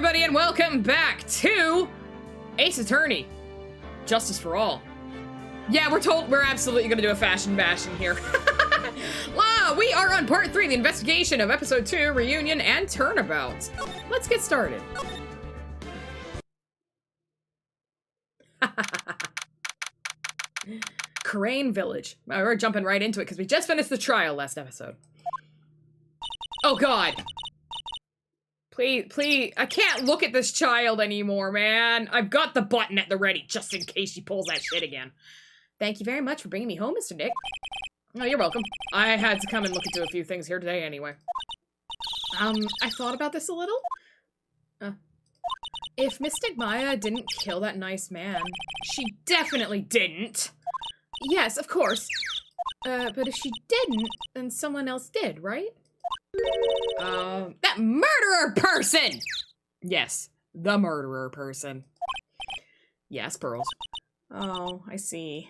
everybody, and welcome back to Ace Attorney. Justice for all. Yeah, we're absolutely gonna do a fashion bashing here. We are on part 3 of the investigation of episode 2, Reunion and Turnabout. Let's get started. Crane Village. We're jumping right into it because we just finished the trial last episode. Oh god. Please, I can't look at this child anymore, man. I've got the button at the ready just in case she pulls that shit again. Thank you very much for bringing me home, Mr. Nick. Oh, you're welcome. I had to come and look into a few things here today anyway. I thought about this a little. If Mystic Maya didn't kill that nice man, she definitely didn't. Yes, of course. But if she didn't, then someone else did, right? That murderer person! Yes, the murderer person. Yes, Pearls. Oh, I see.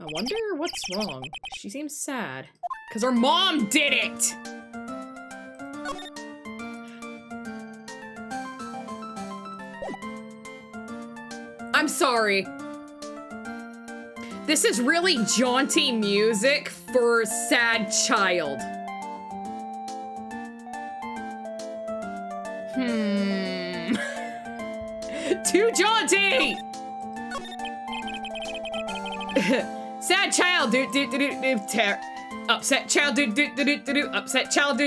I wonder what's wrong. She seems sad. 'Cause her mom did it! I'm sorry. This is really jaunty music for a sad child. Too jaunty! Sad child, upset child, upset child,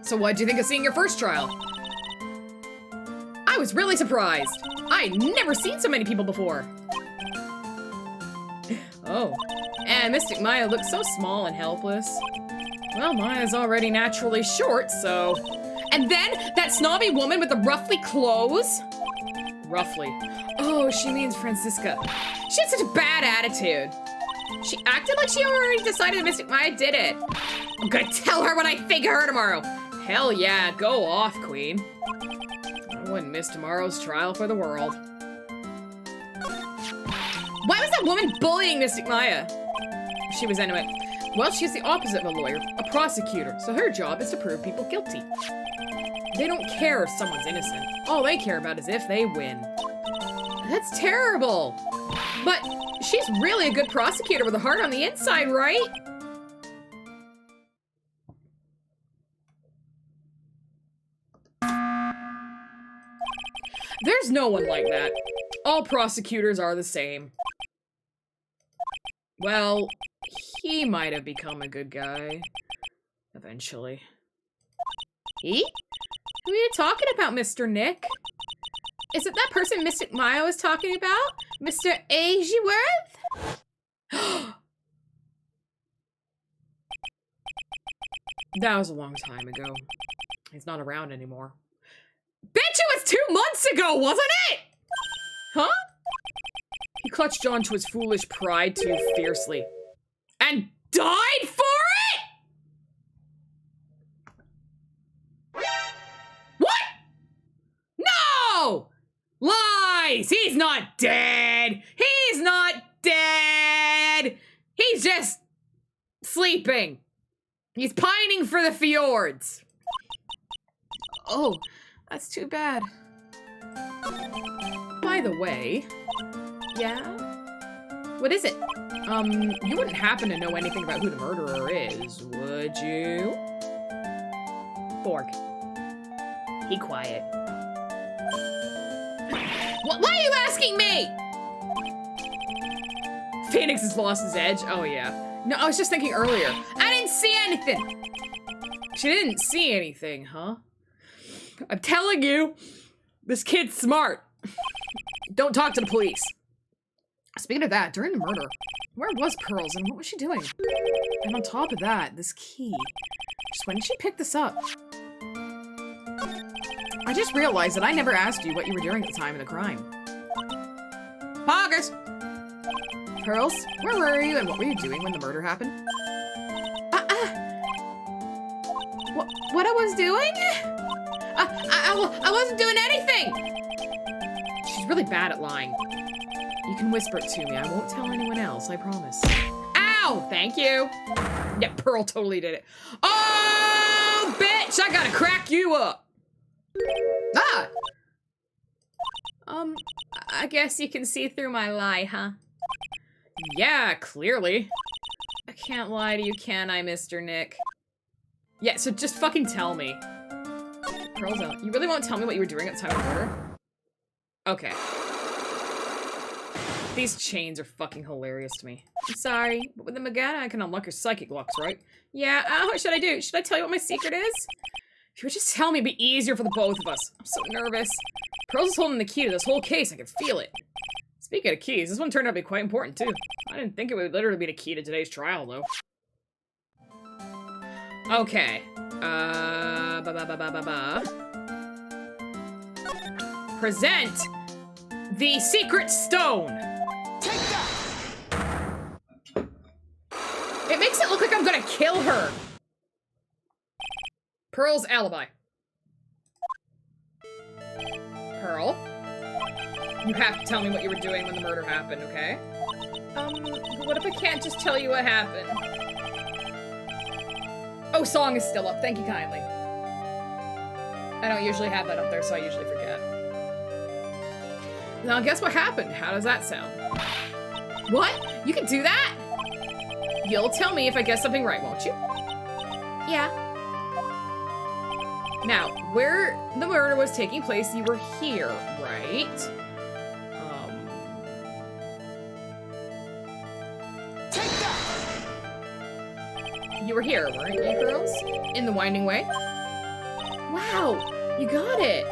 So what'd you think of seeing your first trial? I was really surprised. I'd never seen so many people before. Oh, and Mystic Maya looks so small and helpless. Well, Maya's already naturally short, so... And then, that snobby woman with the ruffly clothes? Roughly. Oh, she means Francisca. She had such a bad attitude. She acted like she already decided that Mystic Maya did it. I'm gonna tell her when I think of her tomorrow. Hell yeah, go off, Queen. I wouldn't miss tomorrow's trial for the world. Why was that woman bullying Mystic Maya? She was anyway. Well, she's the opposite of a lawyer, a prosecutor, so her job is to prove people guilty. They don't care if someone's innocent. All they care about is if they win. That's terrible. But she's really a good prosecutor with a heart on the inside, right? There's no one like that. All prosecutors are the same. Well, he might have become a good guy. Eventually. He? Who are you talking about, Mr. Nick? Is it that person Mystic Maya was talking about? Mr. Ageworth? That was a long time ago. He's not around anymore. Bitch, it was 2 months ago, wasn't it? Huh? He clutched onto his foolish pride too fiercely. And died for it?! What?! No! Lies! He's not dead! He's not dead! He's just sleeping. He's pining for the fjords. Oh, that's too bad. By the way, yeah? What is it? You wouldn't happen to know anything about who the murderer is, would you? Borg. Be quiet. Why are you asking me? Phoenix has lost his edge? Oh, yeah. No, I was just thinking earlier. I didn't see anything! She didn't see anything, huh? I'm telling you, this kid's smart. Don't talk to the police. Speaking of that, during the murder, where was Pearls and what was she doing? And on top of that, this key. Just when did she pick this up? I just realized that I never asked you what you were doing at the time of the crime. Poggers! Pearls, where were you and what were you doing when the murder happened? What I was doing? I wasn't doing anything! She's really bad at lying. You can whisper it to me. I won't tell anyone else, I promise. Ow! Thank you. Yeah, Pearl totally did it. Oh, bitch! I gotta crack you up. Ah! I guess you can see through my lie, huh? Yeah, clearly. I can't lie to you, can I, Mr. Nick? Yeah, so just fucking tell me. Pearl's out. You really won't tell me what you were doing at the time of murder? Okay. These chains are fucking hilarious to me. I'm sorry, but with the Magana I can unlock your psychic locks, right? Yeah, what should I do? Should I tell you what my secret is? If you would just tell me, it'd be easier for the both of us. I'm so nervous. Pearl's is holding the key to this whole case, I can feel it. Speaking of keys, this one turned out to be quite important, too. I didn't think it would literally be the key to today's trial, though. Okay. Present the secret stone. Take that. It makes it look like I'm gonna kill her. Pearl's alibi. Pearl? You have to tell me what you were doing when the murder happened, okay? What if I can't just tell you what happened? Oh, song is still up. Thank you kindly. I don't usually have that up there, so I usually forget. Now, guess what happened? How does that sound? What? You can do that? You'll tell me if I guess something right, won't you? Yeah. Now, where the murder was taking place, you were here, right? Take that! You were here, weren't you, girls? In the winding way? Wow, you got it.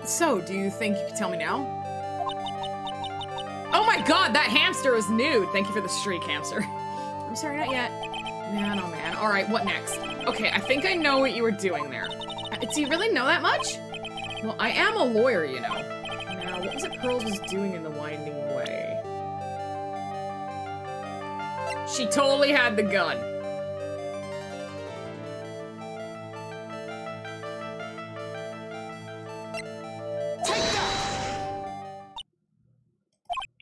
So, do you think you can tell me now? Oh my god, that hamster is nude! Thank you for the streak, hamster. I'm sorry, not yet. Man, oh man. Alright, what next? Okay, I think I know what you were doing there. Do you really know that much? Well, I am a lawyer, you know. Now, what was it Pearls was doing in the winding way? She totally had the gun.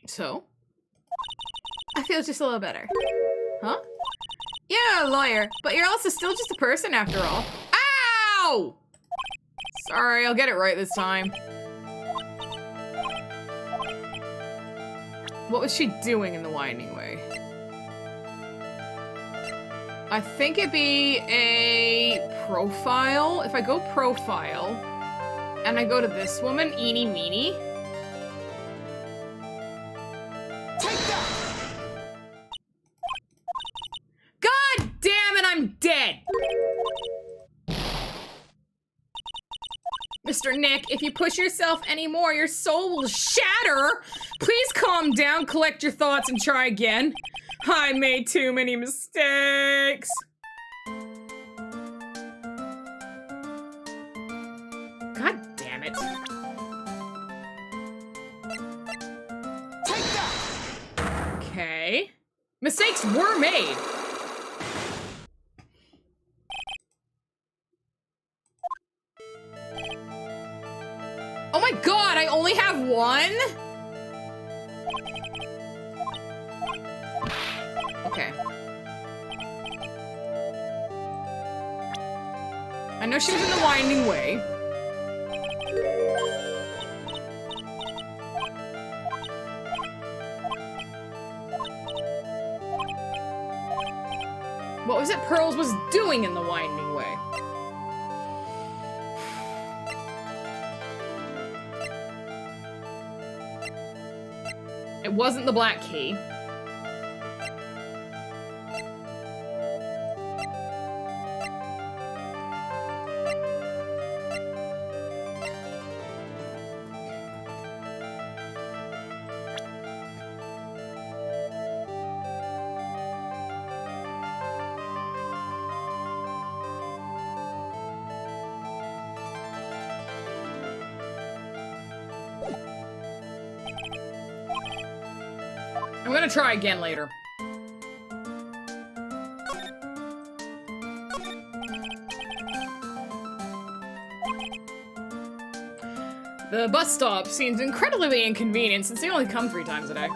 So? I feel just a little better. Huh? Yeah, a lawyer, but you're also still just a person after all. Ow! Sorry, I'll get it right this time. What was she doing in the winding way? I think it'd be a profile. If I go profile, and I go to this woman, Eenie Meenie. God damn it, I'm dead! Mr. Nick, if you push yourself anymore, your soul will shatter! Please calm down, collect your thoughts, and try again. I made too many mistakes. God damn it. Take that! Okay. Mistakes were made. Oh my god, I only have one? Okay. I know she was in the winding way. What was it Pearls was doing in the winding way? It wasn't the black key. I'm gonna try again later. The bus stop seems incredibly inconvenient since they only come 3 times a day.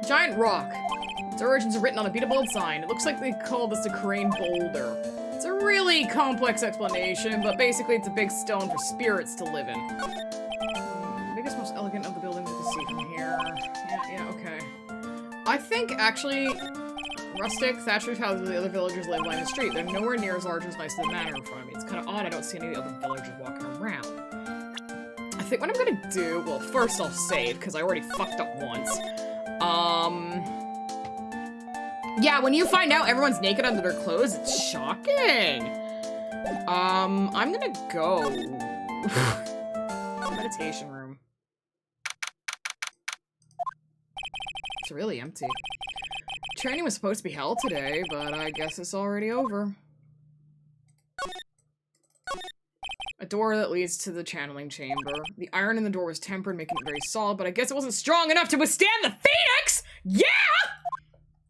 Giant rock. Its origins are written on a beat of old sign. It looks like they call this a crane boulder. It's a really complex explanation, but basically it's a big stone for spirits to live in. Biggest, most elegant of the buildings you can see from here. Yeah, okay. I think, actually, rustic, thatched houses the other villagers live line the street. They're nowhere near as large as nice as the manor in front of me. It's kind of odd I don't see any of the other villagers walking around. I think what I'm gonna do, well, first I'll save, because I already fucked up once. Yeah, when you find out everyone's naked under their clothes, it's shocking. I'm gonna go. Meditation room. It's really empty. Training was supposed to be held today, but I guess it's already over. A door that leads to the channeling chamber. The iron in the door was tempered, making it very solid, but I guess it wasn't strong enough to withstand the phoenix! Yeah!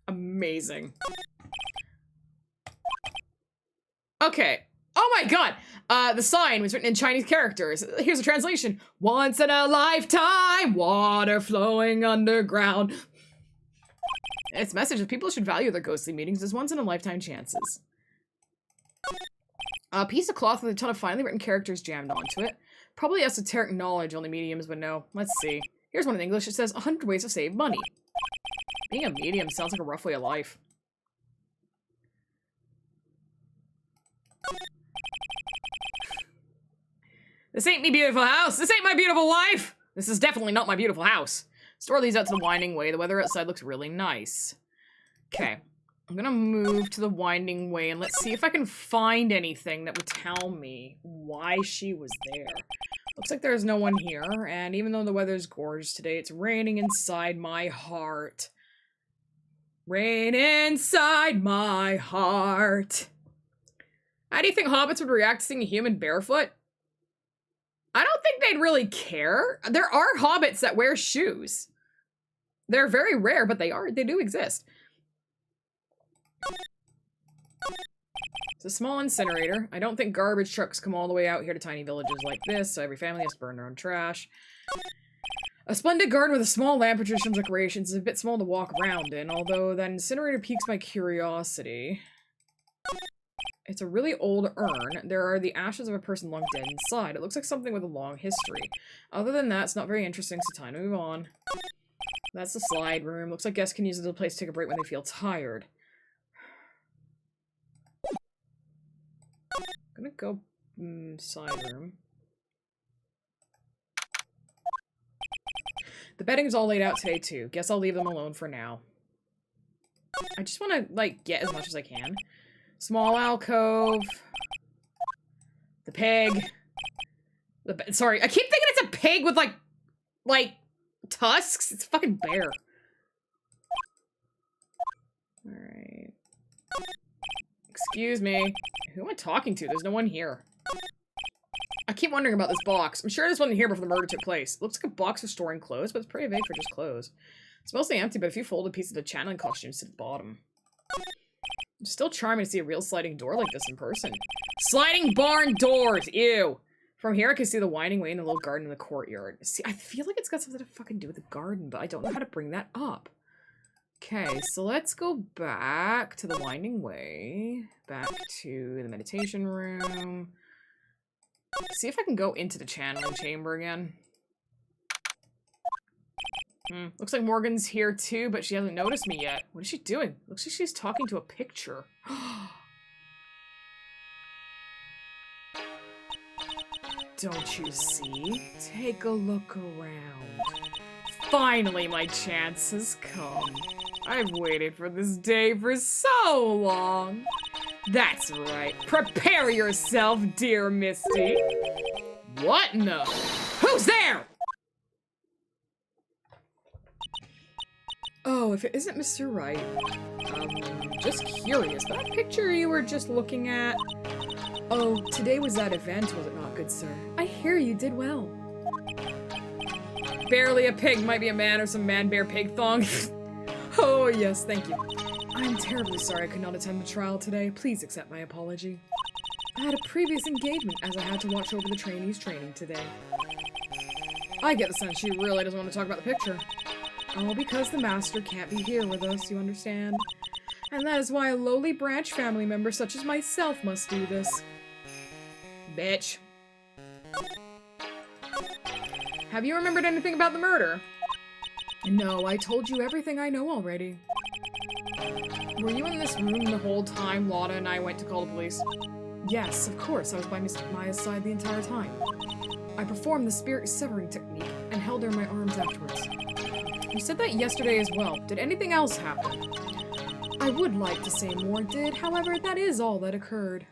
Amazing. Okay. Oh my god! The sign was written in Chinese characters. Here's a translation. Once in a lifetime, water flowing underground. Its message is people should value their ghostly meetings as once in a lifetime chances. A piece of cloth with a ton of finely written characters jammed onto it. Probably esoteric knowledge only mediums would know. Let's see. Here's one in English. It says 100 ways to save money. Being a medium sounds like a rough way of life. This ain't me beautiful house. This ain't my beautiful life. This is definitely not my beautiful house. Store leads out to the winding way. The weather outside looks really nice. Okay. I'm gonna move to the winding way and let's see if I can find anything that would tell me why she was there. Looks like there's no one here, and even though the weather's gorgeous today, it's raining inside my heart. Rain inside my heart. How do you think hobbits would react to seeing a human barefoot? I don't think they'd really care. There are hobbits that wear shoes. They're very rare, but they do exist. It's a small incinerator. I don't think garbage trucks come all the way out here to tiny villages like this, so every family has to burn their own trash. A splendid garden with a small lamp and traditional decorations is a bit small to walk around in, although that incinerator piques my curiosity. It's a really old urn. There are the ashes of a person long dead inside. It looks like something with a long history. Other than that, it's not very interesting, so time to move on. That's the slide room. Looks like guests can use it as a place to take a break when they feel tired. I'm gonna go side room. The bedding is all laid out today too. Guess I'll leave them alone for now. I just want to like get as much as I can. Small alcove. The pig. Sorry, I keep thinking it's a pig with like tusks. It's a fucking bear. All right. Excuse me. Who am I talking to? There's no one here. I keep wondering about this box. I'm sure this wasn't here before the murder took place. It looks like a box for storing clothes, but it's pretty vague for just clothes. It's mostly empty, but a few folded pieces of channeling costumes at the bottom. It's still charming to see a real sliding door like this in person. Sliding barn doors! Ew! From here I can see the winding way in the little garden in the courtyard. See, I feel like it's got something to fucking do with the garden, but I don't know how to bring that up. Okay, so let's go back to the winding way. Back to the meditation room. See if I can go into the channeling chamber again. Looks like Morgan's here too, but she hasn't noticed me yet. What is she doing? Looks like she's talking to a picture. Don't you see? Take a look around. Finally, my chance has come. I've waited for this day for so long. That's right. Prepare yourself, dear Misty. What in the? Who's there? Oh, if it isn't Mr. Wright. Just curious, but that picture you were just looking at. Oh, today was that event, was it not, good sir? I hear you did well. Barely a pig might be a man or some man-bear-pig thong. Oh, yes, thank you. I'm terribly sorry I could not attend the trial today. Please accept my apology. I had a previous engagement as I had to watch over the trainees' training today. I get the sense she really doesn't want to talk about the picture. Oh, because the master can't be here with us, you understand? And that is why a lowly branch family member such as myself must do this. Bitch. Have you remembered anything about the murder? No, I told you everything I know already. Were you in this room the whole time Lotta and I went to call the police? Yes, of course, I was by Miss Maya's side the entire time. I performed the spirit severing technique and held her in my arms afterwards. You said that yesterday as well. Did anything else happen? I would like to say more did, however, that is all that occurred.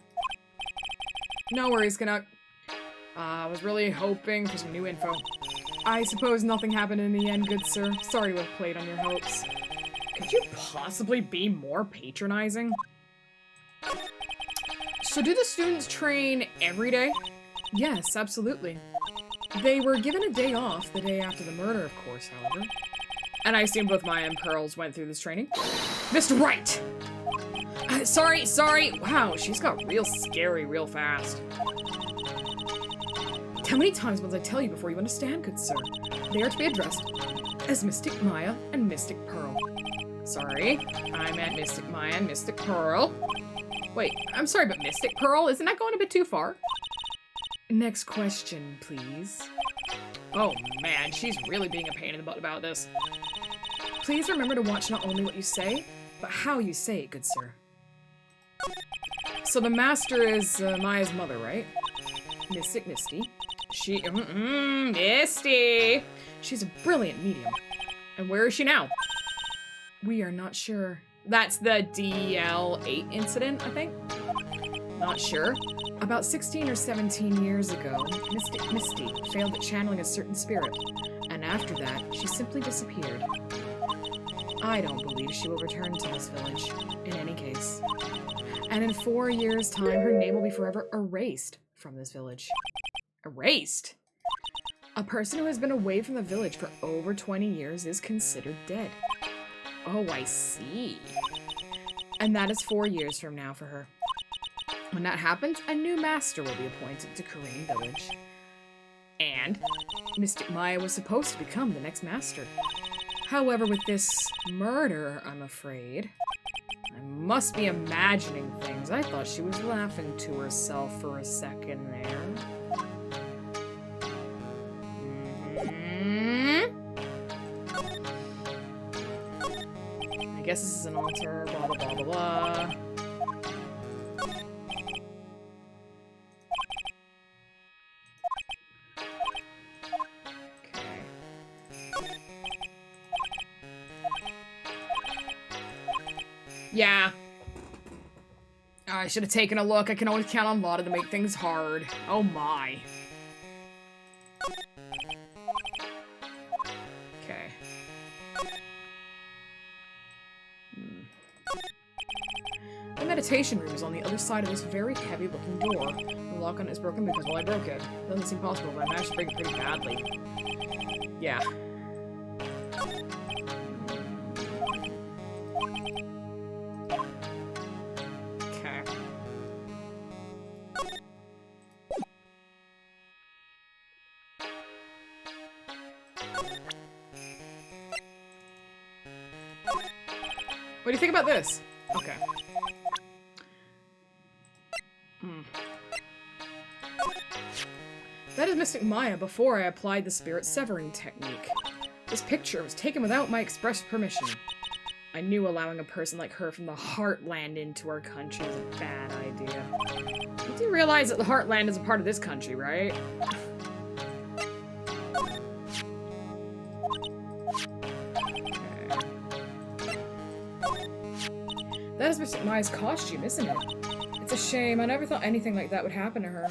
No worries, Canuck. I was really hoping for some new info. I suppose nothing happened in the end, good sir. Sorry to have played on your hopes. Could you possibly be more patronizing? So do the students train every day? Yes, absolutely. They were given a day off the day after the murder, of course, however. And I assume both Maya and Pearls went through this training? Mr. Wright! Sorry. Wow, she's got real scary real fast. How many times must I tell you before you understand, good sir? They are to be addressed as Mystic Maya and Mystic Pearl. Sorry, I meant Mystic Maya and Mystic Pearl. Wait, I'm sorry, but Mystic Pearl? Isn't that going a bit too far? Next question, please. Oh man, she's really being a pain in the butt about this. Please remember to watch not only what you say, but how you say it, good sir. So the master is Maya's mother, right? Mystic Misty. Misty! She's a brilliant medium. And where is she now? We are not sure. That's the DL8 incident, I think? Not sure. About 16 or 17 years ago, Mystic Misty failed at channeling a certain spirit, and after that, she simply disappeared. I don't believe she will return to this village, in any case. And in 4 years' time, her name will be forever erased from this village. Erased? A person who has been away from the village for over 20 years is considered dead. Oh, I see. And that is 4 years from now for her. When that happens, a new master will be appointed to Korean Village. And Mystic Maya was supposed to become the next master. However, with this murder, I'm afraid, I must be imagining things. I thought she was laughing to herself for a second there. I guess this is an altar, blah, blah, blah, blah, blah. Okay. Yeah. I should have taken a look. I can always count on Lotta to make things hard. Oh my. Okay. The meditation room is on the other side of this very heavy-looking door. The lock on it is broken because, well, I broke it. Doesn't seem possible, but I managed to break it pretty badly. Yeah. Okay. What do you think about this? Okay. That is Mystic Maya before I applied the spirit severing technique. This picture was taken without my express permission. I knew allowing a person like her from the Heartland into our country was a bad idea. You do realize that the Heartland is a part of this country, right? That is Mystic Maya's costume, isn't it? It's a shame. I never thought anything like that would happen to her.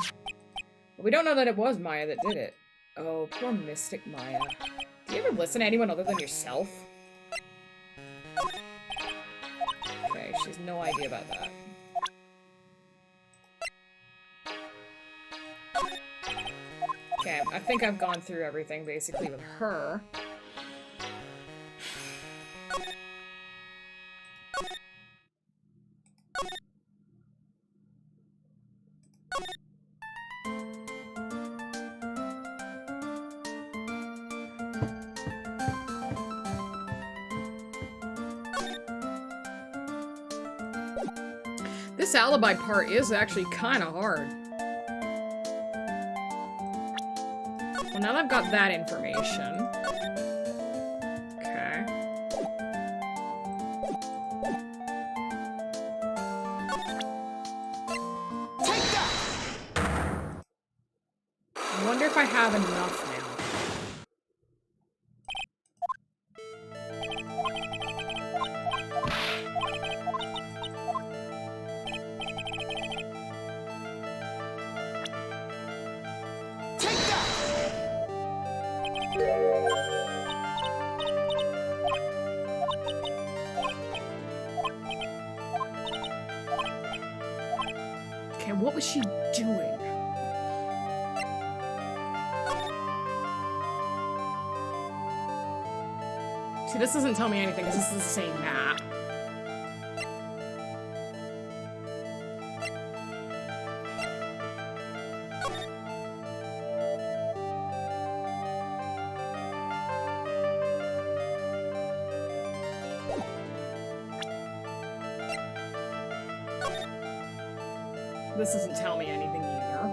But we don't know that it was Maya that did it. Oh, poor Mystic Maya. Do you ever listen to anyone other than yourself? Okay, she has no idea about that. Okay, I think I've gone through everything, basically, with her. This alibi part is actually kind of hard. Well, now that I've got that information. Okay. Take that! I wonder if I have enough now. Okay, what was she doing? See, this doesn't tell me anything because this is the same map. This doesn't tell me anything either.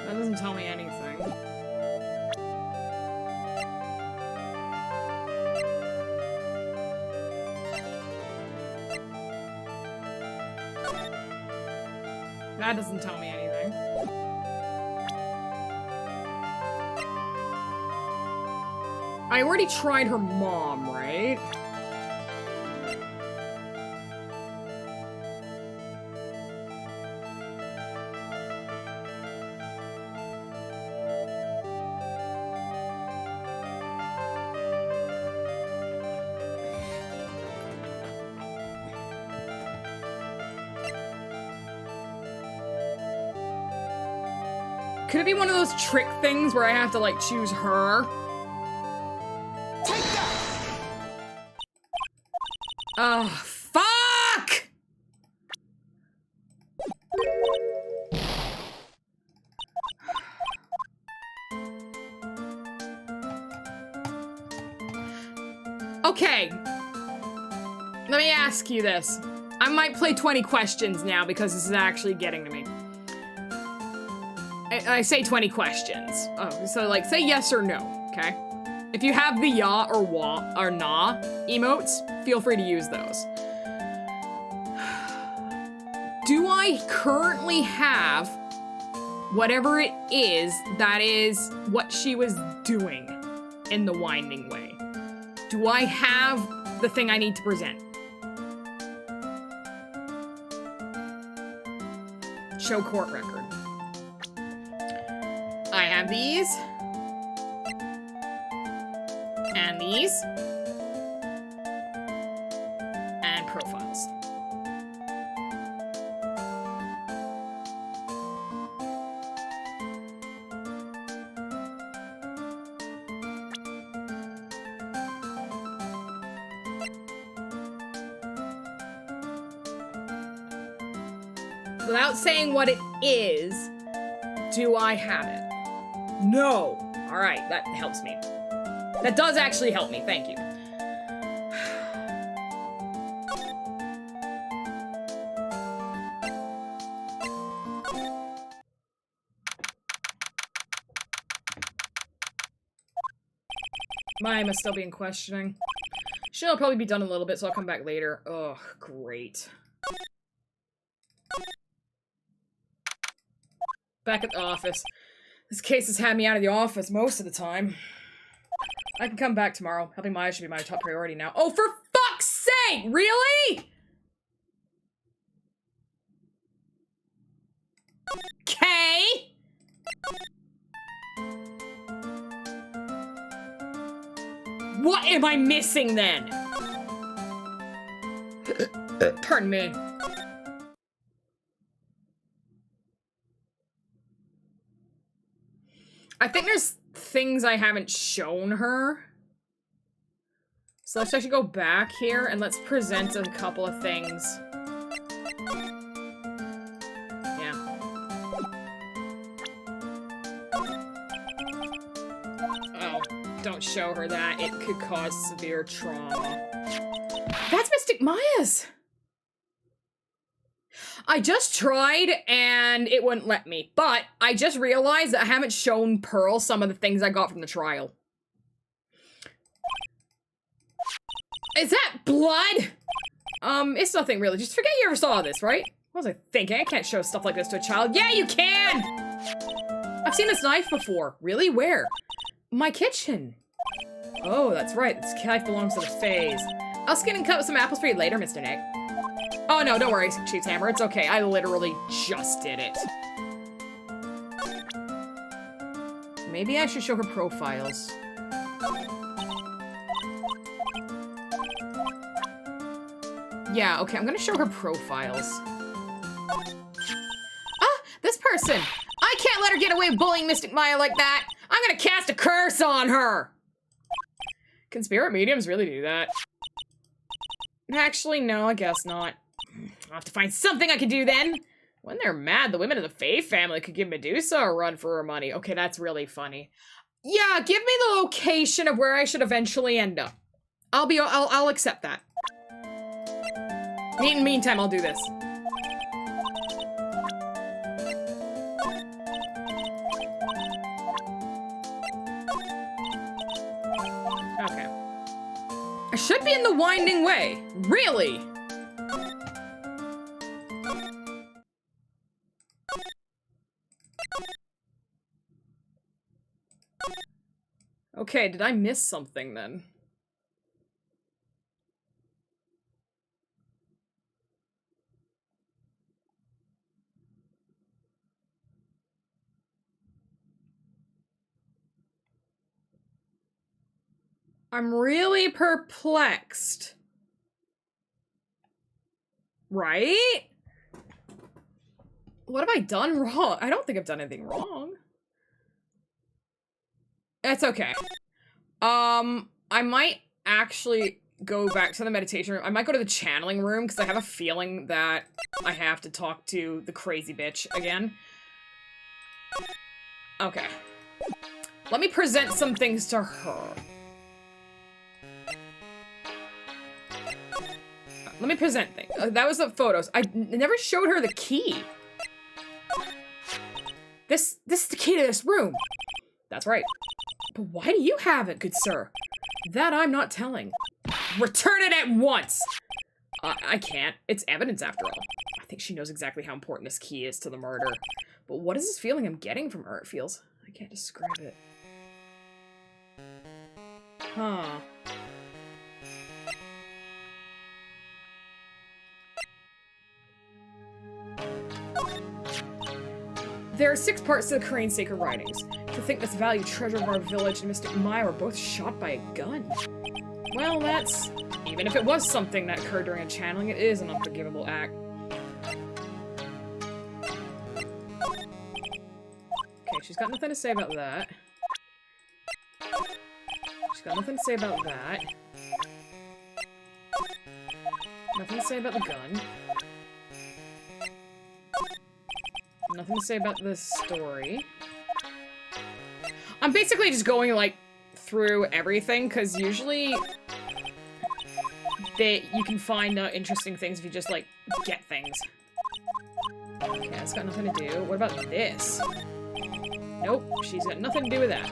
That doesn't tell me anything. That doesn't tell me anything. I already tried her mom, right? Could it be one of those trick things where I have to, like, choose her? Take that! Oh, fuck! Okay. Let me ask you this. I might play 20 questions now because this is actually getting to me. I say 20 questions. Oh, so like say yes or no, okay? If you have the ya or wa or nah emotes, feel free to use those. Do I currently have whatever it is that is what she was doing in the winding way? Do I have the thing I need to present? Show court record. I have these. And these. And profiles. Without saying what it is, do I have it? No. All right, that helps me. That does actually help me, thank you. Mine must still be in questioning. She'll probably be done in a little bit, so I'll come back later. Oh, great. Back at the office. This case has had me out of the office most of the time. I can come back tomorrow. Helping Maya should be my top priority now. Oh, for fuck's sake! Really? Okay. What am I missing then? Pardon me. I think there's things I haven't shown her. So let's actually go back here and let's present a couple of things. Yeah. Don't show her that. It could cause severe trauma. That's Mystic Maya's! I just tried and it wouldn't let me, but I just realized that I haven't shown Pearl some of the things I got from the trial. Is that blood? It's nothing really. Just forget you ever saw this, right? What was I thinking? I can't show stuff like this to a child. Yeah, you can! I've seen this knife before. Really? Where? My kitchen. Oh, that's right. This knife belongs to the Fays. I'll skin and cut some apples for you later, Mr. Nick. Oh, no, don't worry, Chief's Hammer. It's okay. I literally just did it. Maybe I should show her profiles. Yeah, okay, I'm gonna show her profiles. Ah, this person! I can't let her get away with bullying Mystic Maya like that! I'm gonna cast a curse on her! Can spirit mediums really do that? Actually, no, I guess not. I'll have to find something I can do then! When they're mad, the women of the Fae family could give Medusa a run for her money. Okay, that's really funny. Yeah, give me the location of where I should eventually end up. I'll accept that. In the meantime, I'll do this. Okay. I should be in the winding way. Really? Okay, did I miss something then? I'm really perplexed. Right? What have I done wrong? I don't think I've done anything wrong. It's okay. I might actually go back to the meditation room. I might go to the channeling room because I have a feeling that I have to talk to the crazy bitch again. Okay. Let me present some things to her. Let me present things. That was the photos. I never showed her the key. This is the key to this room. That's right. But why do you have it, good sir? That I'm not telling. Return it at once! I can't. It's evidence after all. I think she knows exactly how important this key is to the murder. But what is this feeling I'm getting from her? It feels... I can't describe it. Huh. There are 6 parts to the Korean sacred writings. To think this valued treasure of our village and Mystic Maya were both shot by a gun. Well, that's... Even if it was something that occurred during a channeling, it is an unforgivable act. Okay, she's got nothing to say about that. She's got nothing to say about that. Nothing to say about the gun. Nothing to say about this story. I'm basically just going, like, through everything, because usually you can find interesting things if you just, like, get things. Okay, that's got nothing to do. What about this? Nope, she's got nothing to do with that.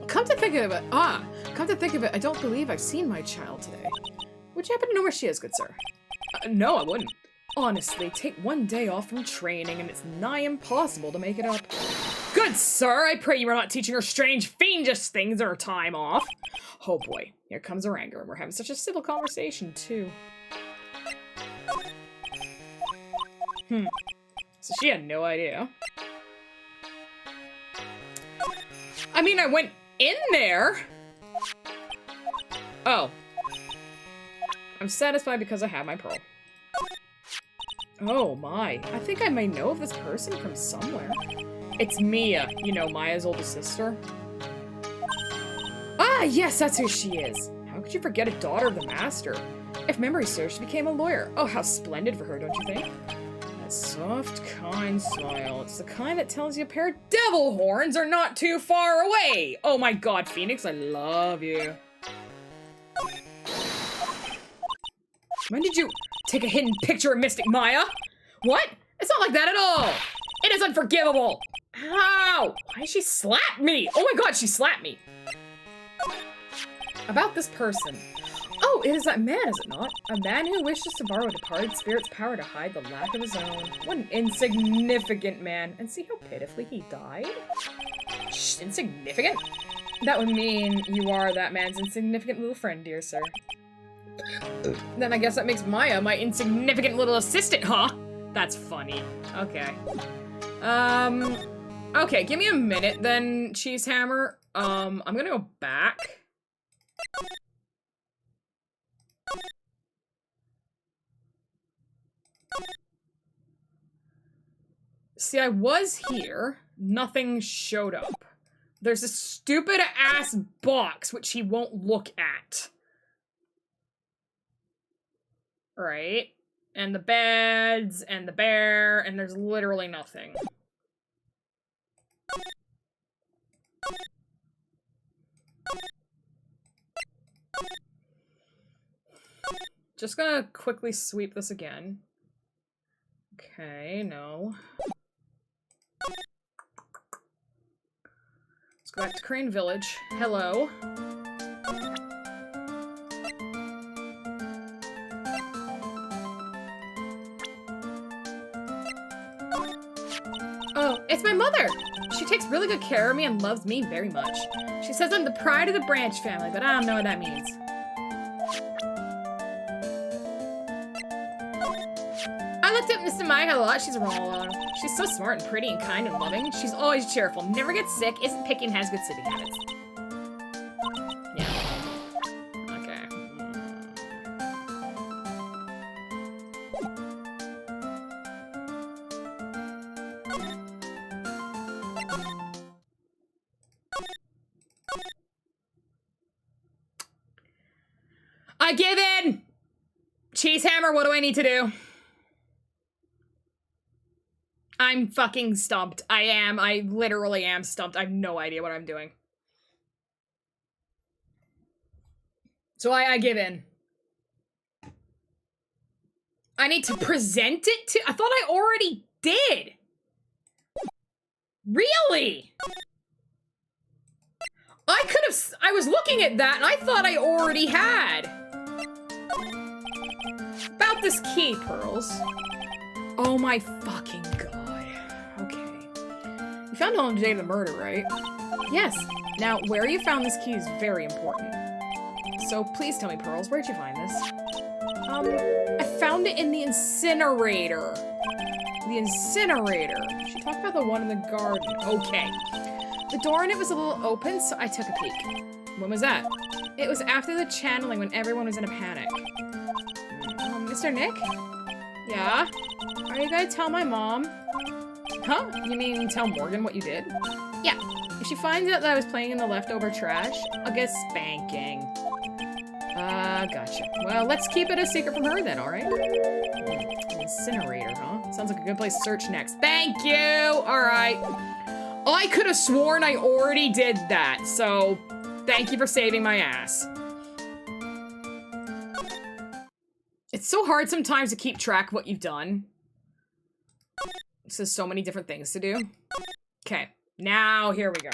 Come to think of it, I don't believe I've seen my child today. Would you happen to know where she is, good sir? No, I wouldn't. Honestly, take one day off from training and it's nigh impossible to make it up. Good sir, I pray you are not teaching her strange, fiendish things in her time off. Oh boy, here comes her anger, and we're having such a civil conversation, too. So she had no idea. I mean, I went in there. Oh. I'm satisfied because I have my pearl. Oh my, I think I may know of this person from somewhere. It's Mia, you know, Maya's older sister. Ah, yes, that's who she is. How could you forget a daughter of the master? If memory serves, she became a lawyer. Oh, how splendid for her, don't you think? Soft, kind smile. It's the kind that tells you a pair of devil horns are not too far away. Oh my god, Phoenix, I love you. When did you take a hidden picture of Mystic Maya? What? It's not like that at all. It is unforgivable. Ow! Why did she slap me? Oh my god, she slapped me. About this person. Oh, it is that man, is it not? A man who wishes to borrow a departed spirit's power to hide the lack of his own. What an insignificant man. And see how pitifully he died? Shh, insignificant? That would mean you are that man's insignificant little friend, dear sir. Then I guess that makes Maya my insignificant little assistant, huh? That's funny. Okay. Okay, give me a minute then, Cheesehammer. I'm gonna go back. See, I was here. Nothing showed up. There's a stupid ass box which he won't look at. Right? And the beds, and the bear, and there's literally nothing. Just gonna quickly sweep this again. Okay, no. Let's go back to Crane Village. Hello. Oh, it's my mother! She takes really good care of me and loves me very much. She says I'm the pride of the Branch family, but I don't know what that means. I looked up Mr. Maya a lot. She's wrong. She's so smart and pretty and kind and loving. She's always cheerful, never gets sick, isn't picky, and has good sitting habits. Yeah. Okay. I give in! Cheesehammer, what do I need to do? I'm fucking stumped. I literally am stumped. I have no idea what I'm doing. So I give in. I need to present it to- I thought I already did! Really? I was looking at that and I thought I already had. About this key, Pearls. Oh my fucking god. Okay. You found it on the day of the murder, right? Yes. Now, where you found this key is very important. So please tell me, Pearls, where'd you find this? I found it in the incinerator. The incinerator. She talked about the one in the garden. Okay. The door in it was a little open, so I took a peek. When was that? It was after the channeling when everyone was in a panic. Mr. Nick? Yeah? Are you gonna tell my mom? Huh? You mean tell Morgan what you did? Yeah. If she finds out that I was playing in the leftover trash, I'll get spanking. Gotcha. Well, let's keep it a secret from her then, alright? Incinerator, huh? Sounds like a good place to search next. Thank you! Alright. I could have sworn I already did that, so thank you for saving my ass. It's so hard sometimes to keep track of what you've done. There's so many different things to do. Okay, now here we go.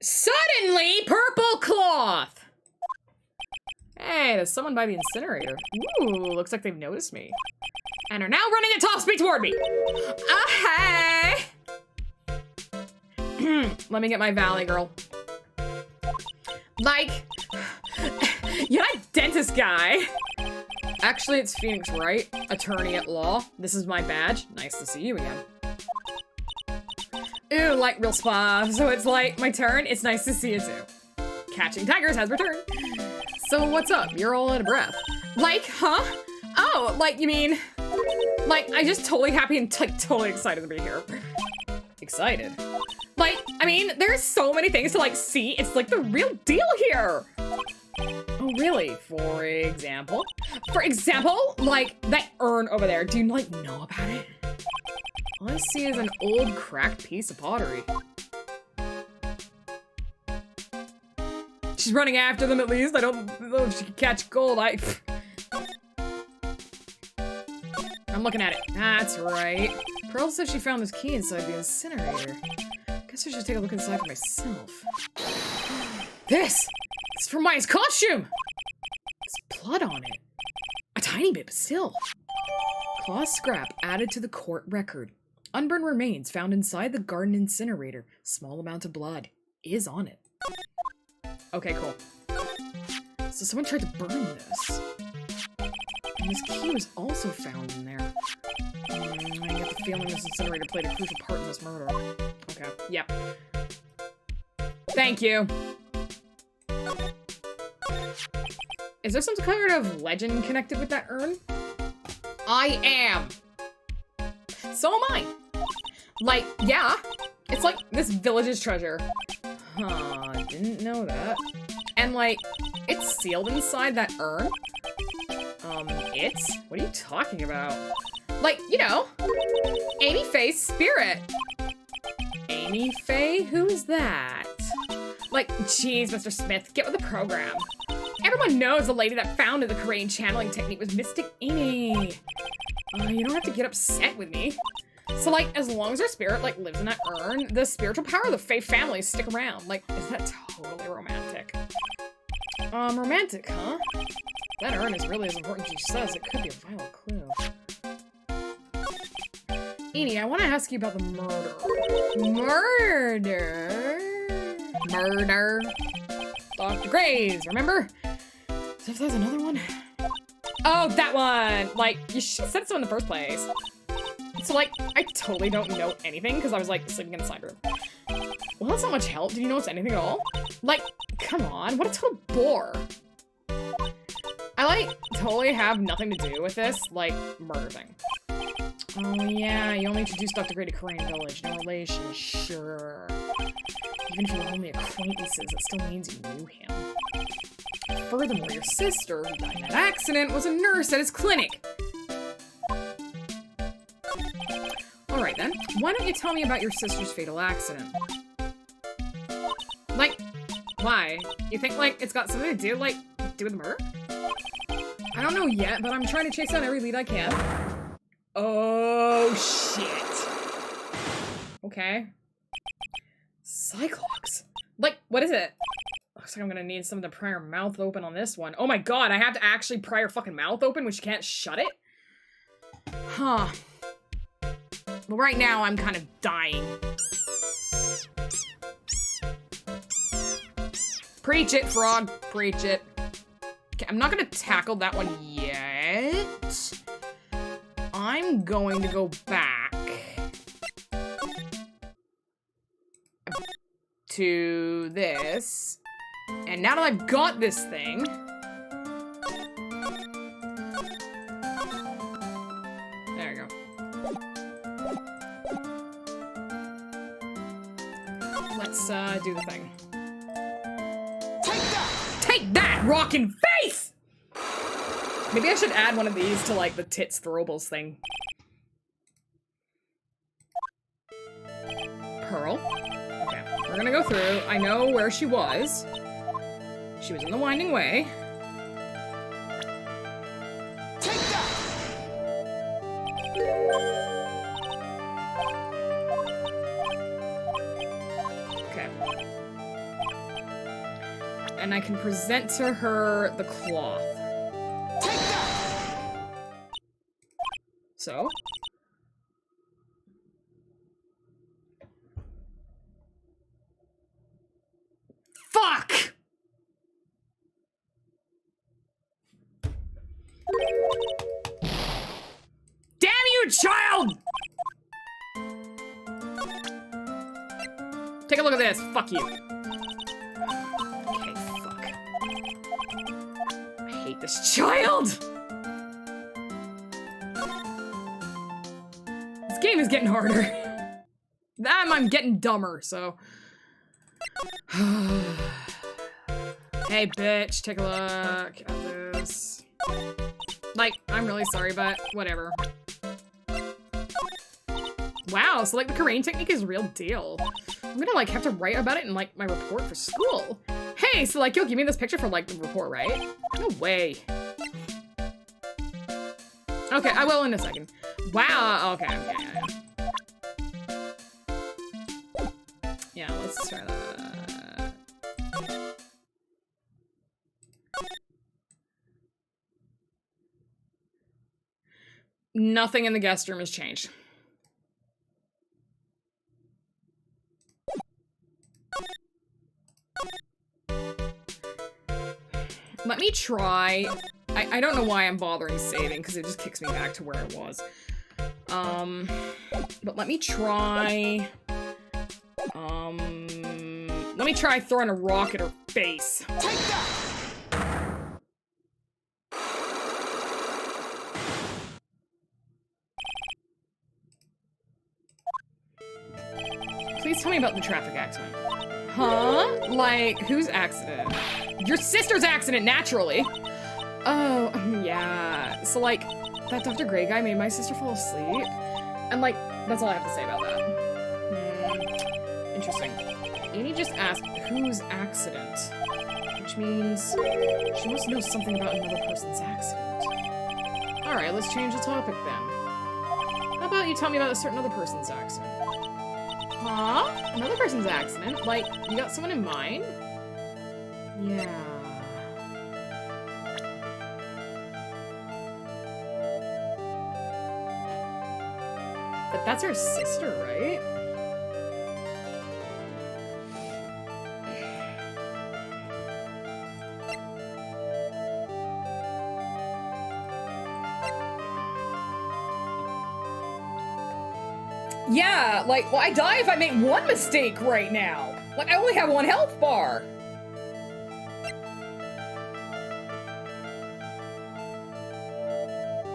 Suddenly, purple cloth! Hey, there's someone by the incinerator. Ooh, looks like they've noticed me. And are now running at top speed toward me. Hey! Let me get my Valley girl. Like, you're that dentist guy. Actually, it's Phoenix Wright, attorney at law. This is my badge. Nice to see you again. Ooh, like real suave. So it's like my turn. It's nice to see you too. Catching tigers has returned. So what's up? You're all out of breath. Like, huh? Oh, like you mean, like I just totally happy and like totally excited to be here. Excited? Like, I mean, there's so many things to like see. It's like the real deal here. Oh, really? For example? For example, like, that urn over there. Do you, like, know about it? All I see is an old, cracked piece of pottery. She's running after them, at least. I don't know if she can catch gold. I'm looking at it. That's right. Pearl said she found this key inside the incinerator. Guess I should take a look inside for myself. This! It's from Maya's costume! There's blood on it. A tiny bit, but still. Claw scrap added to the court record. Unburned remains found inside the garden incinerator. Small amount of blood is on it. Okay, cool. So someone tried to burn this. And this key was also found in there. I get the feeling this incinerator played a crucial part in this murder. Okay, yep. Thank you. Is there some kind of legend connected with that urn? I am. So am I. Like, yeah. It's like this village's treasure. Huh, didn't know that. And like, it's sealed inside that urn? It's? What are you talking about? Like, you know, Amy Faye's spirit. Amy Faye? Who is that? Like, geez, Mr. Smith, get with the program. Everyone knows the lady that founded the Korean channeling technique was Mystic Amy. You don't have to get upset with me. So, like, as long as her spirit, like, lives in that urn, the spiritual power of the Faye family stick around. Like, is that totally romantic? Romantic, huh? That urn is really as important as she says. It could be a vital clue. Edie, I want to ask you about the murder. Murder. Dr. Graves, remember? So if there's another one? Oh, that one! Like, you should have said so in the first place. So, like, I totally don't know anything because I was, like, sleeping in the side room. Well, that's not much help. Did you notice anything at all? Like, come on, what a total bore. I, like, totally have nothing to do with this, like, murder thing. Oh, yeah, you only introduced Dr. Gray to Korean Village. No relation, sure. Even if you were only acquaintances, it still means you knew him. Furthermore, your sister, who died in that accident, was a nurse at his clinic. Alright then, why don't you tell me about your sister's fatal accident? Like, why? You think, like, it's got something to do, like, do with murder? I don't know yet, but I'm trying to chase down every lead I can. Oh, shit. Okay. Cyclops. Like, what is it? Looks like I'm gonna need someone to pry her mouth open on this one. Oh my god, I have to actually pry her fucking mouth open when she can't shut it? Huh. Well, right now, I'm kind of dying. Preach it, frog. Preach it. Okay, I'm not gonna tackle that one yet. I'm going to go back to this. And now that I've got this thing, there we go. Let's do the thing. Take that, rockin' face! Maybe I should add one of these to, like, the tits throwables thing. Pearl. Okay, we're gonna go through. I know where she was. She was in the Winding Way. Take that! Okay. And I can present to her the cloth. Take that! So? Fuck! Damn you, child! Take a look at this. Fuck you. Okay, fuck. I hate this child! This game is getting harder. I'm getting dumber, so... Hey, bitch, take a look at this. Like, I'm really sorry, but whatever. Wow, so like the Korean technique is a real deal. I'm gonna like have to write about it in like my report for school. Hey, so like you'll give me this picture for like the report, right? No way. Okay, I will in a second. Wow, okay, yeah. Yeah, let's try that. Nothing in the guest room has changed. Let me try. I don't know why I'm bothering saving, because it just kicks me back to where I was. But let me try. Let me try throwing a rock at her face. Take that! Please tell me about the traffic accident. Huh? Like, whose accident? Your sister's accident, naturally. Oh, yeah. So, like, that Dr. Gray guy made my sister fall asleep. And, like, that's all I have to say about that. Interesting. Amy just asked whose accident. Which means she must know something about another person's accident. Alright, let's change the topic then. How about you tell me about a certain other person's accident? Huh? Another person's accident? Like, you got someone in mind? Yeah. But that's her sister, right? Yeah, like, well, I die if I make one mistake right now. Like, I only have one health bar.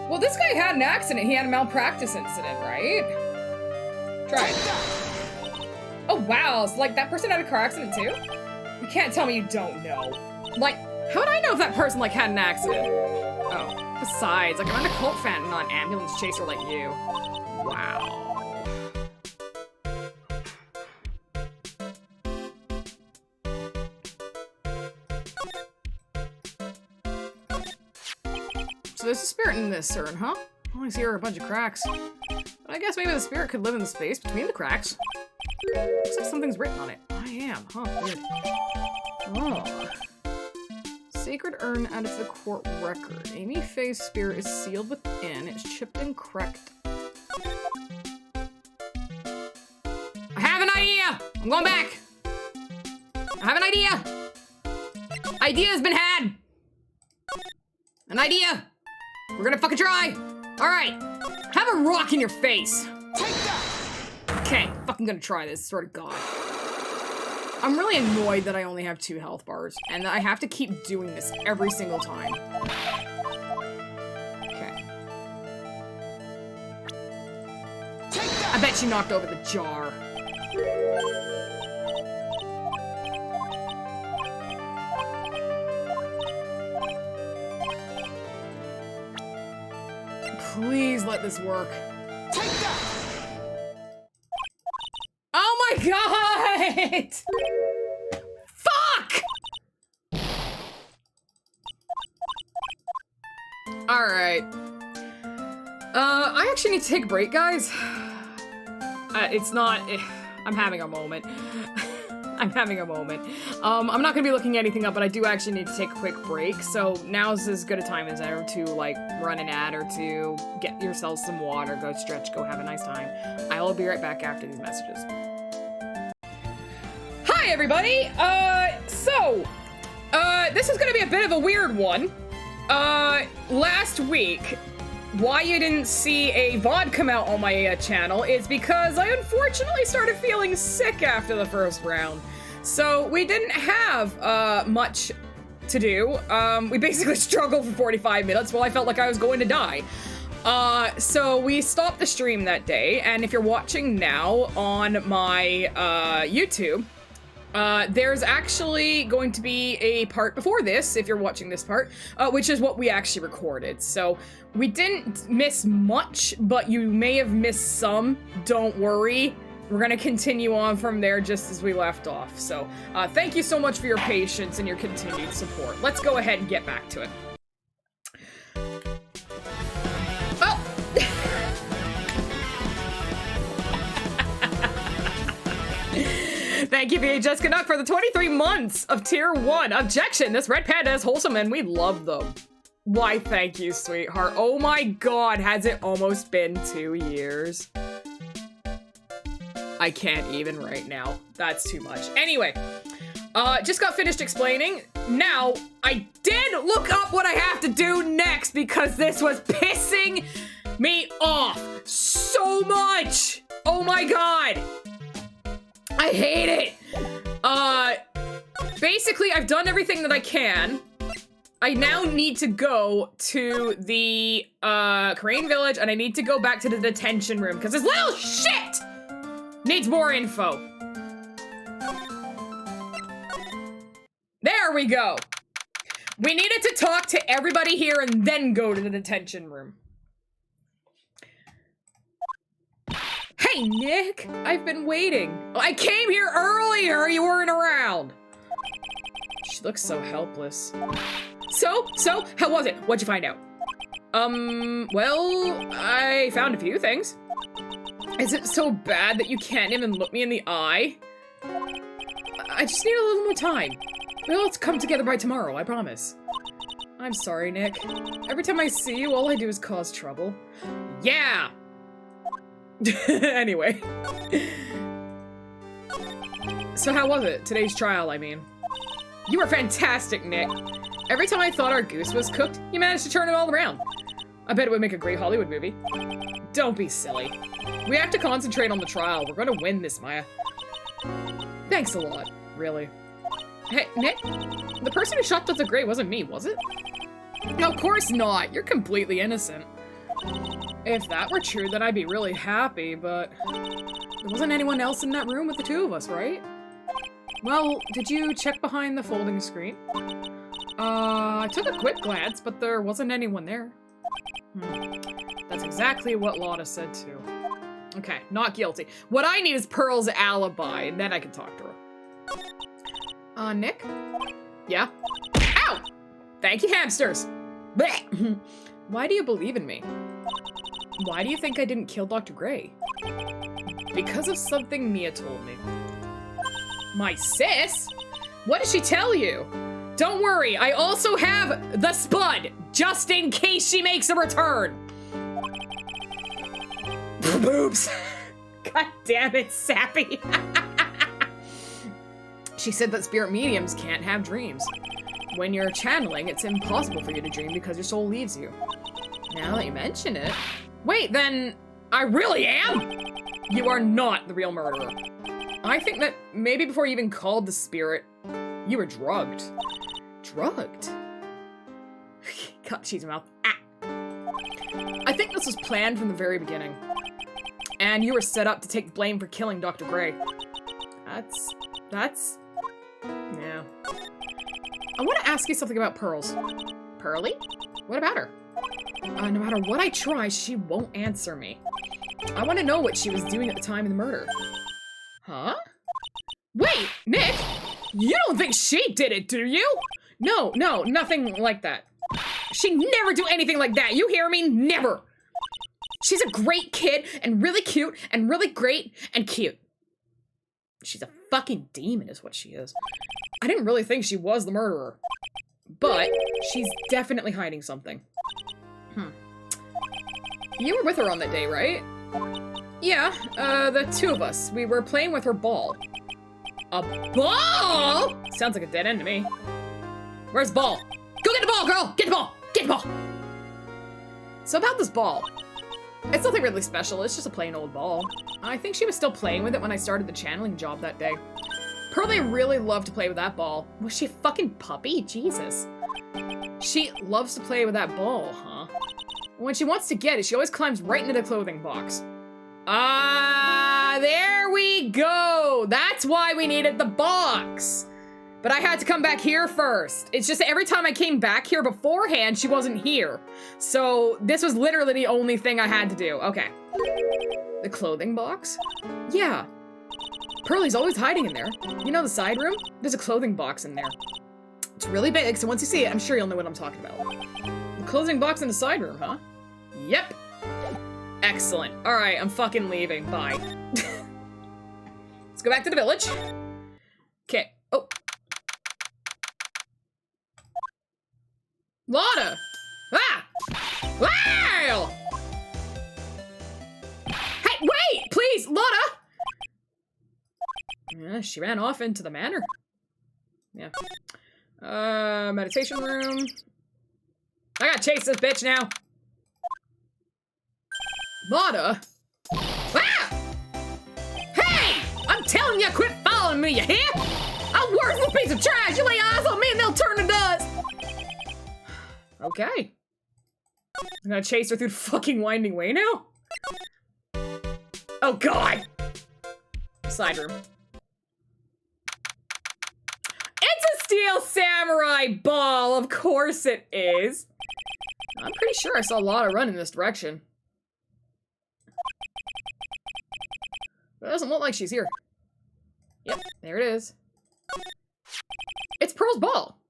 Well, this guy had an accident. He had a malpractice incident, right? Try it. Oh, wow. So, like, that person had a car accident, too? You can't tell me you don't know. Like, how would I know if that person, like, had an accident? Oh, besides, like, I'm an occult fan and not an ambulance chaser like you. Wow. So there's a spirit in this urn, huh? All I see are a bunch of cracks. But I guess maybe the spirit could live in the space between the cracks. Looks like something's written on it. I am, huh? Weird. Oh. Sacred urn added to the court record. Amy Faye's spirit is sealed within. It's chipped and cracked. I have an idea! I'm going back! I have an idea! Idea has been had! An idea! We're gonna fucking try! Alright! Have a rock in your face! Take that! Okay, fucking gonna try this, swear to God. I'm really annoyed that I only have 2 health bars, and that I have to keep doing this every single time. Okay. Take that! I bet she knocked over the jar. Please let this work. Take that! Oh my God! Fuck! Alright. I actually need to take a break, guys. It's not... I'm having a moment. I'm having a moment. I'm not gonna be looking anything up, but I do actually need to take a quick break, so now's as good a time as ever to, like, run an ad or to get yourself some water, go stretch, go have a nice time. I'll be right back after these messages. Hi, everybody! This is gonna be a bit of a weird one. Last week, why you didn't see a VOD come out on my channel is because I unfortunately started feeling sick after the first round. So we didn't have much to do. We basically struggled for 45 minutes while I felt like I was going to die. So we stopped the stream that day, and if you're watching now on my YouTube, There's actually going to be a part before this, if you're watching this part, which is what we actually recorded. So we didn't miss much, but you may have missed some. Don't worry. We're gonna continue on from there just as we left off. So thank you so much for your patience and your continued support. Let's go ahead and get back to it. Oh! Thank you, VHS Canuck, for the 23 months of Tier 1. Objection! This red panda is wholesome and we love them. Why, thank you, sweetheart. Oh my god, has it almost been 2 years? I can't even right now. That's too much. Anyway, just got finished explaining. Now, I did look up what I have to do next because this was pissing me off so much. Oh my god. I hate it. Basically, I've done everything that I can. I now need to go to the, Korean village, and I need to go back to the detention room, because this little shit needs more info. There we go. We needed to talk to everybody here and then go to the detention room. Hey, Nick, I've been waiting. I came here earlier, you weren't around. She looks so helpless. So, how was it? What'd you find out? Well, I found a few things. Is it so bad that you can't even look me in the eye? I just need a little more time. We'll let's come together by tomorrow, I promise. I'm sorry, Nick. Every time I see you, all I do is cause trouble. Yeah! Anyway. So how was it? Today's trial, I mean. You were fantastic, Nick. Every time I thought our goose was cooked, you managed to turn it all around. I bet it would make a great Hollywood movie. Don't be silly. We have to concentrate on the trial. We're gonna win this, Maya. Thanks a lot, really. Hey, Nick? The person who shot Dr. Gray wasn't me, was it? No, of course not. You're completely innocent. If that were true, then I'd be really happy, but there wasn't anyone else in that room with the two of us, right? Well, did you check behind the folding screen? I took a quick glance, but there wasn't anyone there. That's exactly what Lotta said too. Okay, not guilty. What I need is Pearl's alibi, and then I can talk to her. Nick? Yeah? Ow! Thank you, hamsters! Blech. Why do you believe in me? Why do you think I didn't kill Dr. Gray? Because of something Mia told me. My sis? What did she tell you? Don't worry, I also have the Spud, just in case she makes a return. Boobs. God damn it, Sappy. She said that spirit mediums can't have dreams. When you're channeling, it's impossible for you to dream because your soul leaves you. Now that you mention it... Wait, then I really am? You are not the real murderer. I think that maybe before you even called the spirit, you were drugged. Drugged? Cut cheese mouth. Ah. I think this was planned from the very beginning. And you were set up to take blame for killing Dr. Gray. That's... Yeah. I want to ask you something about Pearls. Pearly? What about her? No matter what I try, she won't answer me. I want to know what she was doing at the time of the murder. Huh? Wait, Nick! You don't think she did it, do you? No, nothing like that. She'd never do anything like that, you hear me? Never! She's a great kid, and really cute, and really great, and cute. She's a fucking demon is what she is. I didn't really think she was the murderer. But she's definitely hiding something. You were with her on that day, right? Yeah, the two of us. We were playing with her ball. A ball? Sounds like a dead end to me. Where's the ball? Go get the ball, girl! Get the ball! Get the ball! So about this ball. It's nothing really special, it's just a plain old ball. I think she was still playing with it when I started the channeling job that day. Pearlie really loved to play with that ball. Was she a fucking puppy? Jesus. She loves to play with that ball, huh? When she wants to get it, she always climbs right into the clothing box. there we go. That's why we needed the box. But I had to come back here first. It's just that every time I came back here beforehand, she wasn't here. So this was literally the only thing I had to do. Okay. The clothing box? Yeah. Pearlie's always hiding in there. You know the side room? There's a clothing box in there. It's really big, so once you see it, I'm sure you'll know what I'm talking about. The clothing box in the side room, huh? Yep. Excellent. Alright, I'm fucking leaving. Bye. Let's go back to the village. Okay. Oh. Lotta! Ah! Wow! Hey, wait! Please, Lotta! Yeah, she ran off into the manor. Yeah. Meditation room. I gotta chase this bitch now. Lotta? Ah! Hey! I'm telling you, quit following me, you hear? I'm a worthless piece of trash. You lay eyes on me and they'll turn to dust. Okay. I'm gonna chase her through the fucking winding way now? Oh god! Side room. It's a steel samurai ball! Of course it is! I'm pretty sure I saw Lotta run in this direction. But it doesn't look like she's here. Yep, there it is. It's Pearl's ball!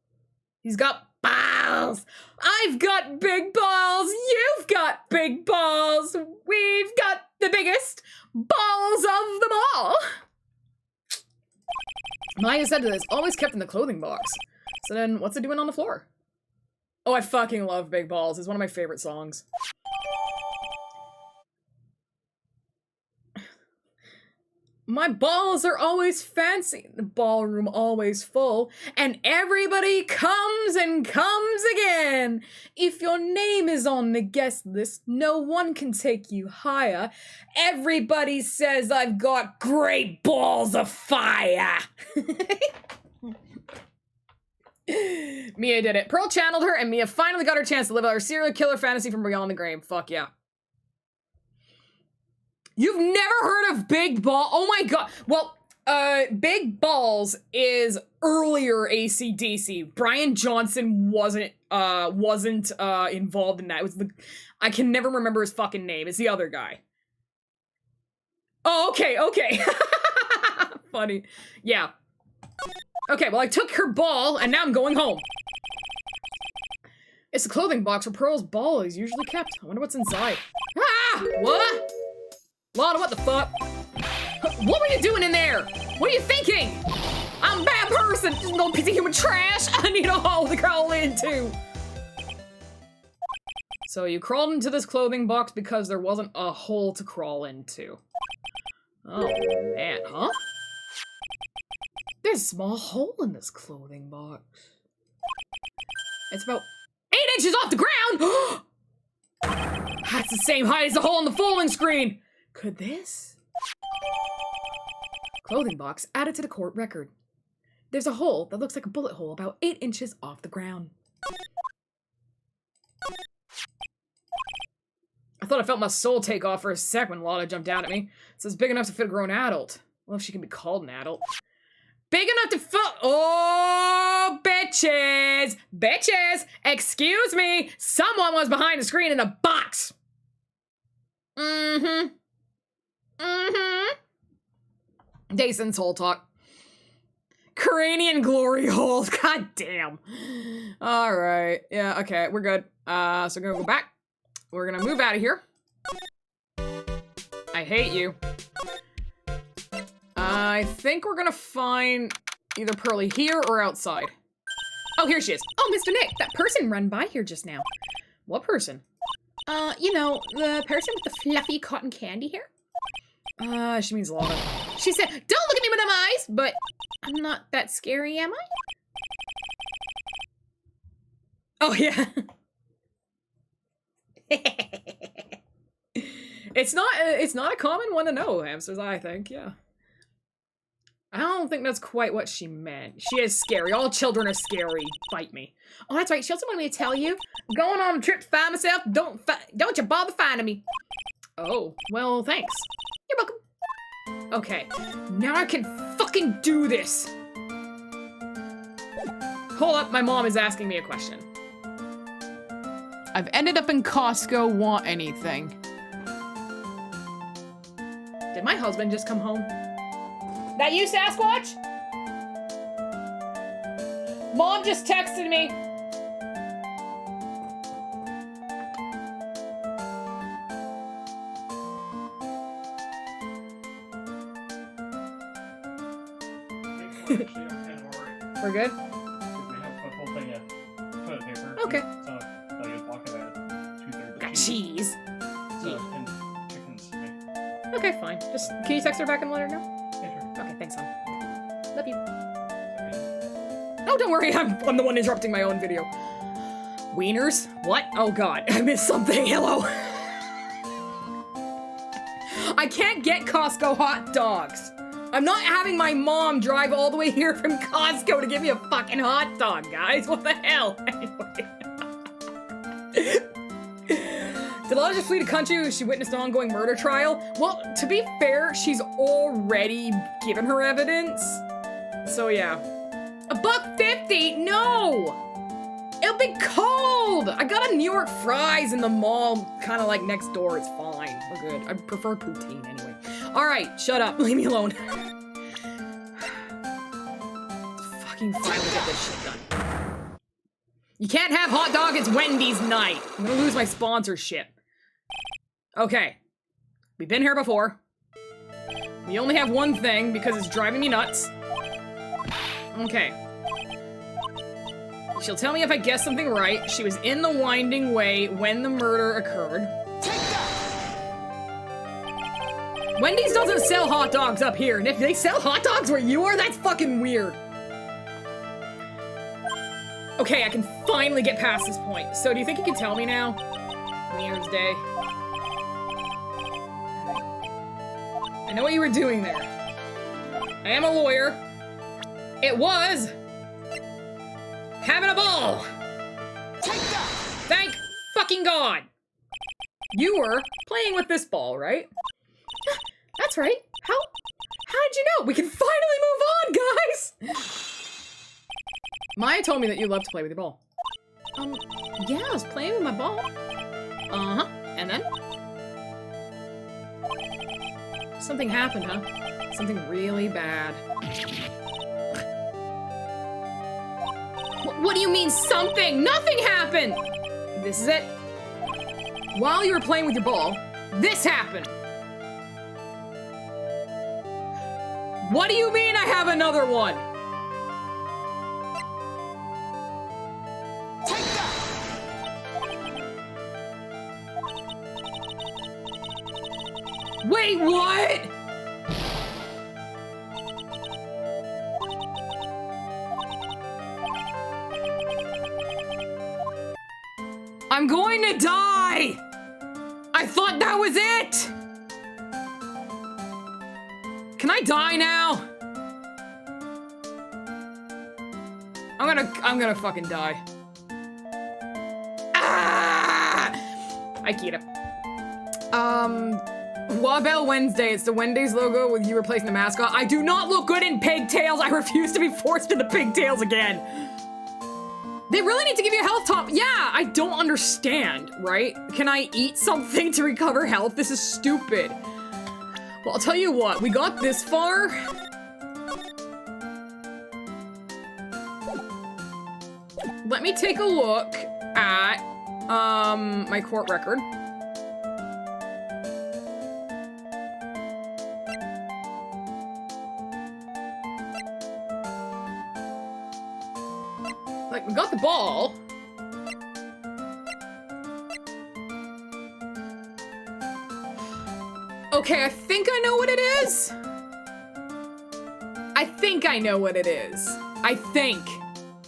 He's got balls! I've got big balls! You've got big balls! We've got the biggest balls of them all! Maya said to this, always kept in the clothing box. So then, what's it doing on the floor? Oh, I fucking love Big Balls. It's one of my favorite songs. My balls are always fancy, the ballroom always full, and everybody comes and comes again. If your name is on the guest list, no one can take you higher. Everybody says I've got great balls of fire. Mia did it. Pearl channeled her, and Mia finally got her chance to live out her serial killer fantasy from beyond the grave. Fuck yeah. You've never heard of Big Ball? Oh my god. Well, Big Balls is earlier AC/DC. Brian Johnson wasn't involved in that. It was I can never remember his fucking name. It's the other guy. Oh, okay. Funny. Yeah. Okay, well I took her ball, and now I'm going home. It's the clothing box where Pearl's ball is usually kept. I wonder what's inside. Ah! What? Lotta, what the fuck? What were you doing in there? What are you thinking? I'm a bad person. Just a little piece of human trash. I need a hole to crawl into. So you crawled into this clothing box because there wasn't a hole to crawl into. Oh man, huh? There's a small hole in this clothing box. It's about 8 inches off the ground. That's the same height as the hole in the folding screen. Could this? Clothing box added to the court record. There's a hole that looks like a bullet hole about 8 inches off the ground. I thought I felt my soul take off for a sec when Lotta jumped down at me. It says big enough to fit a grown adult. Well, if she can be called an adult. Big enough to fit. Oh, bitches! Bitches! Excuse me! Someone was behind the screen in a box! Mm-hmm. Jason's hole talk. Cranian glory holes. God damn. Alright. Yeah, okay, we're good. So we're gonna go back. We're gonna move out of here. I hate you. I think we're gonna find either Pearlie here or outside. Oh, here she is. Oh, Mr. Nick, that person run by here just now. What person? You know, the person with the fluffy cotton candy hair? She means Lotta. She said, don't look at me with them eyes, but I'm not that scary, am I? Oh, yeah. It's not a common one to know, hamsters, I think, yeah. I don't think that's quite what she meant. She is scary. All children are scary. Bite me. Oh, that's right. She also wanted me to tell you. I'm going on a trip to find myself. Don't you bother finding me. Oh, well, thanks. You're welcome. Okay, now I can fucking do this. Hold up, my mom is asking me a question. I've ended up in Costco, want anything? Did my husband just come home? That you, Sasquatch? Mom just texted me. We're good? We have a full thing of toilet paper. Okay. So, like, it's walking at 2/3. Got cheese. So, and chickens. Right? Okay, fine. Just, can you text her back and let her know? Yeah, sure. Okay, thanks, hon. Love you. Sorry. Oh, don't worry, I'm the one interrupting my own video. Wieners? What? Oh god, I missed something. Hello. I can't get Costco hot dogs. I'm not having my mom drive all the way here from Costco to give me a fucking hot dog, guys. What the hell? Anyway. Did Lala just flee the country when she witnessed an ongoing murder trial? Well, to be fair, she's already given her evidence. So yeah. $1.50? No! It'll be cold! I got a New York fries in the mall, kind of like next door. It's fine. We're good. I prefer poutine anyway. Alright, shut up. Leave me alone. Fucking finally get this shit done. You can't have hot dog, it's Wendy's night. I'm gonna lose my sponsorship. Okay. We've been here before. We only have one thing because it's driving me nuts. Okay. She'll tell me if I guess something right. She was in the winding way when the murder occurred. Wendy's doesn't sell hot dogs up here, and if they sell hot dogs where you are, that's fucking weird. Okay, I can finally get past this point. So do you think you can tell me now? New Year's Day. I know what you were doing there. I am a lawyer. It was having a ball. Thank fucking God. You were playing with this ball, right? That's right. How did you know? We can finally move on, guys! Maya told me that you love to play with your ball. Yeah, I was playing with my ball. Uh-huh. And then? Something happened, huh? Something really bad. What do you mean, something? Nothing happened! This is it. While you were playing with your ball, this happened. What do you mean I have another one? Take that! Wait, what? I'm going to die! I thought that was it! Can I die now? I'm gonna fucking die. Ah! Aikita. Wahbella Wednesday. It's the Wendy's logo with you replacing the mascot. I do not look good in pigtails. I refuse to be forced into pigtails again. They really need to give you a health top. Yeah, I don't understand, right? Can I eat something to recover health? This is stupid. Well, I'll tell you what, we got this far. Let me take a look at, my court record. Like, we got the ball. Okay, I think I know what it is. I think I know what it is. I think.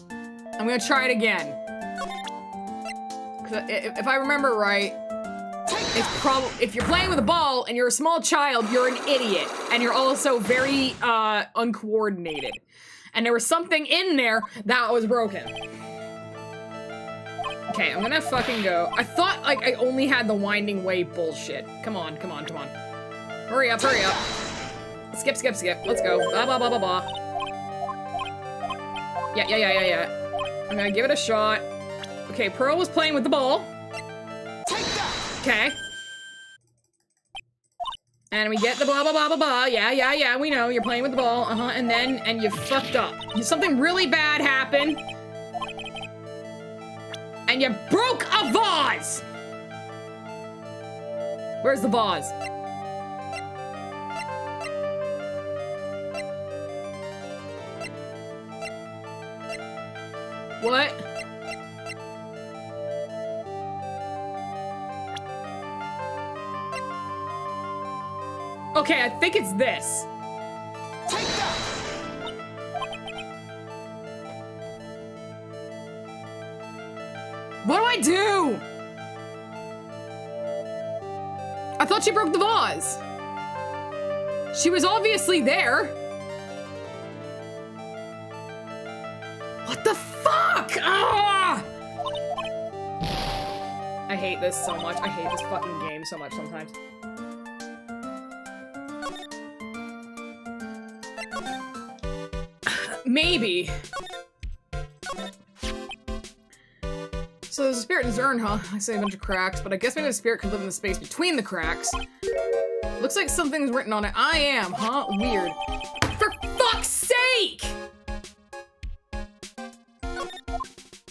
I'm gonna try it again. 'Cause if I remember right, it's probably, if you're playing with a ball and you're a small child, you're an idiot. And you're also very, uncoordinated. And there was something in there that was broken. Okay, I'm gonna fucking go. I thought, like, I only had the winding way bullshit. Come on, come on, come on. Hurry up, hurry up. Skip, skip, skip. Let's go. Blah, blah, blah, blah, blah. Yeah. I'm gonna give it a shot. Okay, Pearl was playing with the ball. Take that! Okay. And we get the blah, blah, blah, blah, blah. Yeah, we know. You're playing with the ball. And you fucked up. Something really bad happened. And you broke a vase! Where's the vase? What? Okay, I think it's this. Take that! What do I do? I thought she broke the vase. She was obviously there. What the fuck? Ah! I hate this so much. I hate this fucking game so much sometimes. Maybe. So there's a spirit in his urn, huh? I say a bunch of cracks, but I guess maybe the spirit could live in the space between the cracks. Looks like something's written on it. I am, huh? Weird. For fuck's sake!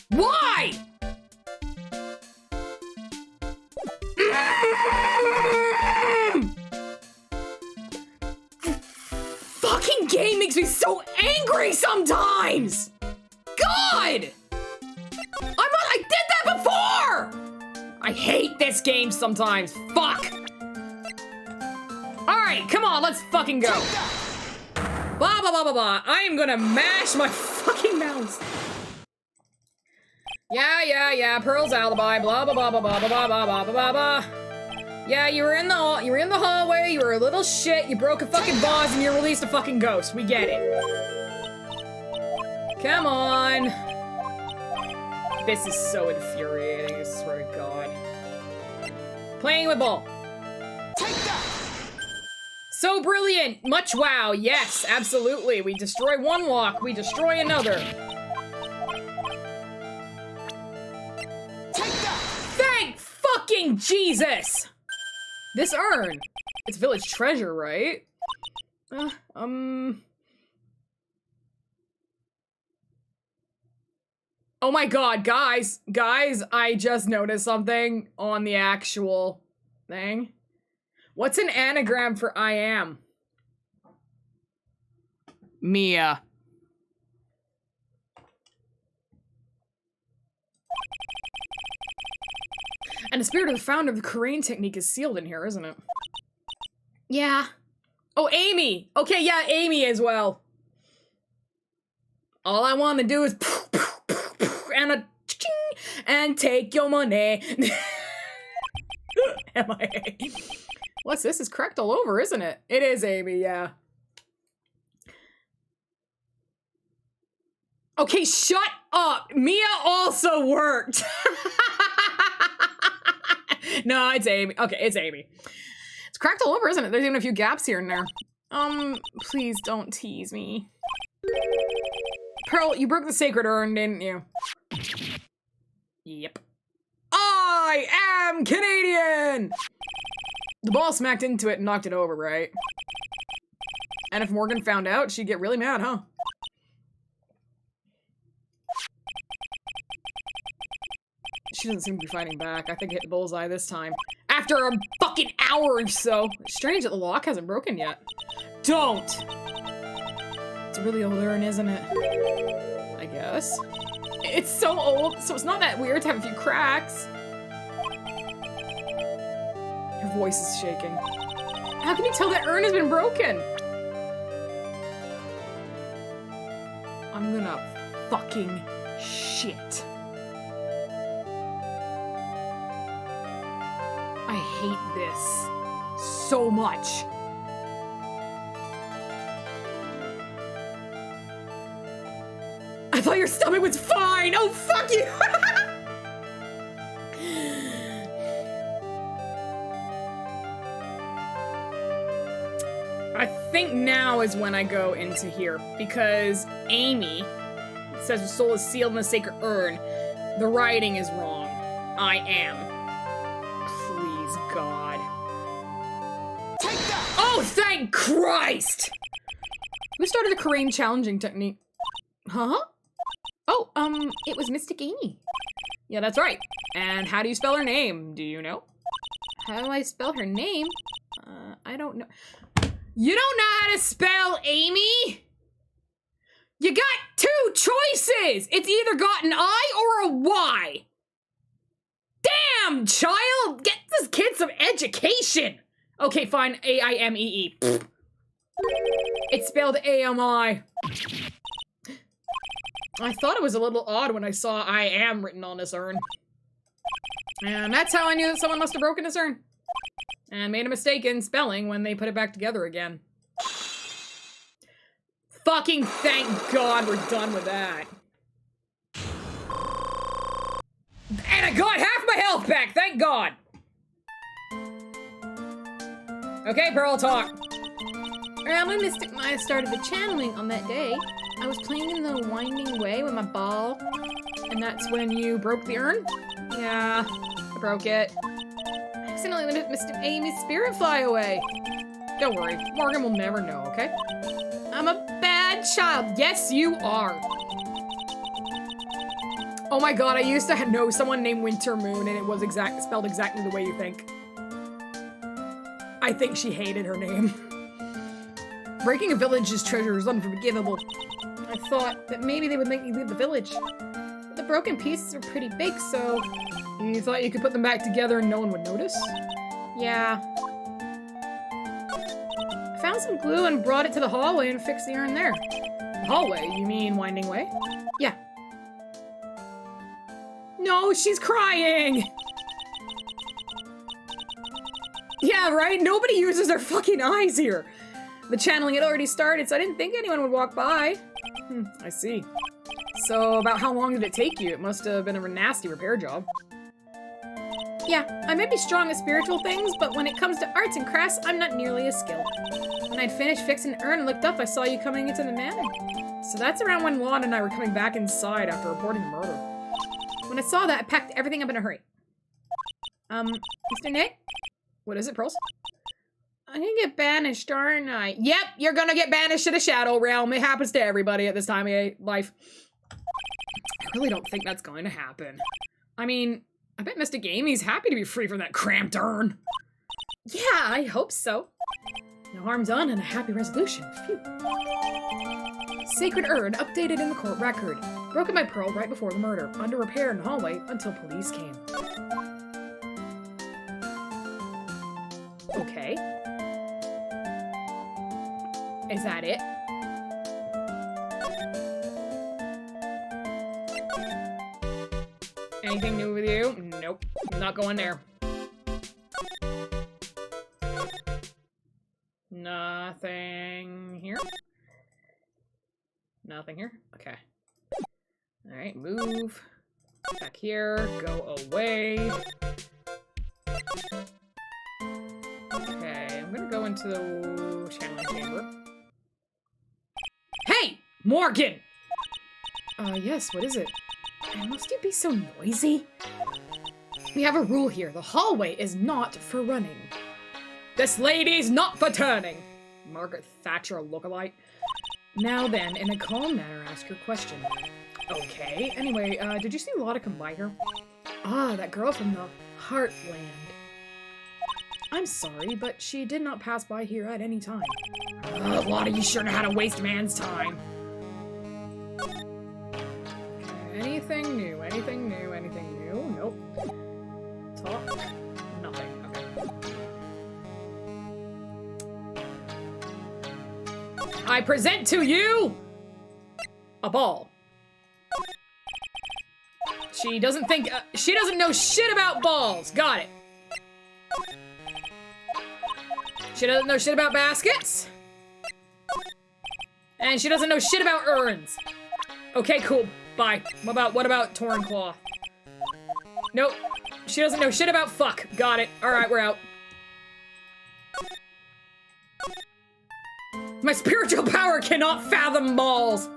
Why? Fucking game makes me so angry sometimes! God! I did that before! I hate this game sometimes. Fuck! Alright, come on, let's fucking go. Blah, blah, blah, blah, blah. I am gonna mash my fucking mouse. Yeah, Pearl's alibi, blah, blah, blah, blah, blah, blah, blah, blah, blah, blah, blah. Yeah, you were in the hallway, you were a little shit, you broke a fucking vase, and you released a fucking ghost. We get it. Come on. This is so infuriating, I swear to God. Playing with ball. Take that! So brilliant! Much wow, yes, absolutely. We destroy one lock, we destroy another. Take that! Thank fucking Jesus! This urn. It's village treasure, right? Oh my God, guys, I just noticed something on the actual thing. What's an anagram for I am? Mia. And the spirit of the founder of the Korean technique is sealed in here, isn't it? Yeah. Oh, Amy. Okay, yeah, Amy as well. All I want to do is and a and take your money. MIA. What's this? It's cracked all over, isn't it? It is Amy, yeah. Okay, shut up. Mia also worked. No, it's Amy. Okay, it's Amy. It's cracked all over, isn't it? There's even a few gaps here and there. Please don't tease me. Pearl, you broke the sacred urn, didn't you? Yep. I am Canadian! The ball smacked into it and knocked it over, right? And if Morgan found out, she'd get really mad, huh? She doesn't seem to be fighting back. I think I hit the bullseye this time. After a fucking hour or so. Strange that the lock hasn't broken yet. Don't! It's a really old urn, isn't it? I guess. It's so old, so it's not that weird to have a few cracks. Your voice is shaking. How can you tell that urn has been broken? I'm gonna fucking shit. I hate this so much. I thought your stomach was fine! Oh, fuck you! I think now is when I go into here, because Amy says her soul is sealed in the sacred urn. The writing is wrong. I am. Please, God. Take that! Oh, thank Christ! Who started the Korean challenging technique? Huh? Oh, it was Mystic Amy. Yeah, that's right. And how do you spell her name? Do you know? How do I spell her name? I don't know. You don't know how to spell Amy? You got two choices! It's either got an I or a Y. Damn, child! Get this kid some education! Okay, fine. A-I-M-E-E. Pfft. It's spelled A-M-I. I thought it was a little odd when I saw I am written on this urn. And that's how I knew that someone must have broken this urn. And made a mistake in spelling when they put it back together again. Fucking thank God we're done with that. And I got half my health back, thank God! Okay, Pearl, talk. Around when Mystic Maya started the channeling on that day, I was playing in the winding way with my ball. And that's when you broke the urn? Yeah, I broke it. I accidentally let Mystic Amy's spirit fly away. Don't worry, Morgan will never know, okay? I'm a bad child. Yes, you are. Oh my God, I used to know someone named Winter Moon and it was spelled exactly the way you think. I think she hated her name. Breaking a village's treasure is unforgivable. I thought that maybe they would make me leave the village. But the broken pieces are pretty big, so... You thought you could put them back together and no one would notice? Yeah. I found some glue and brought it to the hallway and fixed the urn there. The hallway? You mean winding way? Yeah. No, she's crying! Yeah, right? Nobody uses their fucking eyes here. The channeling had already started, so I didn't think anyone would walk by. I see. So, about how long did it take you? It must have been a nasty repair job. Yeah, I may be strong at spiritual things, but when it comes to arts and crafts, I'm not nearly as skilled. When I'd finished fixing the urn and looked up, I saw you coming into the manor. So that's around when Lon and I were coming back inside after reporting the murder. When I saw that, I packed everything up in a hurry. Mr. Nick? What is it, Pearls? I'm gonna get banished, aren't I? Yep, you're gonna get banished to the Shadow Realm. It happens to everybody at this time of life. I really don't think that's going to happen. I mean, I bet Mystic Amy's happy to be free from that cramped urn. Yeah, I hope so. No harm done and a happy resolution. Phew. Sacred urn updated in the court record. Broken by Pearl right before the murder. Under repair in the hallway until police came. Okay. Is that it? Anything new with you? Nope. Not going there. Nothing here? Nothing here? Okay. Alright, move. Back here. Go away. Okay, I'm gonna go into the channeling chamber. Hey! Morgan! Yes, what is it? Must you be so noisy? We have a rule here. The hallway is not for running. This lady's not for turning! Margaret Thatcher lookalike. Now then, in a calm manner, ask your question. Okay, anyway, did you see Lotta come by here? Ah, that girl from the Heartland. I'm sorry, but she did not pass by here at any time. Lotta, you sure know how to waste man's time. Anything new? Anything new? Anything new? Nope. Talk? Nothing. Okay. I present to you a ball. She doesn't think, she doesn't know shit about balls. Got it. She doesn't know shit about baskets. And she doesn't know shit about urns. Okay, cool. Bye. What about torn cloth? Nope. She doesn't know shit about fuck. Got it. Alright, we're out. My spiritual power cannot fathom balls.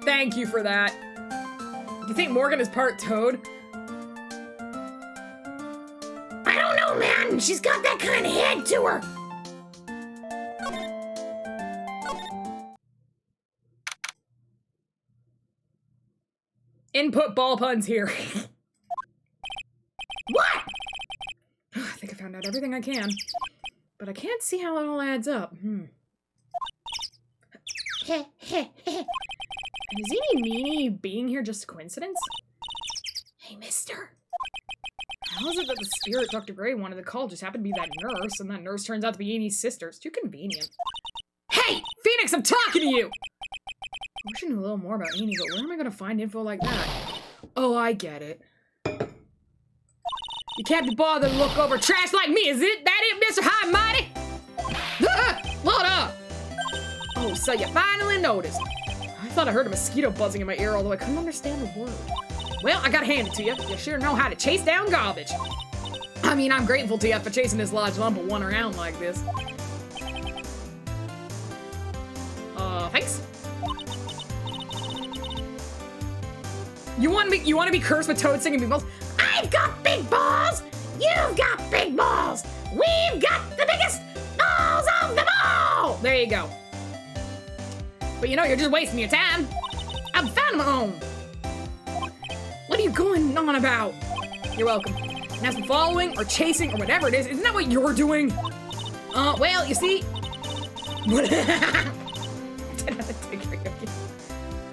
Thank you for that. Do you think Morgan is part toad? I don't know, man. She's got that kind of head to her. Input ball puns here. What? I think I found out everything I can. But I can't see how it all adds up. Heh, heh, heh. And is Eenie Meenie being here just a coincidence? Hey, mister. How is it that the spirit Dr. Gray wanted to call just happened to be that nurse, and that nurse turns out to be Enie's sister? It's too convenient. Hey! Phoenix, I'm talking to you! I wish I knew a little more about Eenie, but where am I gonna find info like that? Oh, I get it. You can't be bothered to look over trash like me, is it? That it, Mr. High and Mighty? Load up! Oh, so you finally noticed. I thought I heard a mosquito buzzing in my ear, although I couldn't understand the word. Well, I gotta hand it to you. You sure know how to chase down garbage. I mean, I'm grateful to you for chasing this large lump of one around like this. Thanks. You want to be cursed with Toad singing big balls? I've got big balls. You've got big balls. We've got the biggest balls of them all. There you go. But you know, you're just wasting your time. I've found my own. What are you going on about? You're welcome. And as for following or chasing or whatever it is, isn't that what you're doing? Well, you see...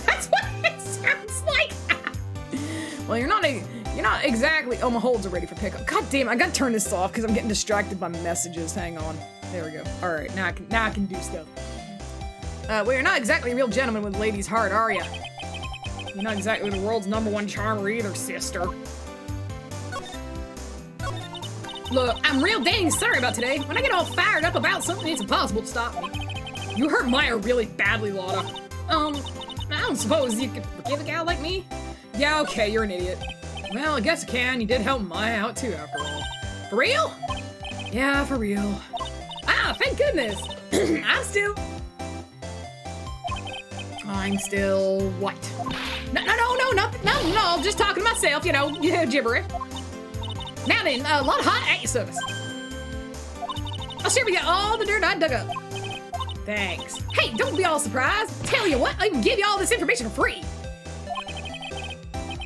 That's what it sounds like! Well, you're not exactly... Oh, my holds are ready for pickup. God damn, I gotta turn this off because I'm getting distracted by messages. Hang on. There we go. Alright, now I can do stuff. Well, you're not exactly a real gentleman with a lady's heart, are you? You're not exactly the world's #1 charmer either, sister. Look, I'm real dang sorry about today. When I get all fired up about something, it's impossible to stop me. You hurt Maya really badly, Lotta. I don't suppose you could forgive a gal like me? Yeah, okay, you're an idiot. Well, I guess I can. You did help Maya out too, after all. For real? Yeah, for real. Ah, thank goodness. I'm still what? No, I'm just talking to myself, you know, gibberish. Now then, a lot of hot at your service. I'll share with you all the dirt I dug up. Thanks. Hey, don't be all surprised. Tell you what, I can give you all this information for free.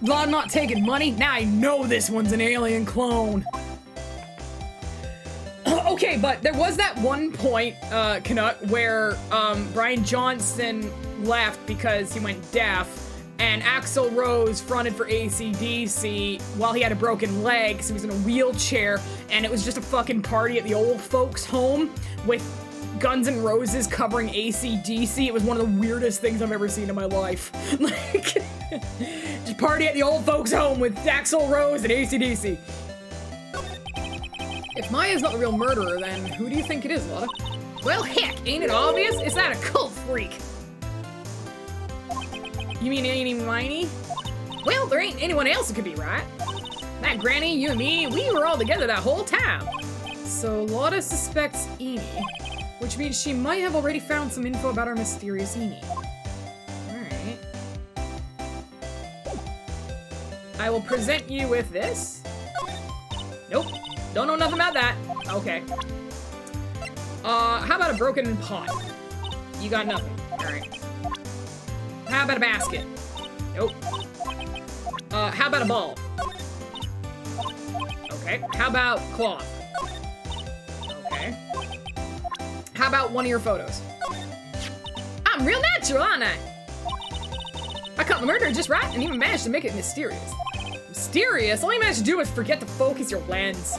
Well, I'm not taking money. Now I know this one's an alien clone. Okay, but there was that one point, Canuck, where Brian Johnson left because he went deaf, and Axl Rose fronted for AC/DC while he had a broken leg because he was in a wheelchair, and it was just a fucking party at the old folks' home with Guns N' Roses covering AC/DC. It was one of the weirdest things I've ever seen in my life. Like, just party at the old folks' home with Axl Rose and AC/DC. If Maya's not the real murderer, then who do you think it is, Lotta? Well, heck, ain't it obvious? It's that a cult freak. You mean Eenie Meenie? Well, there ain't anyone else it could be, right? That Granny, you and me, we were all together that whole time. So Lotta suspects Eenie, which means she might have already found some info about our mysterious Eenie. Alright. I will present you with this. Nope. Don't know nothing about that. Okay. How about a broken pot? You got nothing. Alright. How about a basket? Nope. How about a ball? Okay. How about cloth? Okay. How about one of your photos? I'm real natural, aren't I? I caught the murderer just right and even managed to make it mysterious. Mysterious? All you managed to do was forget to focus your lens.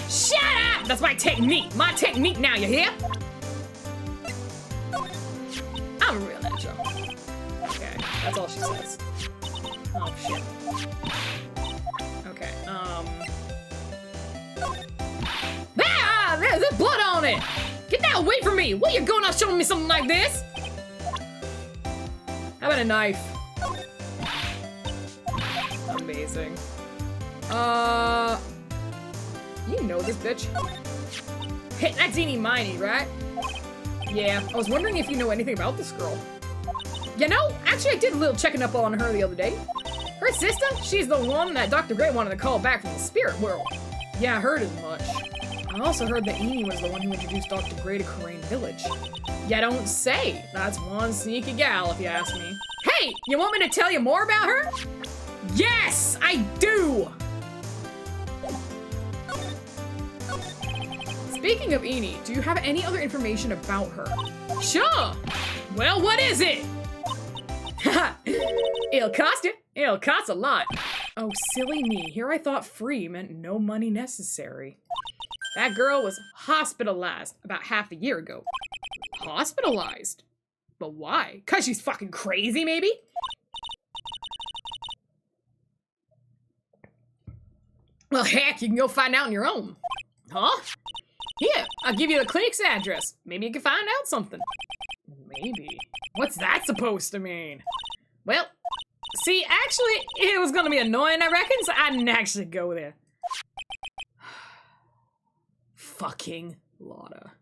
Shut up! That's my technique. My technique now, you hear? I'm a real natural. Okay, that's all she says. Oh, shit. Okay, Ah! There's blood on it! Get that away from me! What are you going on showing me something like this? How about a knife? Amazing. You know this bitch. Hey, that's Eenie Meenie, right? Yeah, I was wondering if you know anything about this girl. You know, actually I did a little checking up on her the other day. Her sister, she's the one that Dr. Gray wanted to call back from the spirit world. Yeah, I heard as much. I also heard that Eni was the one who introduced Dr. Gray to Crane Village. Ya don't say. That's one sneaky gal, if you ask me. Hey, you want me to tell you more about her? Yes, I do! Speaking of Eni, do you have any other information about her? Sure! Well, what is it? Haha, it'll cost you. It'll cost a lot. Oh, silly me. Here I thought free meant no money necessary. That girl was hospitalized about half a year ago. Hospitalized? But why? 'Cause she's fucking crazy, maybe? Well, heck, you can go find out on your own. Huh? Here, I'll give you the clinic's address. Maybe you can find out something. Maybe. What's that supposed to mean? Well, see, actually, it was gonna be annoying, I reckon, so I didn't actually go there. Fucking Lotta.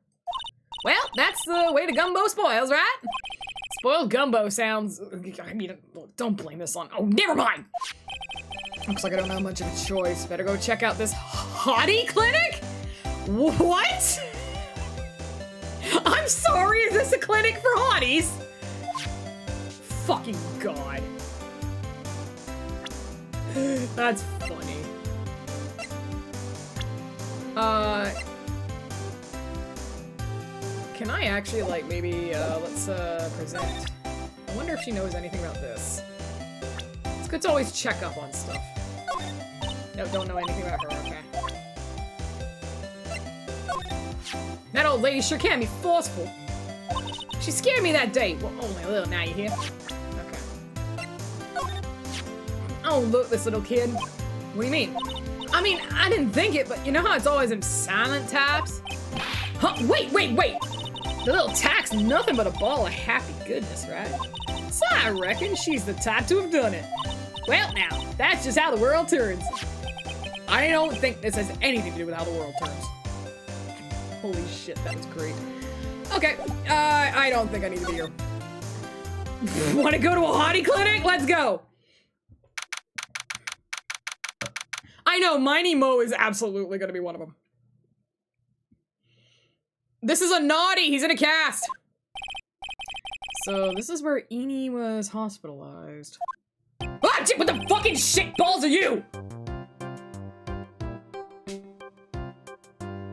Well, that's the way the gumbo spoils, right? Spoiled gumbo sounds... I mean, don't blame this on... Oh, never mind! Looks like I don't have much of a choice. Better go check out this hottie clinic? What? I'm sorry, is this a clinic for hotties? Fucking God. That's funny. Can I actually, like, maybe, let's, present. I wonder if she knows anything about this. It's good to always check up on stuff. No, don't know anything about her, okay. That old lady sure can be forceful. She scared me that day. Well, only a little now, you hear? Okay. Oh, look, this little kid. What do you mean? I mean, I didn't think it, but you know how it's always them silent taps? Huh, wait! The little tack's nothing but a ball of happy goodness, right? So I reckon she's the type to have done it. Well, now, that's just how the world turns. I don't think this has anything to do with how the world turns. Holy shit, that was great. Okay, I don't think I need to be here. Want to go to a hottie clinic? Let's go! I know, Miney Mo is absolutely gonna be one of them. This is a naughty! He's in a cast! So, this is where Eni was hospitalized. Ah, what the fucking shit balls are you?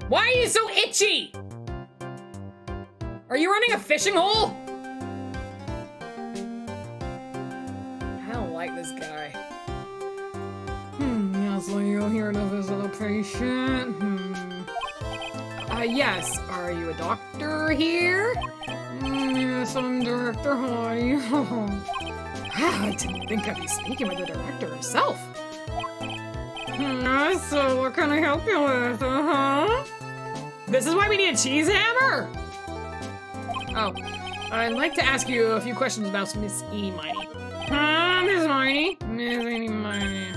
Why are you so itchy? Are you running a fishing hole? I don't like this guy. Yes, are you here to visit a patient? Yes. Are you a doctor here? Yes, I'm Director Hottie. I didn't think I'd be speaking with the director herself. So what can I help you with? This is why we need a cheese hammer? Oh, I'd like to ask you a few questions about Miss E. Miney. Miss Miney? Miss E. Miney.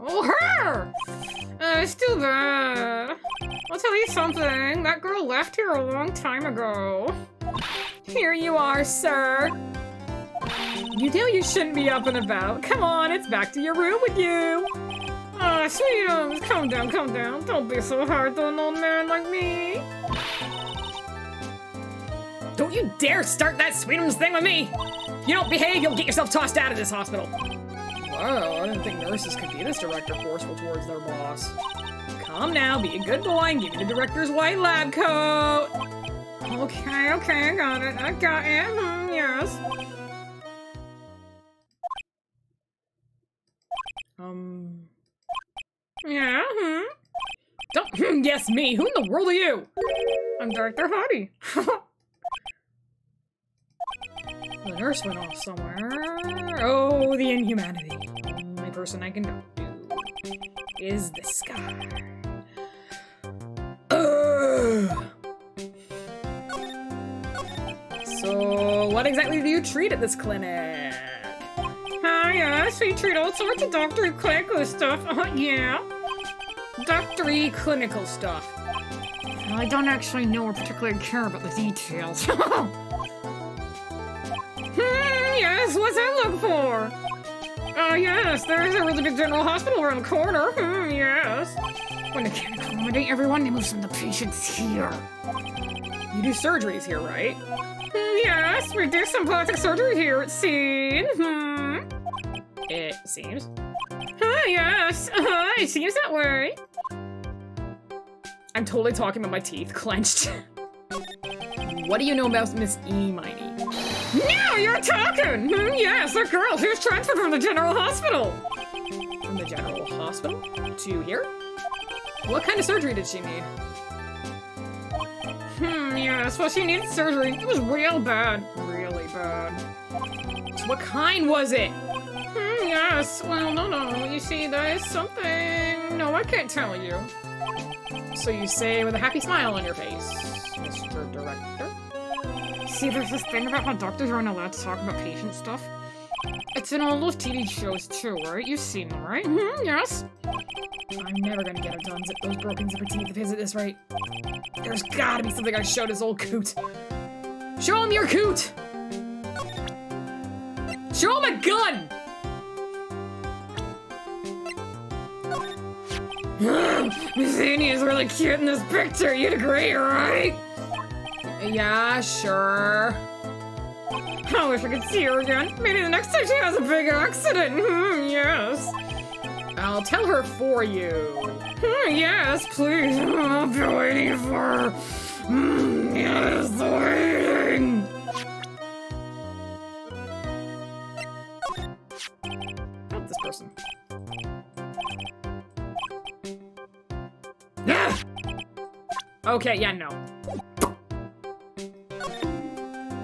Oh, her! It's too bad. I'll tell you something. That girl left here a long time ago. Here you are, sir. You know you shouldn't be up and about. Come on, it's back to your room with you. Sweetums, calm down, calm down. Don't be so hard to an old man like me. Don't you dare start that Sweetums thing with me. You don't behave, you'll get yourself tossed out of this hospital. Wow, I didn't think nurses could be this director forceful towards their boss. Come now, be a good boy and give me the director's white lab coat. Okay, I got it. Yes. Yeah, Don't yes me. Who in the world are you? I'm Director Hottie. The nurse went off somewhere. Oh, the inhumanity. The only person I can talk to is this guy. So, what exactly do you treat at this clinic? Yes, we treat all sorts of doctory clinical stuff. Yeah. Doctory clinical stuff. Well, I don't actually know or particularly care about the details. Yes, what's that look for? Oh, yes, there's a really big general hospital around the corner. Yes. When they can't accommodate everyone, they move some of the patients here. You do surgeries here, right? Yes, we do some plastic surgery here, it seems. It seems. Yes, it seems that way. I'm totally talking about my teeth clenched. What do you know about Miss E, Miney? Now you're talking! Yes, the girl who's transferred from the general hospital. From the general hospital? To here? What kind of surgery did she need? Yes, well, she needed surgery. It was real bad. Really bad. So what kind was it? Yes, well, no. You see, there's something... No, I can't tell you. So you say with a happy smile on your face, Mr. Director? See, there's this thing about how doctors aren't allowed to talk about patient stuff. It's in all those TV shows too, right? You've seen them, right? Yes. I'm never gonna get her done zip those broken zipper teeth if at this rate. There's gotta be something I show this old coot. Show him your coot! Show him a gun! Miss Annie is really cute in this picture, you'd agree, right? Yeah, sure. I wish I could see her again. Maybe the next time she has a big accident. Yes. I'll tell her for you. Yes, please. I'll be waiting for her. Yes, waiting. Not this person. Yeah. Okay, yeah, no.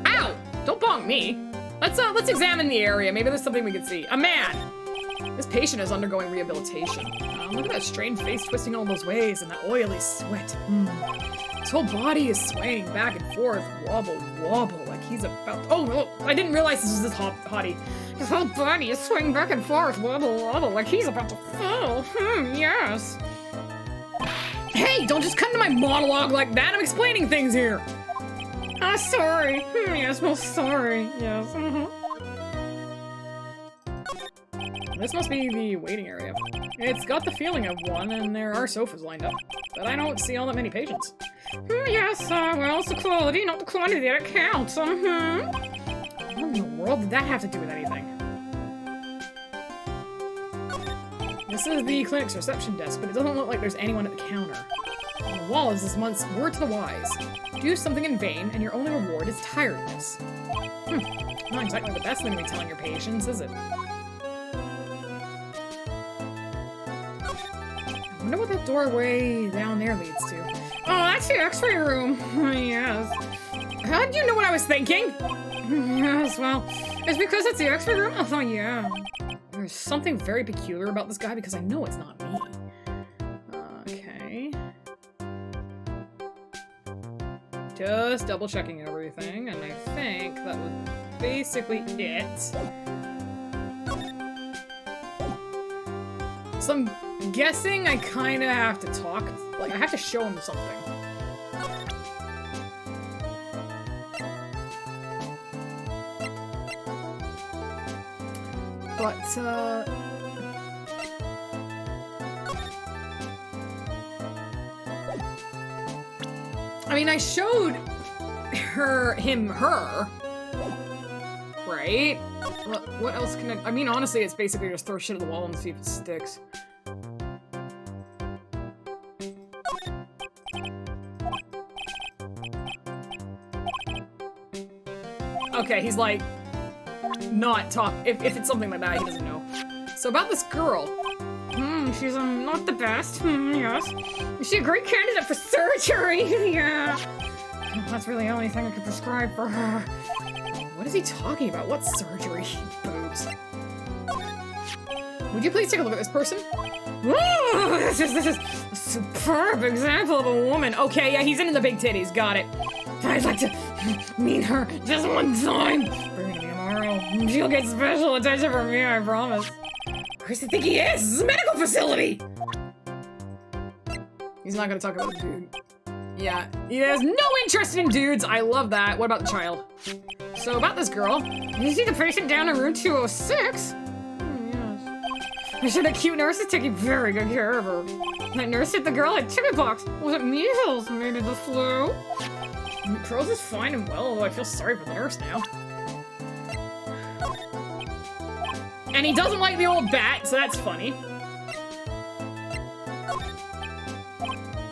Ow! Don't bonk me. Let's examine the area. Maybe there's something we can see. A man! This patient is undergoing rehabilitation. Look at that strained face twisting all those ways and that oily sweat. His whole body is swaying back and forth, wobble, like he's about... Oh, I didn't realize this was this hottie. His whole body is swinging back and forth, wobble, like he's about to fall. Yes. Hey, don't just come to my monologue like that. I'm explaining things here. Oh, sorry. Yes, well, sorry. Yes. This must be the waiting area. It's got the feeling of one, and there are sofas lined up. But I don't see all that many patients. Yes, well, it's the quality, not the quantity that counts. What in the world did that have to do with anything? This is the clinic's reception desk, but it doesn't look like there's anyone at the counter. On the wall is this month's word to the wise. Do something in vain, and your only reward is tiredness. Not exactly the best thing to be telling your patients, is it? I wonder what that doorway down there leads to. Oh, that's the x-ray room. Yes. How did you know what I was thinking? Yes, well, it's because it's the x-ray room? Oh, yeah. There's something very peculiar about this guy because I know it's not me. Okay. Just double checking everything, and I think that was basically it. So I'm guessing I kind of have to talk, like I have to show him something. But, I mean, I showed him her, right? What else can I mean, honestly, it's basically just throw shit at the wall and see if it sticks. Okay, he's like, not talk. If it's something like that, he doesn't know. So about this girl. She's not the best. Yes. Is she a great candidate for surgery? Yeah. That's really the only thing I could prescribe for her. What is he talking about? What surgery? Boobs. Would you please take a look at this person? Ooh, this is a superb example of a woman. Okay, yeah, he's into the big titties. Got it. I'd like to meet her just one time. Bring me tomorrow. She'll get special attention from me, I promise. Where does he think he is? This is a medical facility! He's not gonna talk about the dude. Yeah, he has no interest in dudes. I love that. What about the child? So about this girl. Did you see the patient down in room 206? Yes. I'm sure the cute nurse is taking very good care of her. That nurse said the girl had chickenpox. Was it measles? Maybe the flu? Pearls is fine and well, although I feel sorry for the nurse now. And he doesn't like the old bat, so that's funny.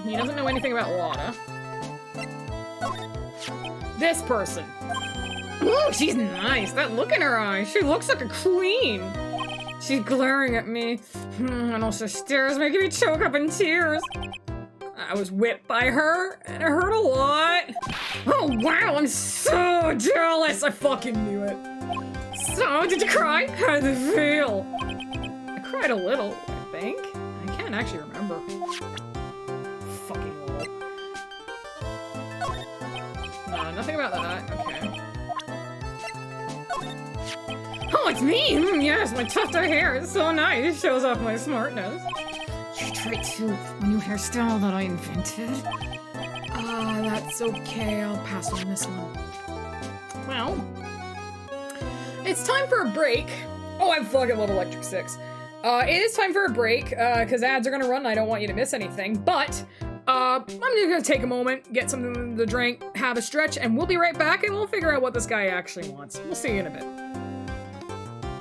He doesn't know anything about Lana. This person. Ooh, she's nice. That look in her eyes. She looks like a queen. She's glaring at me. And also stares, making me choke up in tears. I was whipped by her, and it hurt a lot. Oh, wow, I'm so jealous. I fucking knew it. So, did you cry? How did it feel? I cried a little, I think. I can't actually remember. Fucking lol. No, nothing about that. Okay. Oh, it's me! Yes, my tufted hair is so nice. It shows off my smartness. You tried too. My new hairstyle that I invented. That's okay. I'll pass on this one. Well, it's time for a break. Oh, I fucking love Electric 6. It is time for a break, because ads are gonna run and I don't want you to miss anything, but, I'm just gonna take a moment, get something to drink, have a stretch, and we'll be right back and we'll figure out what this guy actually wants. We'll see you in a bit.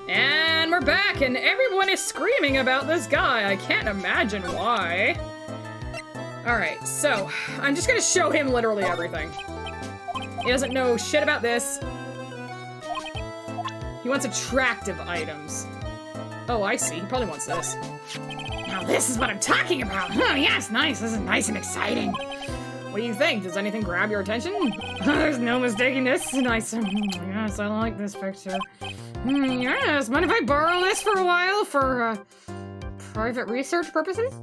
And we're back, and everyone is screaming about this guy. I can't imagine why. Alright, so, I'm just gonna show him literally everything. He doesn't know shit about this. He wants attractive items. Oh, I see. He probably wants this. Now this is what I'm talking about. Oh, yes, nice. This is nice and exciting. What do you think? Does anything grab your attention? There's no mistaking this. Nice. Yes, I like this picture. Yes, mind if I borrow this for a while for, private research purposes?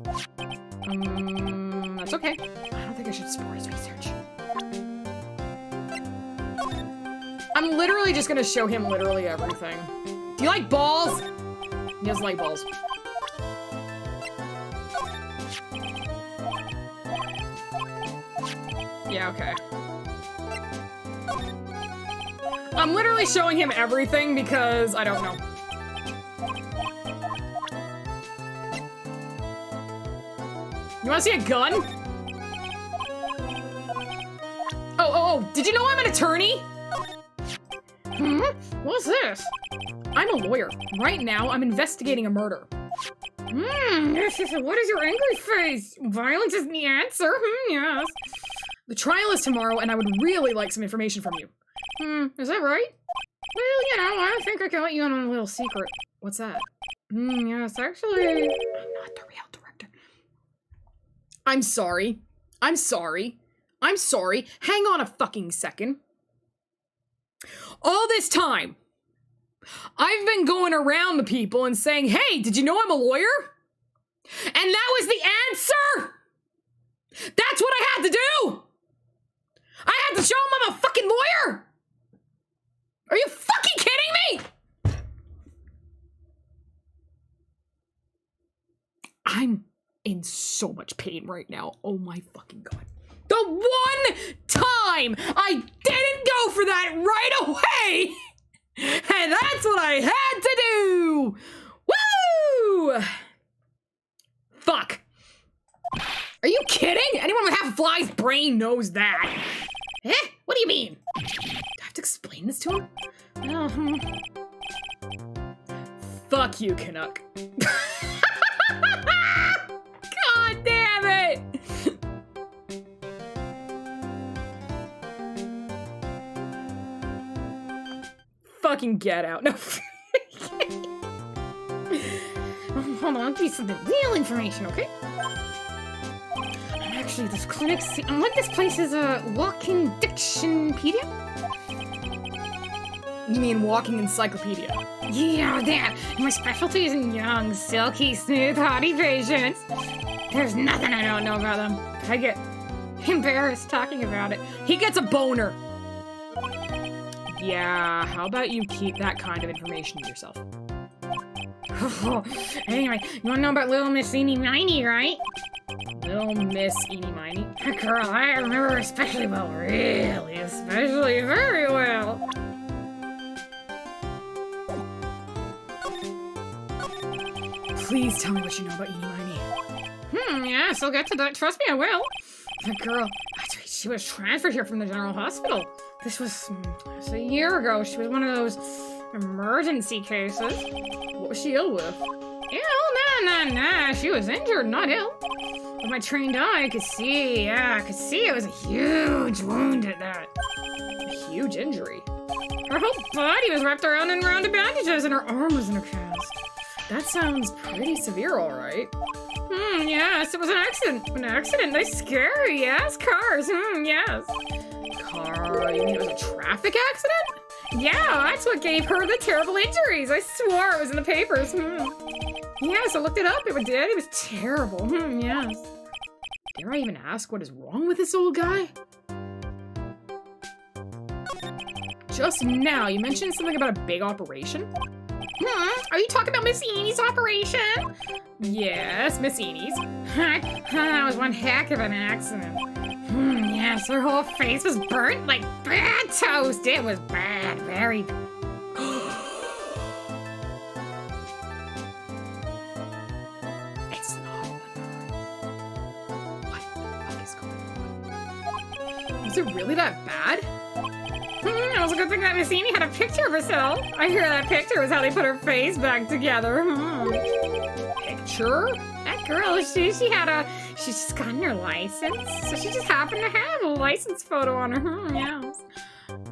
That's okay. I don't think I should support his research. I'm literally just gonna show him literally everything. Do you like balls? He doesn't like balls. Yeah, okay. I'm literally showing him everything because I don't know. You wanna see a gun? Oh, did you know I'm an attorney? What's this? I'm a lawyer. Right now, I'm investigating a murder. What is your angry face? Violence is the answer? Yes. The trial is tomorrow, and I would really like some information from you. Is that right? Well, you know, I think I can let you in on a little secret. What's that? Yes, actually. I'm not the real director. I'm sorry. I'm sorry. I'm sorry. Hang on a fucking second. All this time, I've been going around to people and saying, hey, did you know I'm a lawyer? And that was the answer! That's what I had to do! I had to show him I'm a fucking lawyer! Are you fucking kidding me? I'm in so much pain right now. Oh my fucking god. The one time I didn't go for that right away! And that's what I had to do! Woo! Fuck. Are you kidding? Anyone with half a fly's brain knows that. Eh? What do you mean? Do I have to explain this to him? Fuck you, Canuck. God damn it! Fucking get out. No. Hold on, I'll give you some real information, okay? Actually, this clinic, like this place is a walking dictionpedia? You mean walking encyclopedia? Yeah, that. My specialty is in young, silky, smooth, haughty patients. There's nothing I don't know about them. I get embarrassed talking about it. He gets a boner. Yeah, how about you keep that kind of information to yourself? Anyway, you wanna know about little Miss Eeny Miny, right? Little Miss Eeny Miny. Girl, I remember her especially well. Really, especially very well. Please tell me what you know about Eeny Miny. Yes, I'll get to that. Trust me, I will. The girl, that's right, she was transferred here from the general hospital. This was a year ago. She was one of those emergency cases. What was she ill with? Ill? Nah. She was injured, not ill. With my trained eye, I could see it was a huge wound at that. A huge injury. Her whole body was wrapped around in rounded bandages, and her arm was in a cast. That sounds pretty severe, alright. Yes, it was an accident. An accident, they're scary, yes? Cars, yes. Car, you mean it was a traffic accident? Yeah, that's what gave her the terrible injuries. I swore it was in the papers. Yes, I looked it up. It did. It was terrible. Yes. Dare I even ask what is wrong with this old guy? Just now, you mentioned something about a big operation? Are you talking about Miss Eenie's operation? Yes, Miss Eenie's. That was one heck of an accident. Yes, her whole face was burnt like bad toast. It was bad, very bad. It's not what the fuck is going on? Was it really that bad? It was a good thing that Miss Eenie had a picture of herself. I hear that picture was how they put her face back together. Picture? That girl, she's just gotten her license, so she just happened to have a license photo on her. Yes.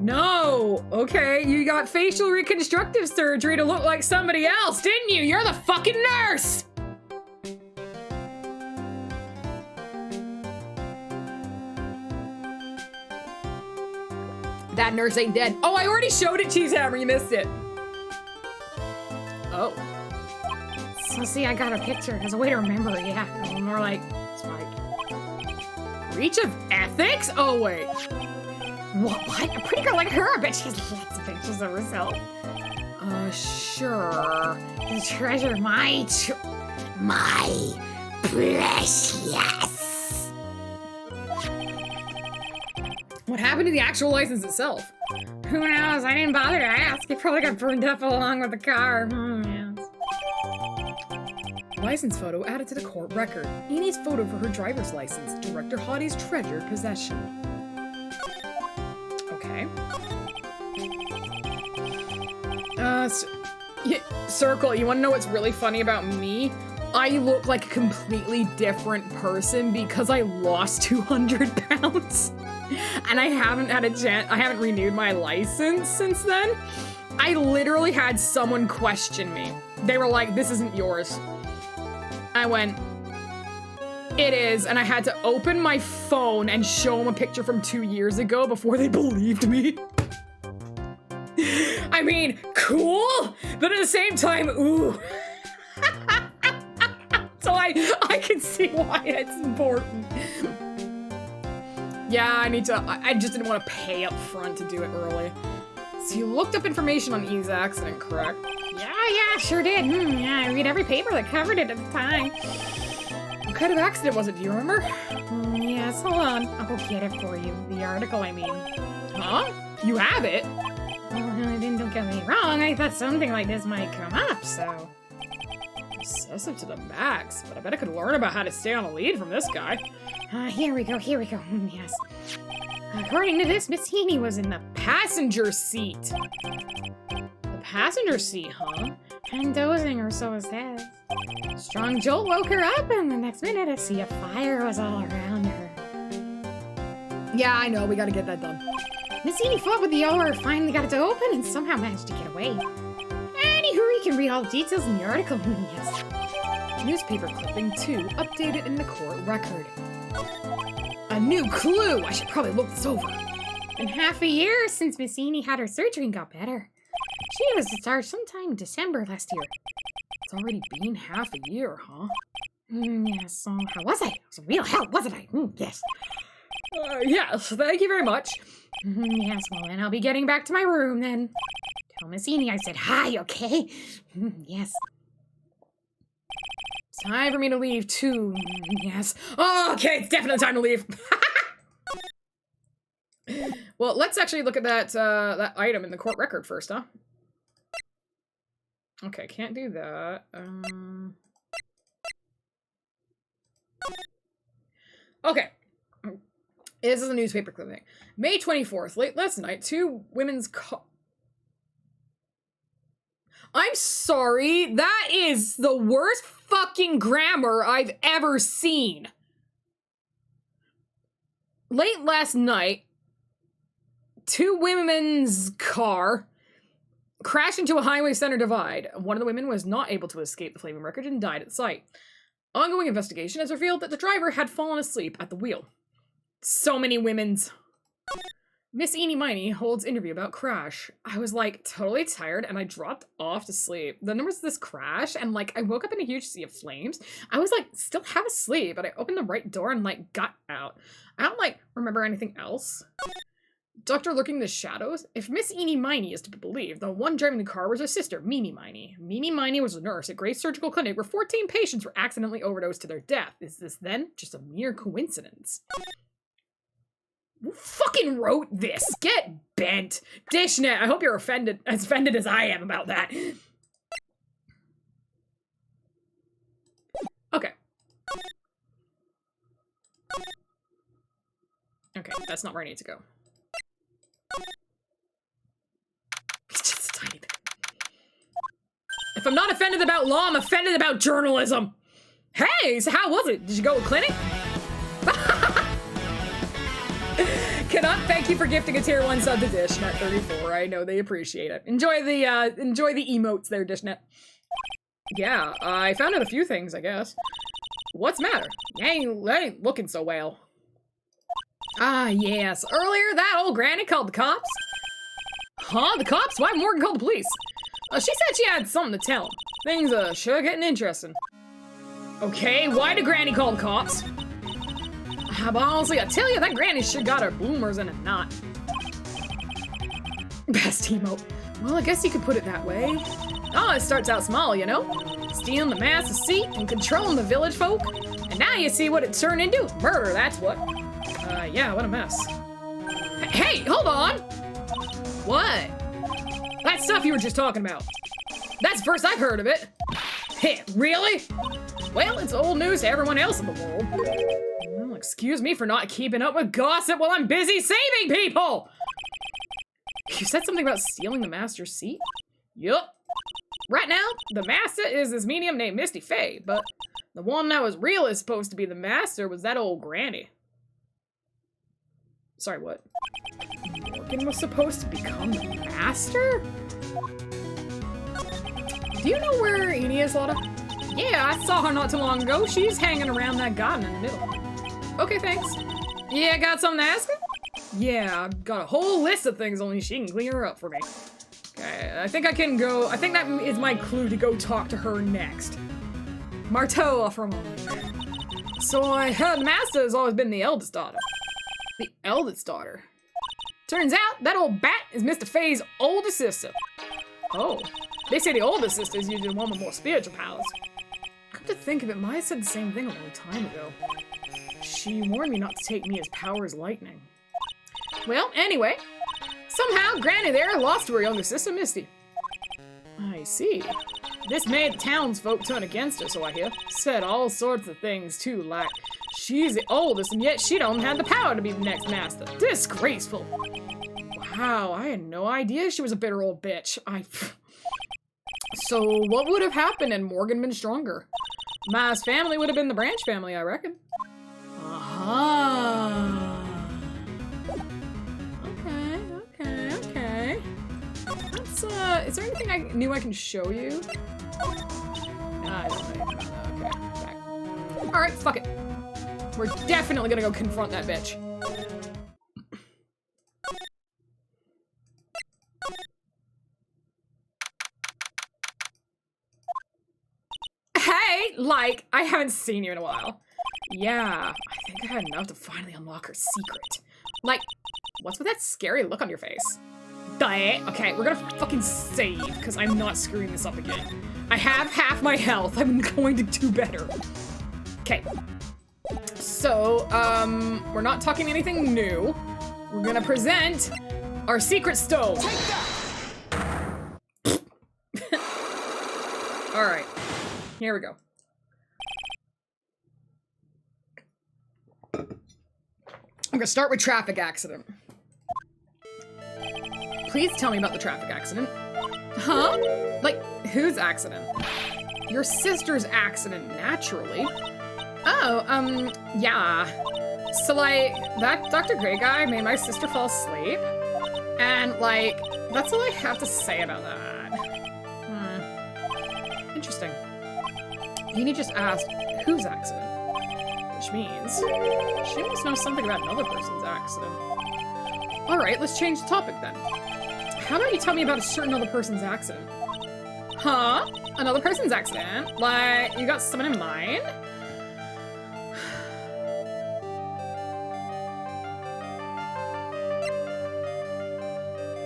No! Okay, you got facial reconstructive surgery to look like somebody else, didn't you? You're the fucking nurse! That nurse ain't dead. Oh, I already showed it, Cheesehammer. You missed it. Oh. So see, I got a picture as a way to remember. Yeah, more like Spiked. Breach of ethics? Oh, wait. what? A pretty girl like her? I bet she has lots of pictures of herself. Sure. The treasure, my precious. What happened to the actual license itself? Who knows? I didn't bother to ask. It probably got burned up along with the car. Yes. License photo added to the court record. Eenie's photo for her driver's license. Director Hottie's treasured possession. Okay. Circle, you wanna know what's really funny about me? I look like a completely different person because I lost 200 pounds. And I haven't had a chance, I haven't renewed my license since then. I literally had someone question me. They were like, this isn't yours. I went, it is, and I had to open my phone and show them a picture from 2 years ago before they believed me. I mean, cool, but at the same time, ooh. So I can see why it's important. Yeah, I just didn't want to pay up front to do it early. So you looked up information on E's accident, correct? Yeah, sure did. Yeah, I read every paper that covered it at the time. What kind of accident was it, do you remember? Yes, hold on. I'll go get it for you. The article, I mean. Huh? You have it? Don't get me wrong. I thought something like this might come up, so. Obsessive to the max, but I bet I could learn about how to stay on a lead from this guy. Here we go. Yes. According to this, Miss Eenie was in the passenger seat. The passenger seat, huh? and dozing, or so it says. Strong jolt woke her up, and the next minute a sea of fire was all around her. Yeah, I know. We gotta get that done. Miss Eenie fought with the oar, finally got it to open, and somehow managed to get away. Anywho, you can read all the details in the article. Yes. Newspaper clipping 2, updated in the court record. A new clue! I should probably look this over. Been half a year since Miss Eenie had her surgery and got better. She was discharged sometime in December last year. It's already been half a year, huh? Yes, so how was I? It was a real help, wasn't I? Yes. Yes, thank you very much. Yes, well then I'll be getting back to my room then. Tell Miss Eenie I said hi, okay? Yes. Time for me to leave too. Yes. Oh, okay, it's definitely time to leave. Well, let's actually look at that that item in the court record first, huh? Okay, can't do that. Okay. This is a newspaper clipping. May 24th, late last night, two women's I'm sorry, that is the worst fucking grammar I've ever seen. Late last night, two women's car crashed into a highway center divide. One of the women was not able to escape the flaming wreckage and died at the site. Ongoing investigation has revealed that the driver had fallen asleep at the wheel. So many women's. Miss Eenie Miney holds interview about crash. I was like totally tired and I dropped off to sleep. Then there was this crash and like I woke up in a huge sea of flames. I was like still half asleep, but I opened the right door and like got out. I don't like remember anything else. Doctor lurking in the shadows? If Miss Eenie Miney is to be believed, the one driving the car was her sister, Mimi Miney. Mimi Miney was a nurse at Grace Surgical Clinic where 14 patients were accidentally overdosed to their death. Is this then just a mere coincidence? Who fucking wrote this? Get bent. Dishnet, I hope you're as offended as I am about that. Okay. Okay, that's not where I need to go. It's just a tiny bit. If I'm not offended about law, I'm offended about journalism. Hey, so how was it? Did you go to clinic? Cannot thank you for gifting a tier 1 sub to Dishnet 34. I know they appreciate it. Enjoy the emotes there, Dishnet. Yeah, I found out a few things, I guess. What's the matter? I ain't looking so well. Ah, yes. Earlier, that old granny called the cops. Huh? The cops? Why Morgan called the police? She said she had something to tell him. Things sure getting interesting. Okay, why did Granny call the cops? But honestly, I tell you, that Granny sure got her bloomers in a knot. Best emote. Well, I guess you could put it that way. Oh, it starts out small, you know? Stealing the master's seat and controlling the village folk. And now you see what it turned into. Murder, that's what. Yeah, what a mess. Hey, hold on! What? That stuff you were just talking about. That's the first I've heard of it. Heh, really? Well, it's old news to everyone else in the world. Well, excuse me for not keeping up with gossip while I'm busy saving people! You said something about stealing the master's seat? Yup. Right now, the master is this medium named Misty Faye, but the one that was really supposed to be the master was that old granny. Sorry, what? Morgan was supposed to become the master? Do you know where Eenie is, Lotta? Yeah, I saw her not too long ago. She's hanging around that garden in the middle. Okay, thanks. Yeah, got something to ask her? Yeah, I've got a whole list of things, only she can clean her up for me. Okay, I think I can go. I think that is my clue to go talk to her next. Marteau off her moment. So I heard the master has always been the eldest daughter. The eldest daughter? Turns out that old bat is Mr. Faye's older sister. Oh, they say the older sister is usually the one with more spiritual powers. Come to think of it, Maya said the same thing a long time ago. She warned me not to take me as power as lightning. Well, anyway, somehow Granny there lost to her younger sister, Misty. I see. This made the townsfolk turn against her, so I hear. Said all sorts of things, too, like she's the oldest and yet she don't have the power to be the next master. Disgraceful. Wow, I had no idea she was a bitter old bitch. So what would have happened had Morgan been stronger? Ma's family would have been the Branch family, I reckon. Aha. Okay. Let's, is there anything new I can show you? I don't know. Okay, back. Alright, fuck it. We're definitely gonna go confront that bitch. Hey, like, I haven't seen you in a while. Yeah, I think I had enough to finally unlock her secret. Like, what's with that scary look on your face? Okay, we're gonna fucking save, because I'm not screwing this up again. I have half my health. I'm going to do better. Okay. So, we're not talking anything new. We're gonna present our secret stove. All right, here we go. I'm gonna start with traffic accident. Please tell me about the traffic accident. Huh? Like, whose accident? Your sister's accident, naturally. Oh, yeah. So, like, that Dr. Gray guy made my sister fall asleep. And, like, that's all I have to say about that. Interesting. Yini just asked, whose accident? Which means she must know something about another person's accident. Alright, let's change the topic then. How about you tell me about a certain other person's accident? Huh? Another person's accident? Like, you got someone in mind?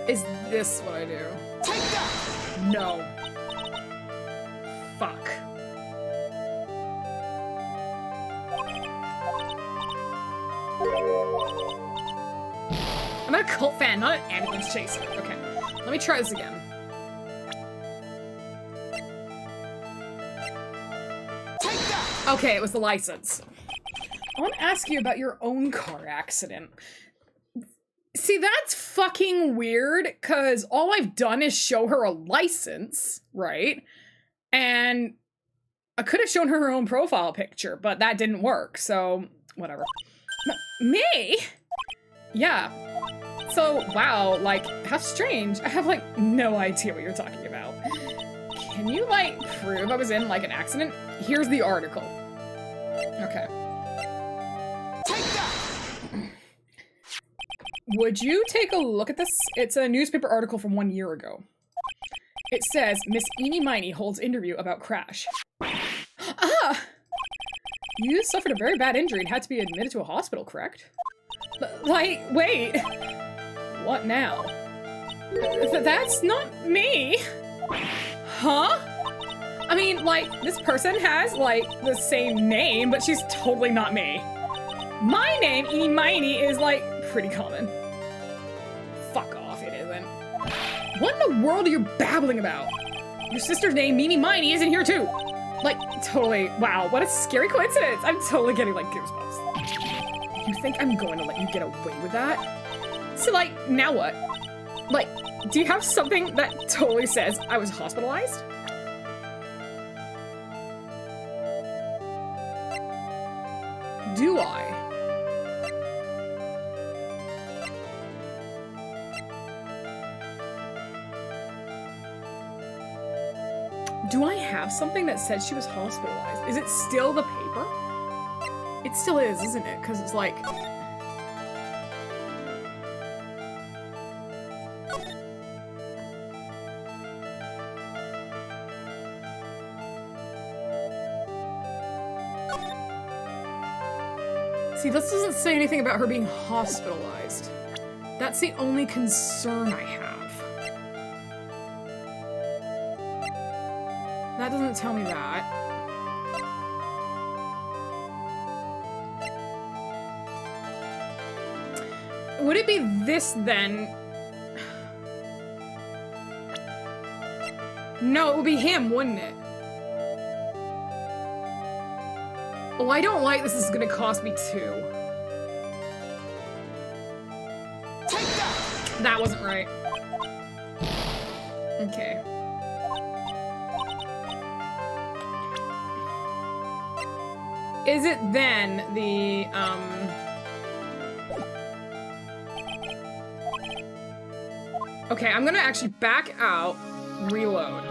Is this what I do? Take that! No. Fuck. I'm a cult fan, not an ambulance chaser. Okay, let me try this again. Take that! Okay, it was the license. I want to ask you about your own car accident. See, that's fucking weird, because all I've done is show her a license, right? And I could have shown her own profile picture, but that didn't work, so whatever. Me? Yeah. So, wow, like, how strange. I have, like, no idea what you're talking about. Can you, like, prove I was in, like, an accident? Here's the article. Okay. Take that! Would you take a look at this? It's a newspaper article from 1 year ago. It says, Miss Eenie Miney holds interview about crash. Ah! You suffered a very bad injury and had to be admitted to a hospital, correct? Like, wait. What now? That's not me. Huh? I mean, like, this person has, like, the same name, but she's totally not me. My name, Eenie Miney, is, like, pretty common. Fuck off, it isn't. What in the world are you babbling about? Your sister's name, Mimi Miney, isn't here too. Like, totally, wow, what a scary coincidence. I'm totally getting, like, goosebumps. You think I'm going to let you get away with that? So, like, now what? Like, do you have something that totally says I was hospitalized? Do I? Do I have something that said she was hospitalized? Is it still the paper? It still is, isn't it? Because it's like... See, this doesn't say anything about her being hospitalized. That's the only concern I have. That doesn't tell me that. Would it be this then? No, it would be him, wouldn't it? Oh, I don't like this. This is gonna cost me 2. Take that! That wasn't right. Okay. Is it then the, Okay, I'm gonna actually back out, reload.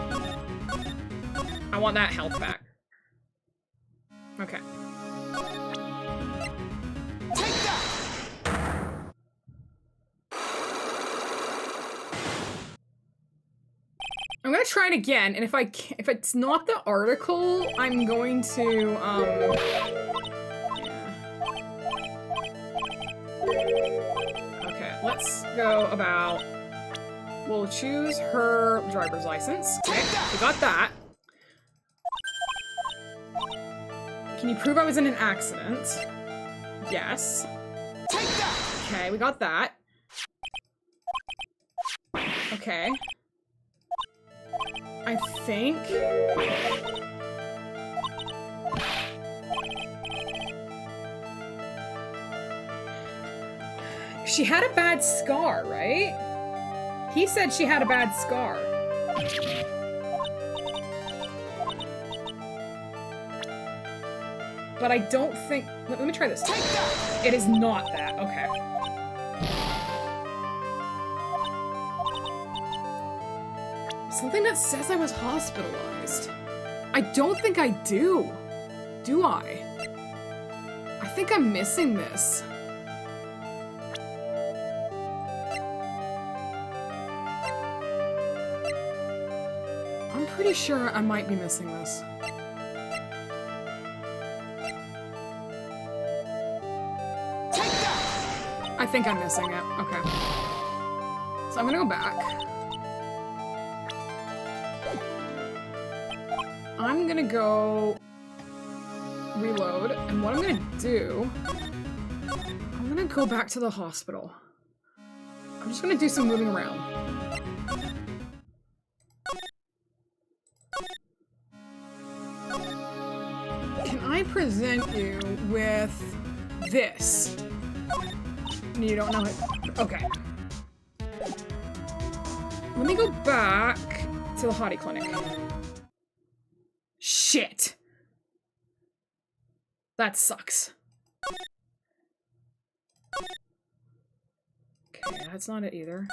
I want that health back. Okay. Take that! I'm gonna try it again, and if it's not the article, I'm going to, yeah. Okay, let's go about, we'll choose her driver's license. Okay, we got that. Can you prove I was in an accident? Yes. Take that! Okay, we got that. Okay. I think... She had a bad scar, right? He said she had a bad scar. But I don't think... Let me try this. Take that! It is not that. Okay. Something that says I was hospitalized. I don't think I do. Do I? I think I'm missing this. I'm pretty sure I might be missing this. Take that! I think I'm missing it. Okay. So I'm gonna go back. I'm gonna go reload, and what I'm gonna do, I'm gonna go back to the hospital. I'm just gonna do some moving around. Can I present you with this? You don't know it? Okay. Let me go back to the hottie clinic. Shit! That sucks. Okay, that's not it either.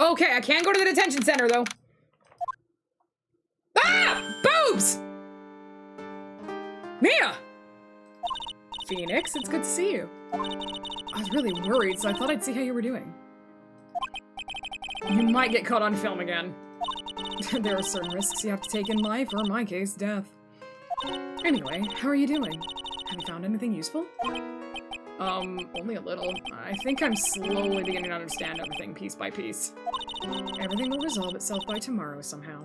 Okay, I can't go to the detention center, though. Ah! Boobs! Mia! Phoenix, it's good to see you. I was really worried, so I thought I'd see how you were doing. You might get caught on film again. There are certain risks you have to take in life, or in my case, death. Anyway, how are you doing? Have you found anything useful? Only a little. I think I'm slowly beginning to understand everything piece by piece. Everything will resolve itself by tomorrow somehow.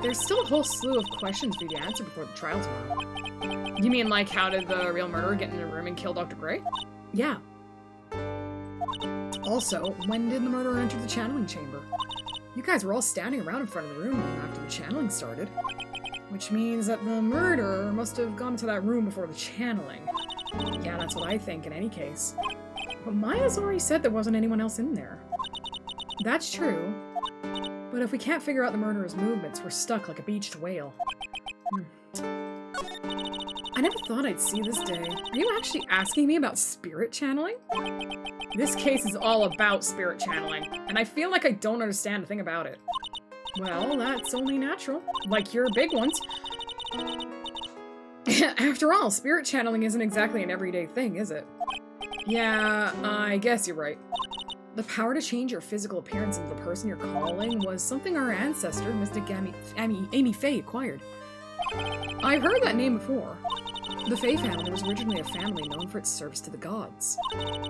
There's still a whole slew of questions for you to answer before the trial tomorrow. You mean like how did the real murderer get in the room and kill Dr. Gray? Yeah. Also, when did the murderer enter the channeling chamber? You guys were all standing around in front of the room after the channeling started. Which means that the murderer must have gone into that room before the channeling. Yeah, that's what I think in any case. But Maya's already said there wasn't anyone else in there. That's true. But if we can't figure out the murderer's movements, we're stuck like a beached whale. I never thought I'd see this day. Are you actually asking me about spirit channeling? This case is all about spirit channeling, and I feel like I don't understand a thing about it. Well, that's only natural. Like your big ones. After all, spirit channeling isn't exactly an everyday thing, is it? Yeah, I guess you're right. The power to change your physical appearance into the person you're calling was something our ancestor, Mystic Amy Faye, acquired. I've heard that name before. The Faye family was originally a family known for its service to the gods.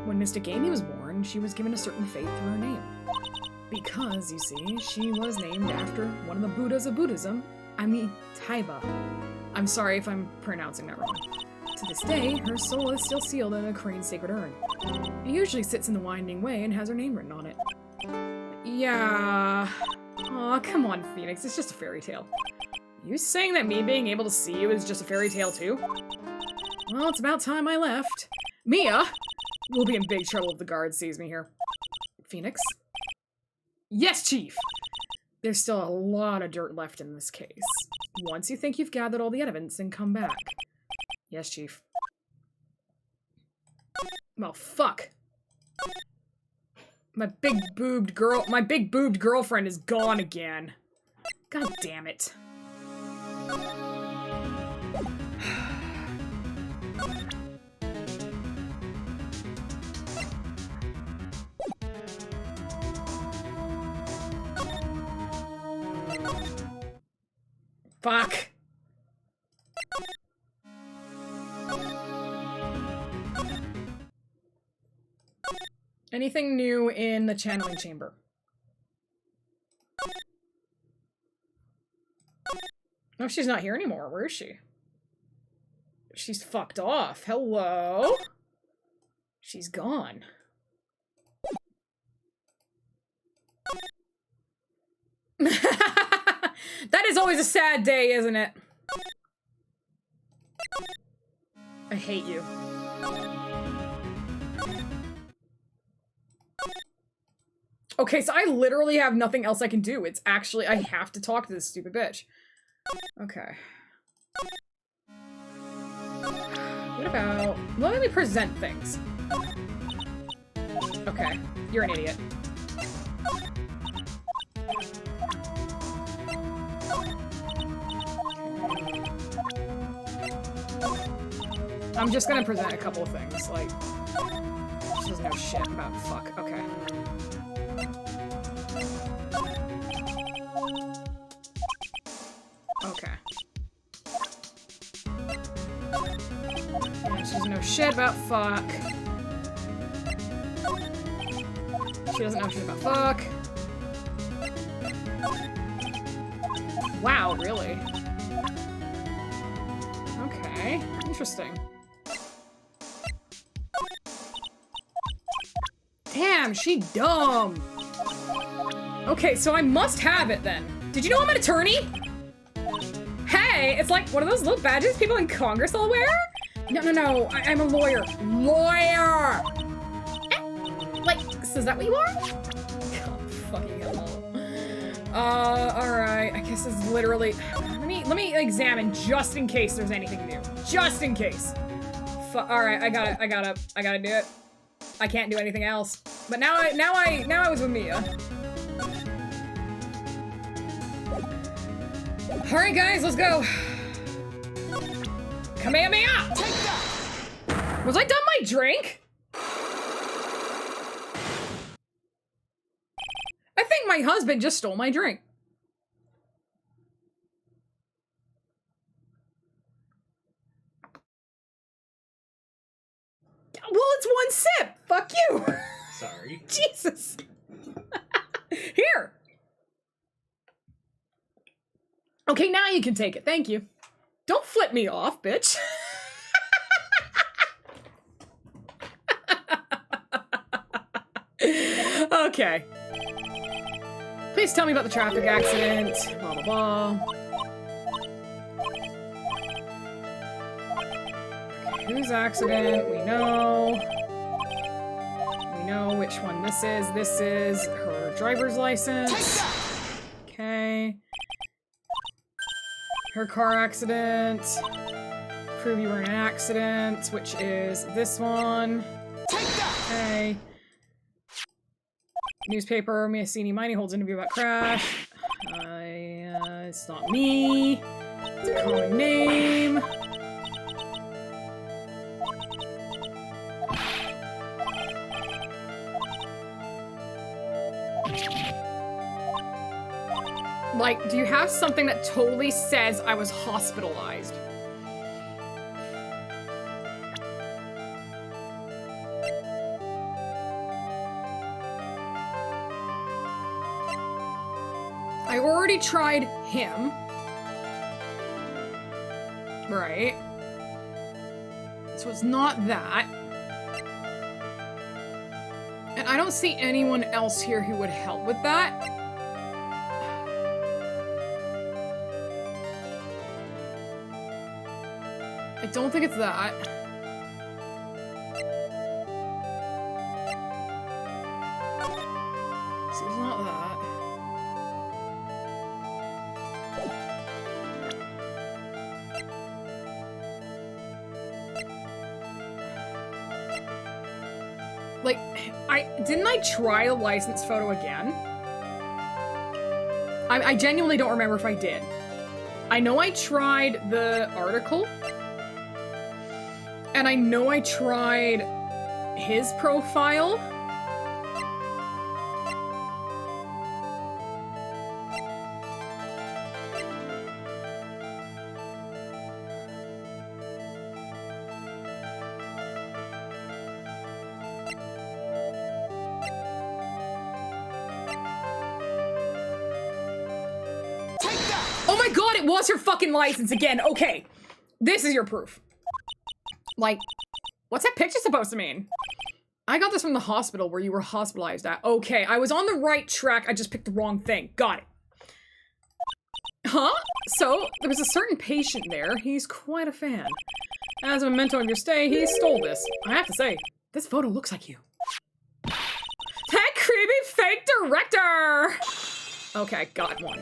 When Mystic Amy was born, she was given a certain faith through her name. Because, you see, she was named after one of the Buddhas of Buddhism, Amitabha. I'm sorry if I'm pronouncing that wrong. To this day, her soul is still sealed in a crane's sacred urn. It usually sits in the winding way and has her name written on it. Yeah... Aw, come on, Phoenix, it's just a fairy tale. You saying that me being able to see you is just a fairy tale too? Well, it's about time I left. Mia! We'll be in big trouble if the guard sees me here. Phoenix? Yes, Chief! There's still a lot of dirt left in this case. Once you think you've gathered all the evidence, then come back. Yes, Chief. Well, fuck. My big boobed girlfriend is gone again. God damn it. Fuck. Anything new in the channeling chamber? No, she's not here anymore. Where is she? She's fucked off. Hello? She's gone. That is always a sad day, isn't it? I hate you. Okay, so I literally have nothing else I can do. It's actually, I have to talk to this stupid bitch. Okay. What about, let me present things. Okay, you're an idiot. I'm just gonna present a couple of things, like, she doesn't know shit about fuck. Okay. Okay. She doesn't know shit about fuck. She doesn't know shit about fuck. Wow, really? Okay, interesting. Damn, she dumb. Okay, so I must have it then. Did you know I'm an attorney? Hey, it's like one of those little badges people in Congress all wear? No, I'm a lawyer. Lawyer! Like, so is that what you are? God, fucking hell. Alright, I guess it's literally, let me examine just in case there's anything new. Just in case. Alright, I gotta do it. I can't do anything else. But now I was with Mia. Alright guys, let's go. Kamehameha! Take that! Was I done my drink? I think my husband just stole my drink. Well, it's one sip. Fuck you. Sorry. Jesus. Here. Okay, now you can take it. Thank you. Don't flip me off, bitch. Okay. Please tell me about the traffic accident. Blah, blah, blah. Okay, whose accident? We know. We know which one this is. This is her driver's license. Okay. Her car accident. Prove you were in an accident, which is this one. Okay. Newspaper, Miyasini Miney holds interview about crash. It's not me. It's a common name. Like, do you have something that totally says I was hospitalized? I already tried him. Right. So it's not that. And I don't see anyone else here who would help with that. I don't think it's that. So it's not that. Like, didn't I try a license photo again? I genuinely don't remember if I did. I know I tried the article. And I know I tried his profile. Oh my god, it was her fucking license again. Okay. This is your proof. Like, what's that picture supposed to mean? I got this from the hospital where you were hospitalized at. Okay, I was on the right track. I just picked the wrong thing. Got it. Huh? So, there was a certain patient there. He's quite a fan. As a memento of your stay, he stole this. I have to say, this photo looks like you. That creepy fake director! Okay, got one.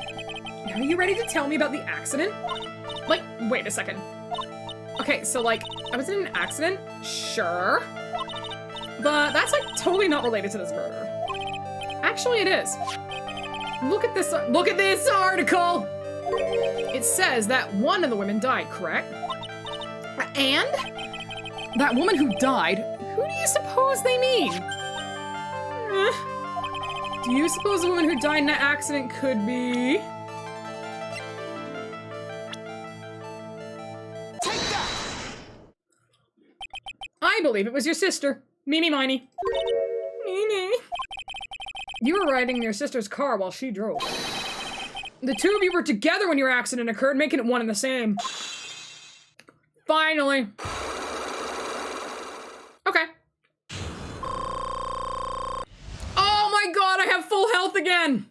Now are you ready to tell me about the accident? Like, wait a second. Okay, so like, I was in an accident? Sure. But that's like totally not related to this murder. Actually, it is. Look at this article! It says that one of the women died, correct? And that woman who died, who do you suppose they mean? Do you suppose the woman who died in that accident could be... Take that! I believe it was your sister. Meeny miny. Meeny. You were riding in your sister's car while she drove. The two of you were together when your accident occurred, making it one and the same. Finally. Okay. Oh my god, I have full health again!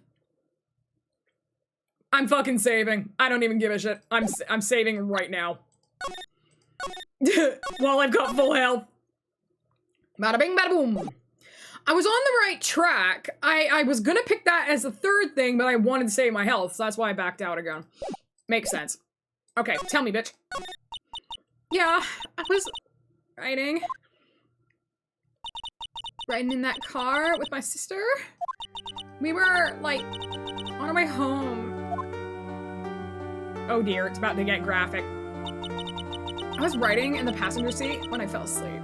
I'm fucking saving. I don't even give a shit. I'm saving right now. While I've got full health. Bada bing, bada boom. I was on the right track. I was gonna pick that as the third thing, but I wanted to save my health, so that's why I backed out again. Makes sense. Okay, tell me, bitch. Yeah, I was riding in that car with my sister. We were, like, on our way home. Oh dear, it's about to get graphic. I was riding in the passenger seat when I fell asleep.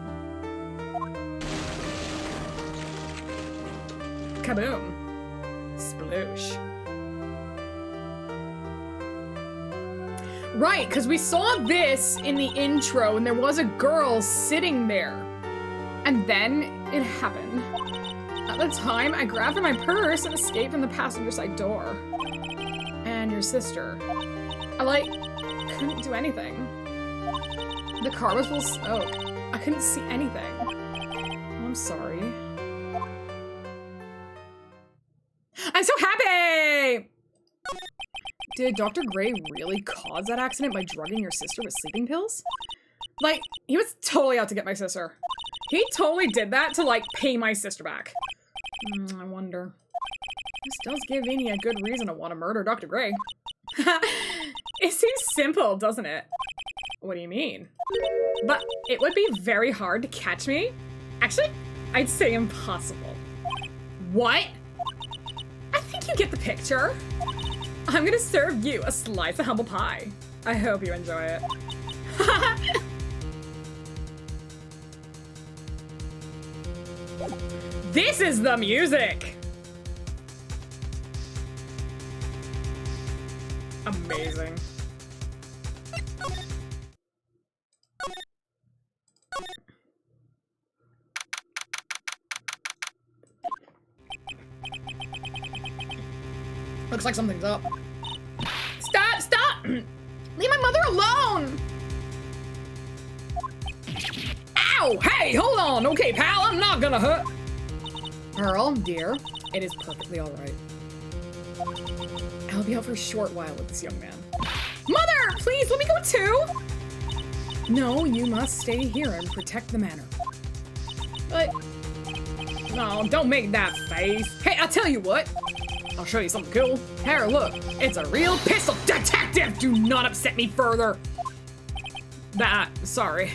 Kaboom. Sploosh. Right, because we saw this in the intro and there was a girl sitting there. And then it happened. At the time, I grabbed my purse and escaped from the passenger side door. And your sister. I, like, couldn't do anything. The car was full of smoke. I couldn't see anything. I'm sorry. I'm so happy! Did Dr. Gray really cause that accident by drugging your sister with sleeping pills? Like, he was totally out to get my sister. He totally did that to, like, pay my sister back. I wonder. This does give Vinny a good reason to want to murder Dr. Gray. It seems simple, doesn't it? What do you mean? But it would be very hard to catch me. Actually, I'd say impossible. What? I think you get the picture. I'm gonna serve you a slice of humble pie. I hope you enjoy it. This is the music! Amazing. Looks like something's up. Stop! Stop! Leave my mother alone! Ow! Hey, hold on! Okay, pal, I'm not gonna hurt. Pearl, dear, it is perfectly alright. I'll be out for a short while with this young man. Mother! Please, let me go too! No, you must stay here and protect the manor. But... no, don't make that face. Hey, I'll tell you what. I'll show you something cool. Here, look. It's a real pistol. Detective, do not upset me further. Sorry.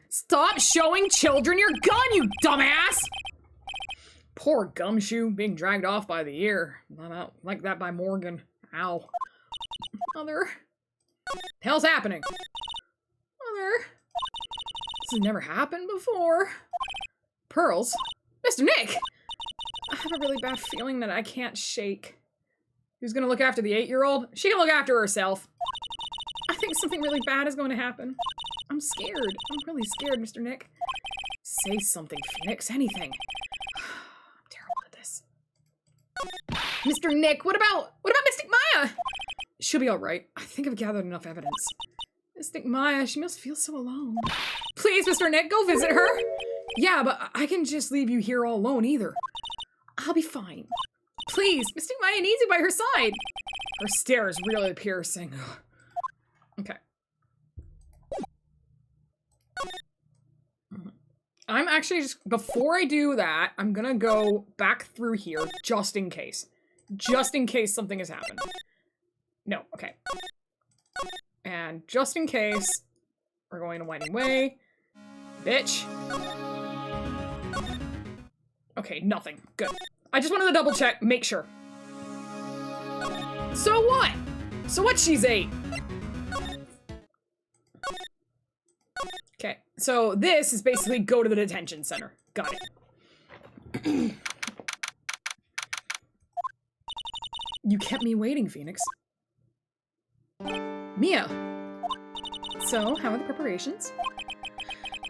Stop showing children your gun, you dumbass! Poor Gumshoe being dragged off by the ear. Not like that by Morgan. Ow. Mother. What the hell's happening? Mother. This has never happened before. Pearls? Mr. Nick! I have a really bad feeling that I can't shake. Who's gonna look after the 8-year-old? She can look after herself. I think something really bad is going to happen. I'm scared. I'm really scared, Mr. Nick. Say something, Phoenix. Anything. I'm terrible at this. Mr. Nick, what about Mystic Maya? She'll be all right. I think I've gathered enough evidence. Mystic Maya, she must feel so alone. Please, Mr. Nick, go visit her. Yeah, but I can just leave you here all alone either. I'll be fine. Please, Mystic Maya needs you by her side. Her stare is really piercing. Okay. I'm actually just, before I do that, I'm gonna go back through here just in case. Just in case something has happened. No, okay. And just in case, we're going to Winding Way. Bitch. Okay, nothing. Good. I just wanted to double check, make sure. So what? So what, she's 8? Okay, so this is basically go to the detention center. Got it. You kept me waiting, Phoenix. Mia. So, how are the preparations?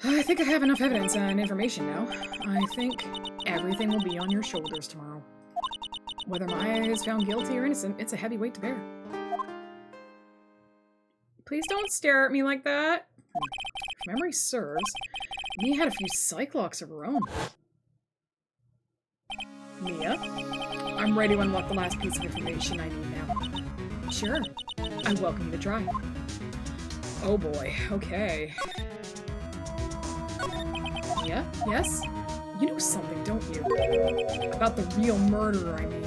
I think I have enough evidence and information now. I think everything will be on your shoulders tomorrow. Whether Maya is found guilty or innocent, it's a heavy weight to bear. Please don't stare at me like that. If memory serves, Mia had a few Cyclocks of her own. Mia, I'm ready to unlock the last piece of information I need now. Sure. I welcome you to try. Oh boy, okay. Mia? Yes? You know something, don't you? About the real murderer, I mean.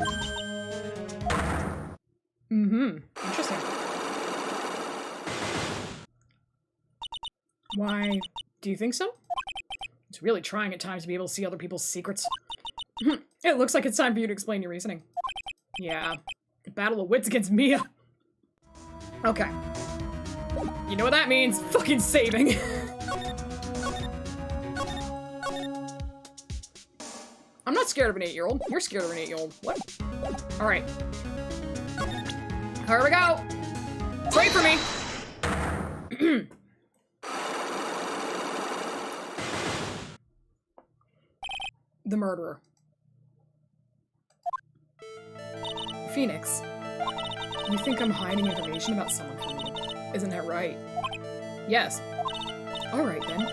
Mm-hmm. Interesting. Why, do you think so? It's really trying at times to be able to see other people's secrets. It looks like it's time for you to explain your reasoning. Yeah. Battle of wits against Mia. Okay. You know what that means? Fucking saving. I'm not scared of an 8-year-old. You're scared of an 8-year-old. What? Alright. Here we go. Pray for me. The murderer. Phoenix, you think I'm hiding information about someone from you? Isn't that right? Yes. Alright then.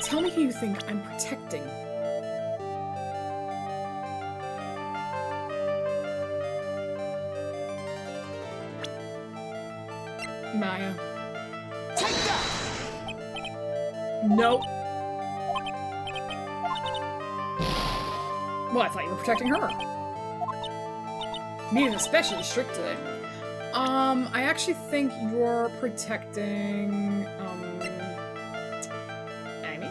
Tell me who you think I'm protecting. Maya. Take that! Nope. Well, I thought you were protecting her. Mia's especially strict today. I actually think you're protecting, Amy?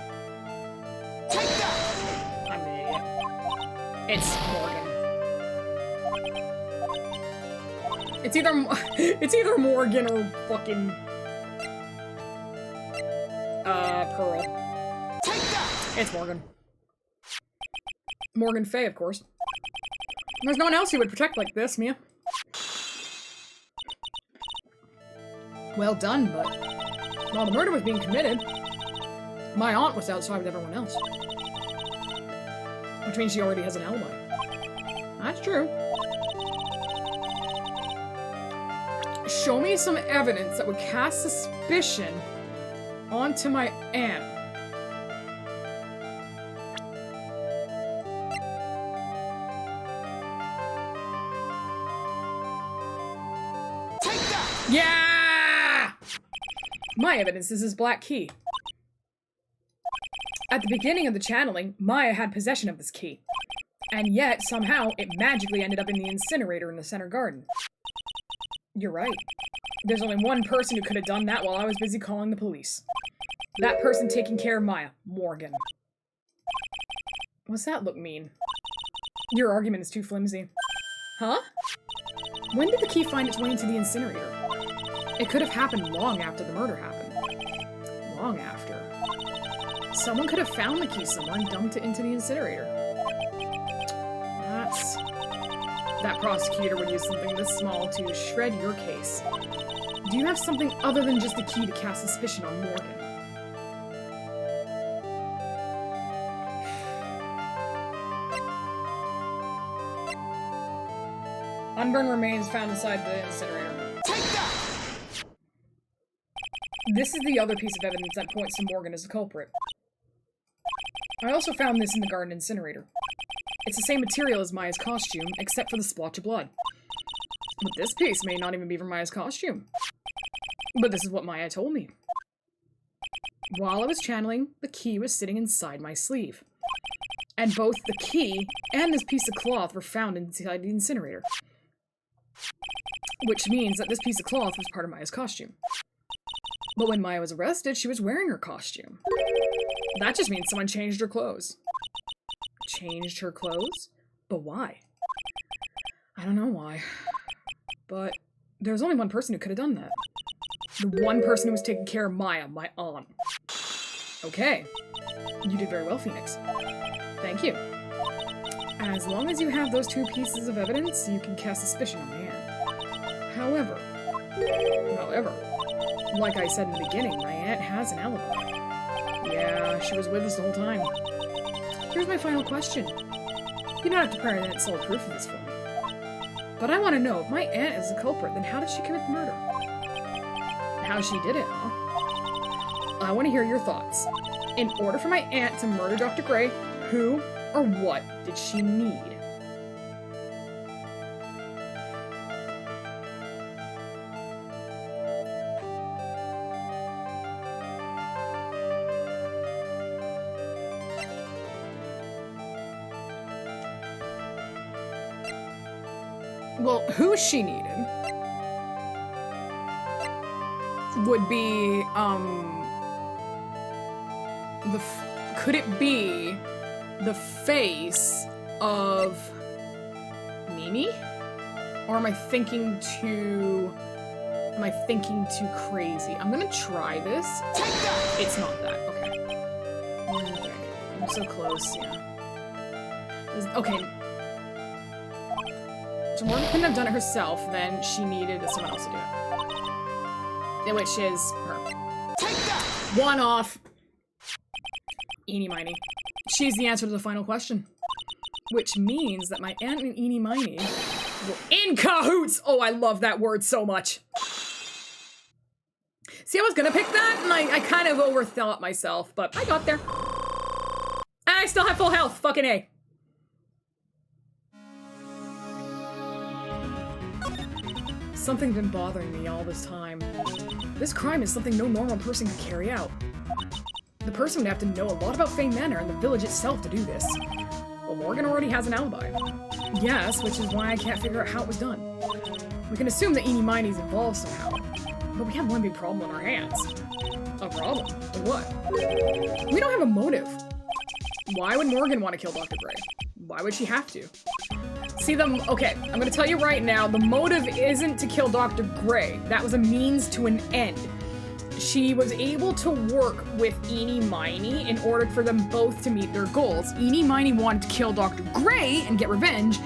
Take that! I'm an idiot. It's Morgan. It's either Morgan or fucking, Pearl. Take that! It's Morgan. Morgan Fay, of course. There's no one else you would protect like this, Mia. Well done, but while the murder was being committed, my aunt was outside with everyone else. Which means she already has an alibi. That's true. Show me some evidence that would cast suspicion onto my aunt. Yeah! My evidence is his black key. At the beginning of the channeling, Maya had possession of this key. And yet, somehow, it magically ended up in the incinerator in the center garden. You're right. There's only one person who could have done that while I was busy calling the police. That person taking care of Maya, Morgan. What's that look mean? Your argument is too flimsy. Huh? When did the key find its way into the incinerator? It could have happened long after the murder happened. Long after. Someone could have found the key somewhere and dumped it into the incinerator. That prosecutor would use something this small to shred your case. Do you have something other than just the key to cast suspicion on Morgan? Unburned remains found inside the incinerator. Take that! This is the other piece of evidence that points to Morgan as the culprit. I also found this in the garden incinerator. It's the same material as Maya's costume, except for the splotch of blood. But this piece may not even be from Maya's costume. But this is what Maya told me. While I was channeling, the key was sitting inside my sleeve. And both the key and this piece of cloth were found inside the incinerator. Which means that this piece of cloth was part of Maya's costume. But when Maya was arrested, she was wearing her costume. That just means someone changed her clothes. Changed her clothes? But why? I don't know why. But there's only one person who could have done that. The one person who was taking care of Maya, my aunt. Okay. You did very well, Phoenix. Thank you. As long as you have those two pieces of evidence, you can cast suspicion on my aunt. However, like I said in the beginning, my aunt has an alibi. Yeah, she was with us the whole time. Here's my final question. You don't have to present solid proof of this for me. But I want to know, if my aunt is the culprit, then how did she commit the murder? How she did it, huh? I want to hear your thoughts. In order for my aunt to murder Dr. Gray, who or what did she need? Well, who she needed would be, could it be the face of Mimi? Or am I thinking too crazy? I'm gonna try this. It's not that, okay. I'm so close, yeah. Okay. So Morgan couldn't have done it herself, then she needed someone else to do it. Which is her. Take that! One off. Eenie Miney. She's the answer to the final question. Which means that my aunt and Eenie Miney were in cahoots! Oh, I love that word so much. See, I was gonna pick that, and I kind of overthought myself, but I got there. And I still have full health, fucking A. Something's been bothering me all this time. This crime is something no normal person could carry out. The person would have to know a lot about Fane Manor and the village itself to do this. Well, Morgan already has an alibi. Yes, which is why I can't figure out how it was done. We can assume that Eenie Miney's involved somehow. But we have one big problem on our hands. A problem? What? We don't have a motive. Why would Morgan want to kill Dr. Gray? Why would she have to? See, okay, I'm gonna tell you right now, the motive isn't to kill Dr. Gray. That was a means to an end. She was able to work with Eenie Miney in order for them both to meet their goals. Eenie Miney wanted to kill Dr. Gray and get revenge,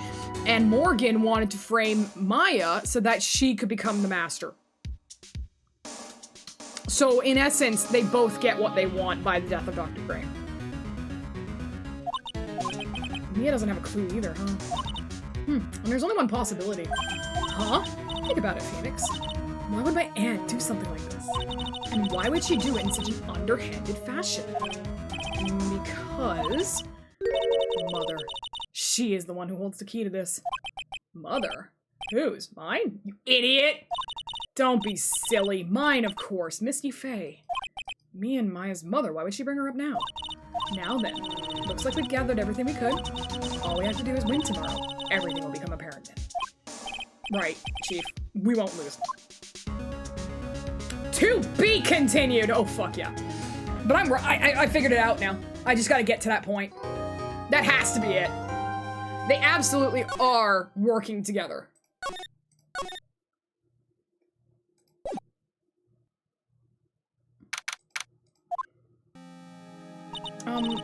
and Morgan wanted to frame Maya so that she could become the master. So, in essence, they both get what they want by the death of Dr. Gray. Mia doesn't have a clue either, huh? And there's only one possibility. Huh? Think about it, Phoenix. Why would my aunt do something like this? And why would she do it in such an underhanded fashion? Because... Mother. She is the one who holds the key to this. Mother? Whose? Mine? You idiot! Don't be silly. Mine, of course. Misty Faye. Me and Maya's mother. Why would she bring her up now? Now then. Looks like we've gathered everything we could. All we have to do is win tomorrow. Everything will become apparent then. Right, Chief. We won't lose. To be continued! Oh, fuck yeah. But I figured it out now. I just gotta get to that point. That has to be it. They absolutely are working together.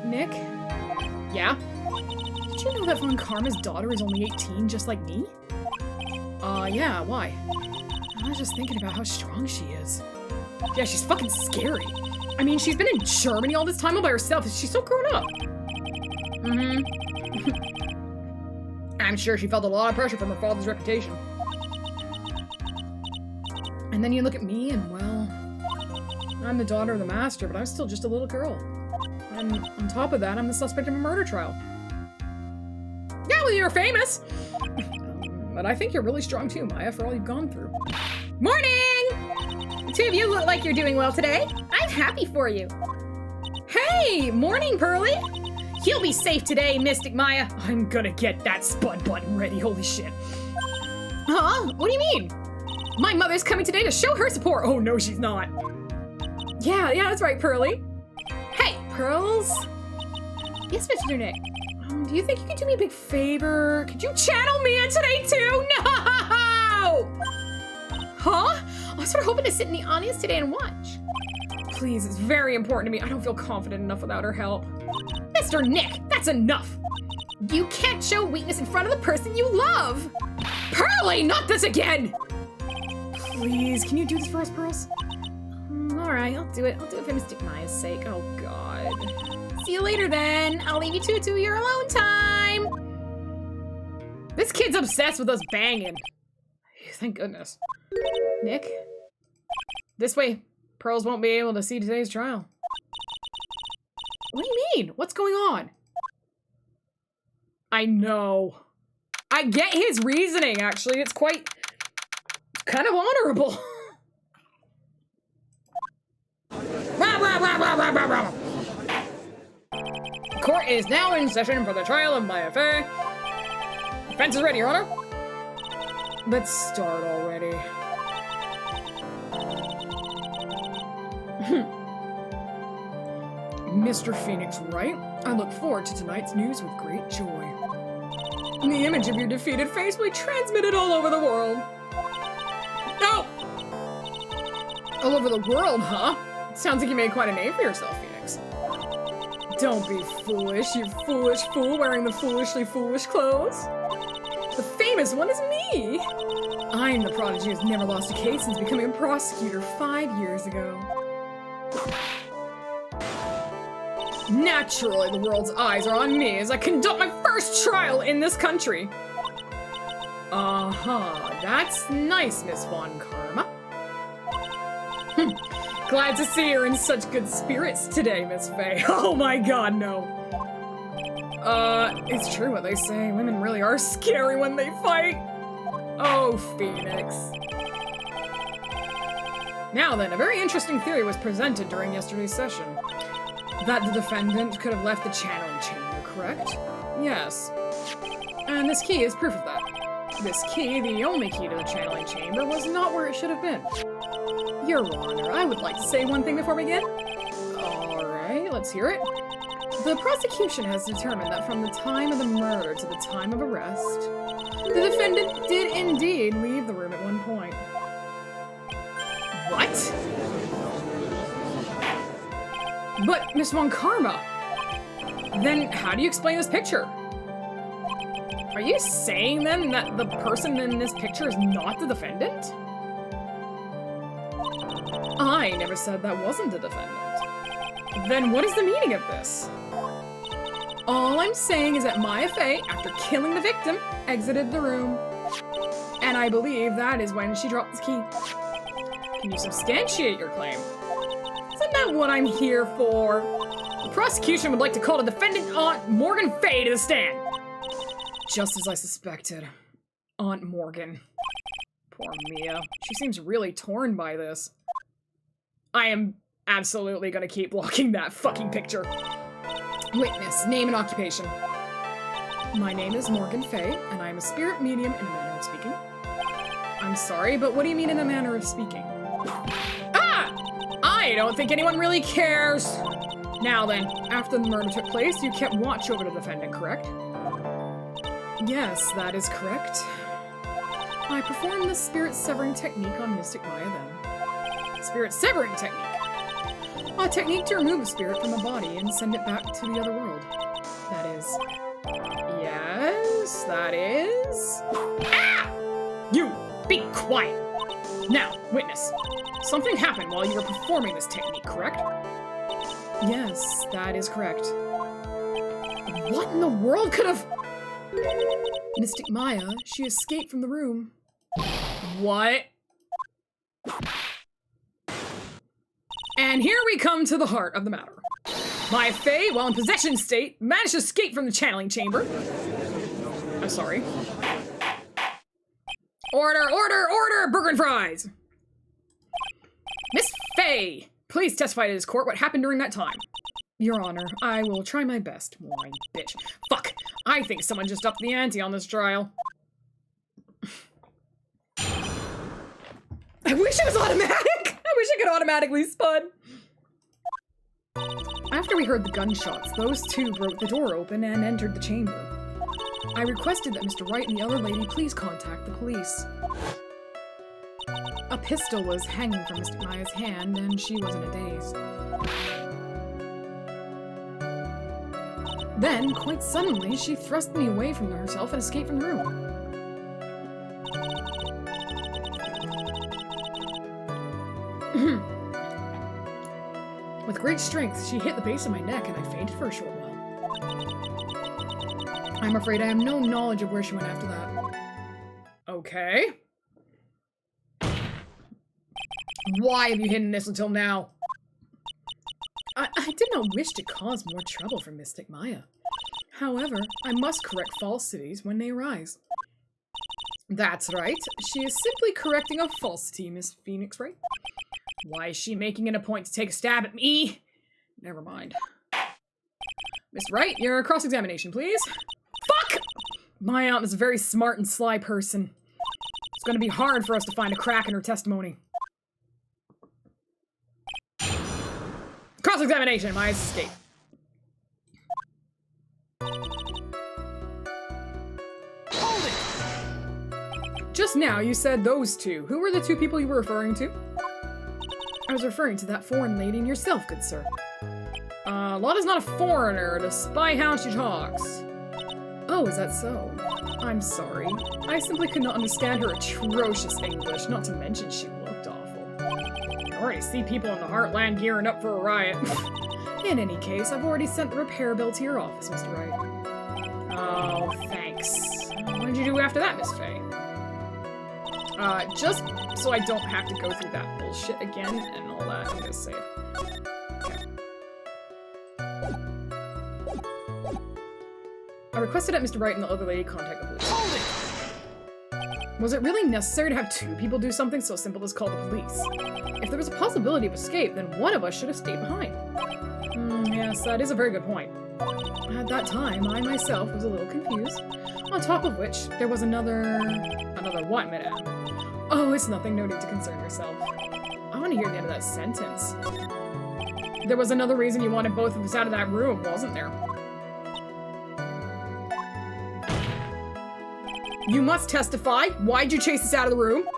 Nick? Yeah? Did you know that Von Karma's daughter is only 18, just like me? Yeah, why? I was just thinking about how strong she is. Yeah, she's fucking scary. I mean, she's been in Germany all this time all by herself. She's so grown up. I'm sure she felt a lot of pressure from her father's reputation. And then you look at me and, well, I'm the daughter of the master, but I'm still just a little girl. And on top of that, I'm the suspect of a murder trial. Yeah, well, you're famous! But I think you're really strong too, Maya, for all you've gone through. Morning! The two of you look like you're doing well today. I'm happy for you. Hey! Morning, Pearly! You'll be safe today, Mystic Maya. I'm gonna get that spud button ready, holy shit. Huh? What do you mean? My mother's coming today to show her support. Oh, no, she's not. Yeah, that's right, Pearly. Hey, Pearls? Yes, Mr. Nick. Do you think you could do me a big favor? Could you channel me in today, too? No! Huh? I was sort of hoping to sit in the audience today and watch. Please, it's very important to me. I don't feel confident enough without her help. Mr. Nick, that's enough. You can't show weakness in front of the person you love. Pearly, not this again! Please, can you do this for us, Pearls? Alright, I'll do it. I'll do it for Mystic Maya's sake. Oh, God. See you later, then. I'll leave you two to your alone time. This kid's obsessed with us banging. Thank goodness. Nick? This way, Pearls won't be able to see today's trial. What do you mean? What's going on? I know. I get his reasoning, actually. It's kind of honorable. Court is now in session for the trial of Maya Fey. Defense is ready, Your Honor. Let's start already. Mr. Phoenix Wright, I look forward to tonight's news with great joy. The image of your defeated face will be transmitted all over the world. No! All over the world, huh? Sounds like you made quite a name for yourself, Phoenix. Don't be foolish, you foolish fool wearing the foolishly foolish clothes. The famous one is me! I'm the prodigy who's never lost a case since becoming a prosecutor 5 years ago. Naturally, the world's eyes are on me as I conduct my first trial in this country. Uh-huh, that's nice, Miss Von Karma. Glad to see you're in such good spirits today, Miss Fey. Oh my god, no. It's true what they say. Women really are scary when they fight. Oh, Phoenix. Now then, a very interesting theory was presented during yesterday's session. That the defendant could have left the channeling chamber, correct? Yes. And this key is proof of that. This key, the only key to the channeling chamber, was not where it should have been. Your Honor, I would like to say one thing before we begin. Alright, let's hear it. The prosecution has determined that from the time of the murder to the time of arrest, the defendant did indeed leave the room at one point. What? But, Miss Von Karma, then how do you explain this picture? Are you saying then that the person in this picture is not the defendant? I never said that wasn't the defendant. Then what is the meaning of this? All I'm saying is that Maya Fey, after killing the victim, exited the room. And I believe that is when she dropped the key. Can you substantiate your claim? Isn't that what I'm here for? The prosecution would like to call the defendant Aunt Morgan Fey to the stand. Just as I suspected. Aunt Morgan. Poor Mia. She seems really torn by this. I am absolutely gonna keep blocking that fucking picture. Witness, name and occupation. My name is Morgan Fey, and I am a spirit medium in a manner of speaking. I'm sorry, but what do you mean in a manner of speaking? Ah! I don't think anyone really cares. Now then, after the murder took place, you kept watch over the defendant, correct? Yes, that is correct. I performed the spirit severing technique on Mystic Maya then. Spirit severing technique? A technique to remove a spirit from a body and send it back to the other world. That is... Yes, that is... Ah! You! Be quiet! Now, witness. Something happened while you were performing this technique, correct? Yes, that is correct. What in the world could have... Mystic Maya, she escaped from the room. What? And here we come to the heart of the matter. Maya Fey, while in possession state, managed to escape from the channeling chamber. I'm sorry. Order, order, order! Burger and fries! Miss Fey, please testify to this court what happened during that time. Your Honor, I will try my best. Whine, bitch. Fuck! I think someone just upped the ante on this trial. I wish it was automatic! I wish I could automatically spud. After we heard the gunshots, those two broke the door open and entered the chamber. I requested that Mr. Wright and the other lady please contact the police. A pistol was hanging from Miss Maya's hand, and she was in a daze. Then, quite suddenly, she thrust me away from herself and escaped from the room. With great strength, she hit the base of my neck, and I fainted for a short while. I'm afraid I have no knowledge of where she went after that. Okay. Why have you hidden this until now? I did not wish to cause more trouble for Mystic Maya. However, I must correct falsities when they arise. That's right. She is simply correcting a falsity, Miss Phoenix Wright. Why is she making it a point to take a stab at me? Never mind. Miss Wright, your cross-examination, please. Fuck! My aunt is a very smart and sly person. It's going to be hard for us to find a crack in her testimony. Cross-examination, my escape. Hold it! Just now, you said those two. Who were the two people you were referring to? I was referring to that foreign lady and yourself, good sir. Lotta's not a foreigner, despite how she talks. Oh, is that so? I'm sorry. I simply could not understand her atrocious English, not to mention she looked awful. I already see people in the Heartland gearing up for a riot. In any case, I've already sent the repair bill to your office, Mr. Wright. Oh, thanks. What did you do after that, Miss Fey? Just so I don't have to go through that bullshit again and all that, I'm gonna save. I requested that Mr. Wright and the other lady contact the police. Hold it! Was it really necessary to have two people do something so simple as call the police? If there was a possibility of escape, then one of us should have stayed behind. Yes, that is a very good point. At that time, I myself was a little confused. On top of which, there was another what, madame? Oh, it's nothing, no need to concern yourself. I want to hear the end of that sentence. There was another reason you wanted both of us out of that room, wasn't there? You must testify. Why'd you chase us out of the room?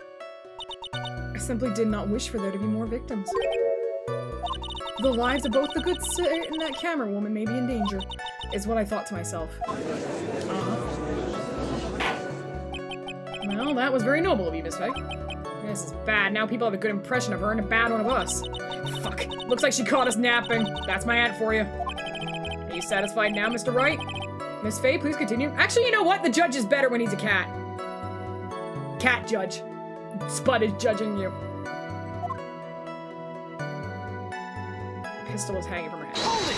I simply did not wish for there to be more victims. The lives of both the good sir and that camera woman may be in danger, is what I thought to myself. Well, that was very noble of you, Miss Fey. This is bad. Now people have a good impression of her and a bad one of us. Fuck. Looks like she caught us napping. That's my aunt for you. Are you satisfied now, Mr. Wright? Miss Fey, please continue. Actually, you know what? The judge is better when he's a cat. Cat judge. Spud is judging you. The pistol was hanging from her head. Hold it!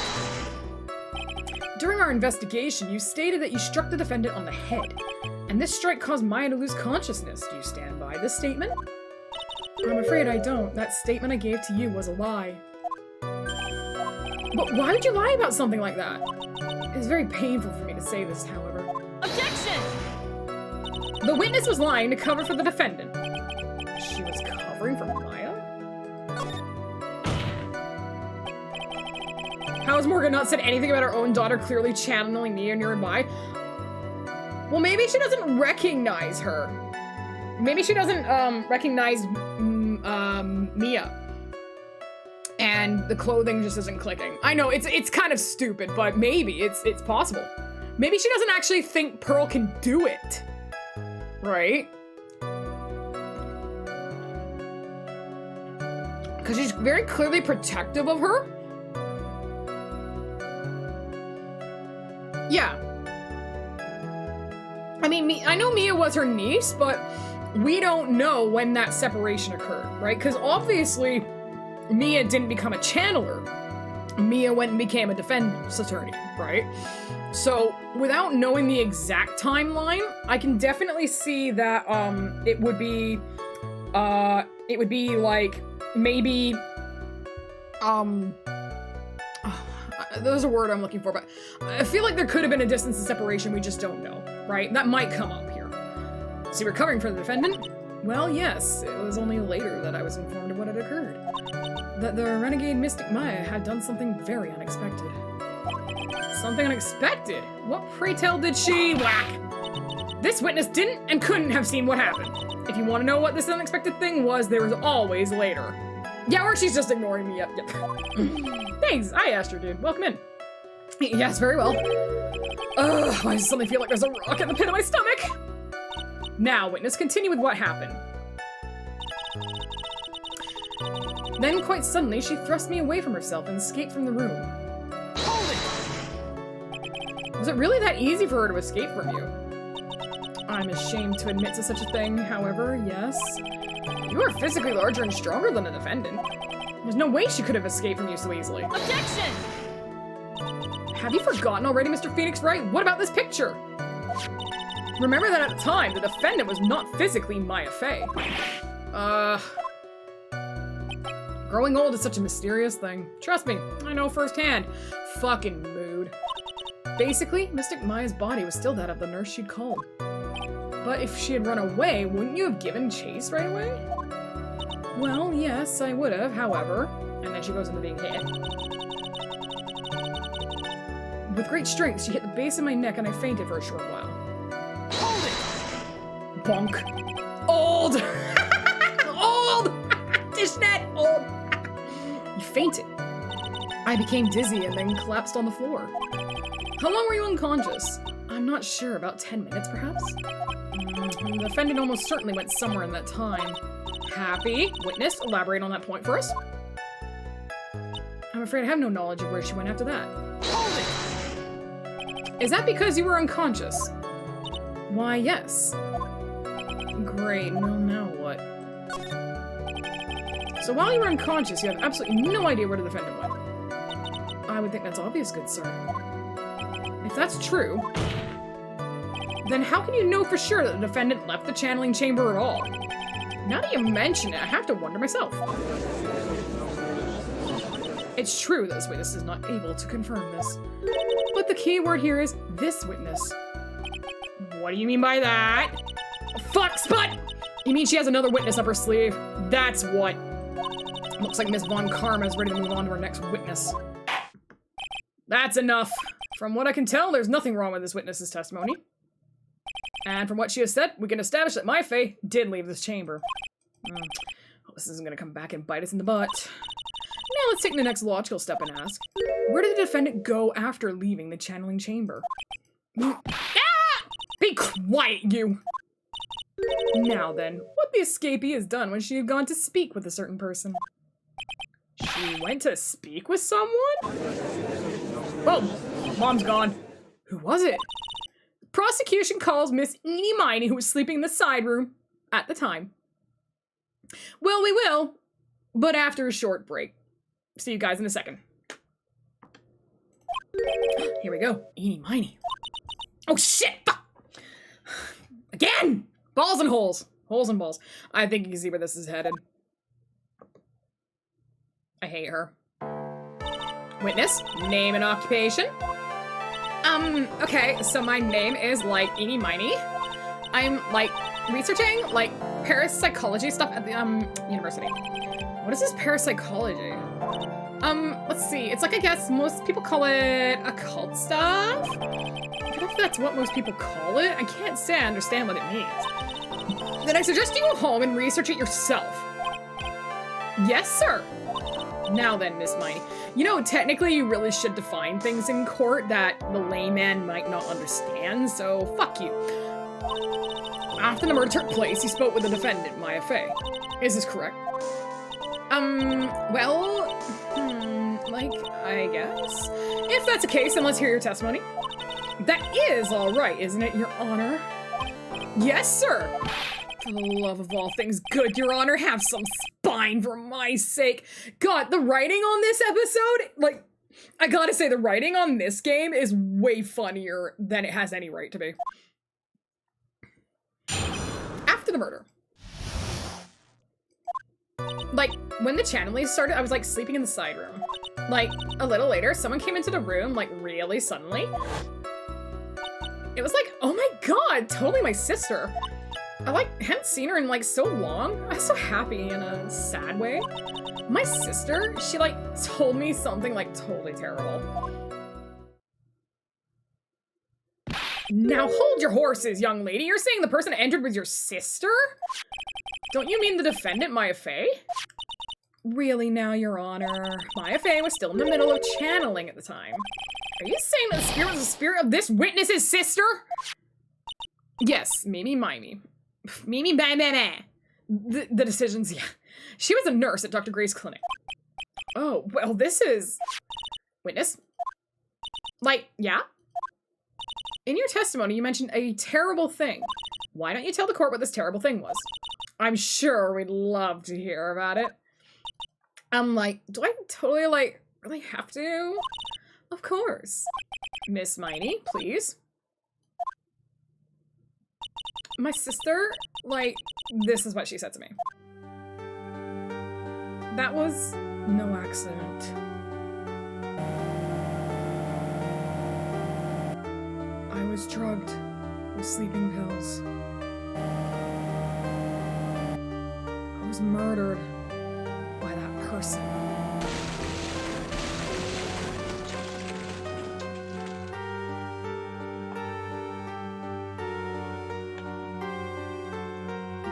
During our investigation, you stated that you struck the defendant on the head, and this strike caused Maya to lose consciousness. Do you stand by this statement? I'm afraid I don't. That statement I gave to you was a lie. But why would you lie about something like that? It's very painful for me to say this, however. Objection! The witness was lying to cover for the defendant. She was covering for Maya? How has Morgan not said anything about her own daughter clearly channeling Mia nearby? Well, maybe she doesn't recognize her. Maybe she doesn't, recognize, Mia. And the clothing just isn't clicking. I know, it's kind of stupid, but maybe it's possible. Maybe she doesn't actually think Pearl can do it. Right? Because she's very clearly protective of her. Yeah. I mean, I know Mia was her niece, but we don't know when that separation occurred, right? Because obviously, Mia didn't become a channeler. Mia went and became a defense attorney, right? So, without knowing the exact timeline, I can definitely see that, it would be like, maybe, there's a word I'm looking for, but I feel like there could have been a distance of separation we just don't know, right? That might come up here. So you're covering for the defendant? Well, yes. It was only later that I was informed of what had occurred. That the renegade Mystic Maya had done something very unexpected. Something unexpected? What, pray tell, did she whack? This witness didn't and couldn't have seen what happened. If you want to know what this unexpected thing was, there was always later. Yeah, or she's just ignoring me. Yep. Thanks, I asked her, dude. Welcome in. Yes, very well. Ugh, why does it suddenly feel like there's a rock in the pit of my stomach? Now, witness, continue with what happened. Then, quite suddenly, she thrust me away from herself and escaped from the room. Hold it! Was it really that easy for her to escape from you? I'm ashamed to admit to such a thing, however, yes. You are physically larger and stronger than the defendant. There's no way she could have escaped from you so easily. Objection! Have you forgotten already, Mr. Phoenix Wright? What about this picture? Remember that at the time, the defendant was not physically Maya Fey. Growing old is such a mysterious thing. Trust me, I know firsthand. Fucking mood. Basically, Mystic Maya's body was still that of the nurse she'd called. But if she had run away, wouldn't you have given chase right away? Well, yes, I would have, however. And then she goes into being hit. With great strength, she hit the base of my neck and I fainted for a short while. Hold it! Bonk. Old! Old! Dishnet! Old! You fainted. I became dizzy and then collapsed on the floor. How long were you unconscious? I'm not sure, about 10 minutes perhaps? The defendant almost certainly went somewhere in that time. Happy? Witness, elaborate on that point for us. I'm afraid I have no knowledge of where she went after that. Hold it! Is that because you were unconscious? Why, yes. Great, well now what? So while you were unconscious, you have absolutely no idea where the defendant went. I would think that's obvious, good sir. If that's true, then how can you know for sure that the defendant left the channeling chamber at all? Now that you mention it, I have to wonder myself. It's true that this witness is not able to confirm this. But the key word here is this witness. What do you mean by that? Fuck, Spud! You mean she has another witness up her sleeve? That's what. Looks like Miss Von Karma is ready to move on to her next witness. That's enough. From what I can tell, there's nothing wrong with this witness's testimony. And from what she has said, we can establish that my Fae did leave this chamber. Hope this isn't gonna come back and bite us in the butt. Now let's take the next logical step and ask, where did the defendant go after leaving the channeling chamber? Ah! Be quiet, you! Now then, what the escapee has done when she had gone to speak with a certain person? She went to speak with someone? Oh, Mom's gone. Who was it? Prosecution calls Miss Eenie Miney, who was sleeping in the side room at the time. Well, we will, but after a short break. See you guys in a second. Here we go. Eenie Miney. Oh shit! Fuck! Again! Balls and holes. Holes and balls. I think you can see where this is headed. I hate her. Witness, name and occupation. Okay, so my name is, like, Eenie Miney. I'm, like, researching, like, parapsychology stuff at the, university. What is this parapsychology? Let's see. It's like, I guess most people call it occult stuff? I don't know if that's what most people call it. I can't say I understand what it means. Then I suggest you go home and research it yourself. Yes, sir. Now then, Miss Miney. You know, technically you really should define things in court that the layman might not understand, so fuck you. After the murder took place, you spoke with the defendant, Maya Fey. Is this correct? Well, like, I guess? If that's the case, then let's hear your testimony. That is all right, isn't it, Your Honor? Yes, sir. For the love of all things good, Your Honor, have some spine for my sake. God, the writing on this episode, like, I gotta say, the writing on this game is way funnier than it has any right to be. After the murder. Like, when the channeling started, I was, like, sleeping in the side room. Like, a little later, someone came into the room, like, really suddenly. It was like, oh my god, totally my sister. I, like, hadn't seen her in, like, so long. I was so happy in a sad way. My sister, she, like, told me something, like, totally terrible. Now hold your horses, young lady. You're saying the person entered was your sister? Don't you mean the defendant, Maya Fey? Really now, Your Honor. Maya Fey was still in the middle of channeling at the time. Are you saying that the spirit was the spirit of this witness's sister? Yes, Mimi Mimey. Mimi Bang. The decisions, yeah. She was a nurse at Dr. Gray's clinic. Oh, well, this is... Witness? Like, yeah? In your testimony, you mentioned a terrible thing. Why don't you tell the court what this terrible thing was? I'm sure we'd love to hear about it. I'm like, do I totally, like, really have to? Of course. Miss Miney, please. My sister, like, this is what she said to me. That was no accident. I was drugged with sleeping pills. I was murdered by that person.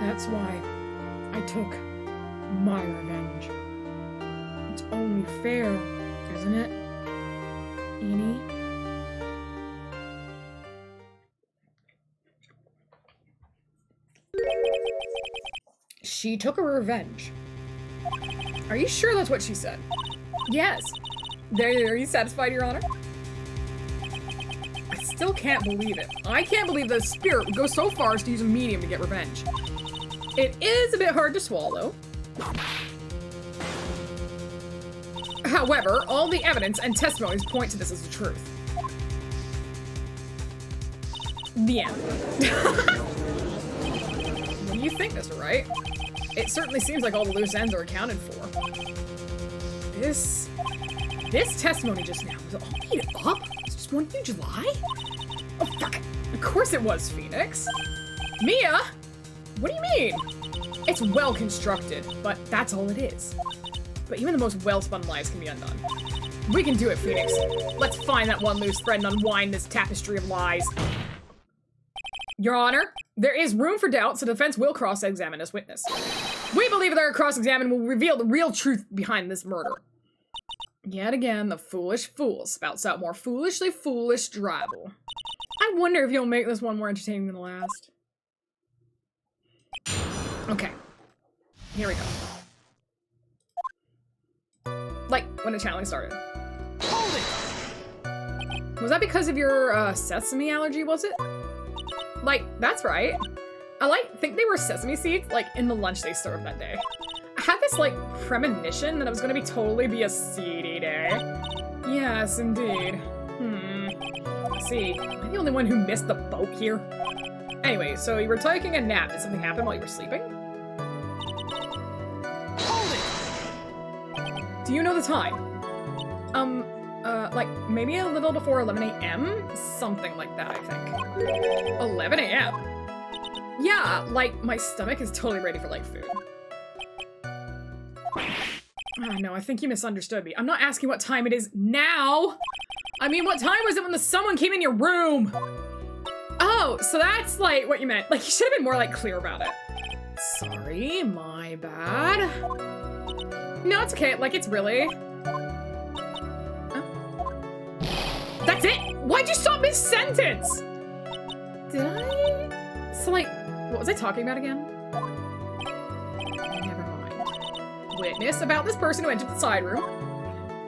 That's why I took my revenge. It's only fair, isn't it, Eenie? She took her revenge. Are you sure that's what she said? Yes. Are you satisfied, Your Honor? I still can't believe it. I can't believe the spirit would go so far as to use a medium to get revenge. It is a bit hard to swallow. However, all the evidence and testimonies point to this as the truth. The end. What do you think, Mr. Wright? It certainly seems like all the loose ends are accounted for. This testimony just now, was it all made up? It's just one huge lie? Oh, fuck. Of course it was, Phoenix. Mia? What do you mean? It's well constructed, but that's all it is. But even the most well-spun lies can be undone. We can do it, Phoenix. Let's find that one loose thread and unwind this tapestry of lies. Your Honor, there is room for doubt, so the defense will cross-examine this witness. We believe their cross-examination will reveal the real truth behind this murder. Yet again, the foolish fool spouts out more foolishly foolish drabble. I wonder if you'll make this one more entertaining than the last. Okay. Here we go. Like, when the challenge started. Hold it! Was that because of your, sesame allergy, was it? Like, that's right. I, think they were sesame seeds, like, in the lunch they served that day. I had this, like, premonition that it was gonna be a seedy day. Yes, indeed. Let's see, am I the only one who missed the boat here? Anyway, so you were taking a nap. Did something happen while you were sleeping? Hold it! Do you know the time? Like, maybe a little before 11 a.m.? Something like that, I think. 11 a.m.? Yeah, like, my stomach is totally ready for, like, food. Oh, no, I think you misunderstood me. I'm not asking what time it is now! I mean, what time was it when someone came in your room? Oh, so that's, like, what you meant. Like, you should have been more, like, clear about it. Sorry, my bad. No, it's okay. Like, it's really... That's it? Why'd you stop mid-sentence? Did I? So, like, what was I talking about again? Never mind. Witness about this person who entered the side room.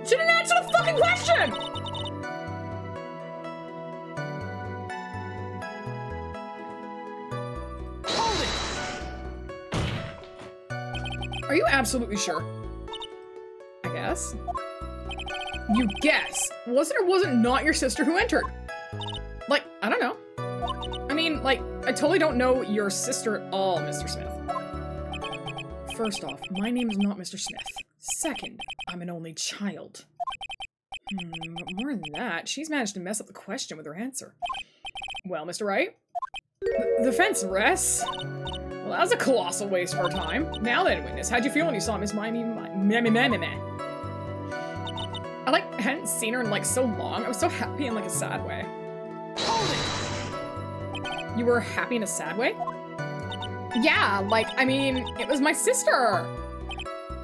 She didn't answer the fucking question! Hold it! Are you absolutely sure? I guess. You guess. Was it or was it not your sister who entered? Like, I don't know. I mean, like, I totally don't know your sister at all, Mr. Smith. First off, my name is not Mr. Smith. Second, I'm an only child. But more than that, she's managed to mess up the question with her answer. Well, Mr. Wright? The defense rests. Well, that was a colossal waste of our time. Now then, witness, how'd you feel when you saw Miss Mimey? I, like, hadn't seen her in, like, so long. I was so happy in, like, a sad way. Hold it! You were happy in a sad way? Yeah, like, I mean, it was my sister.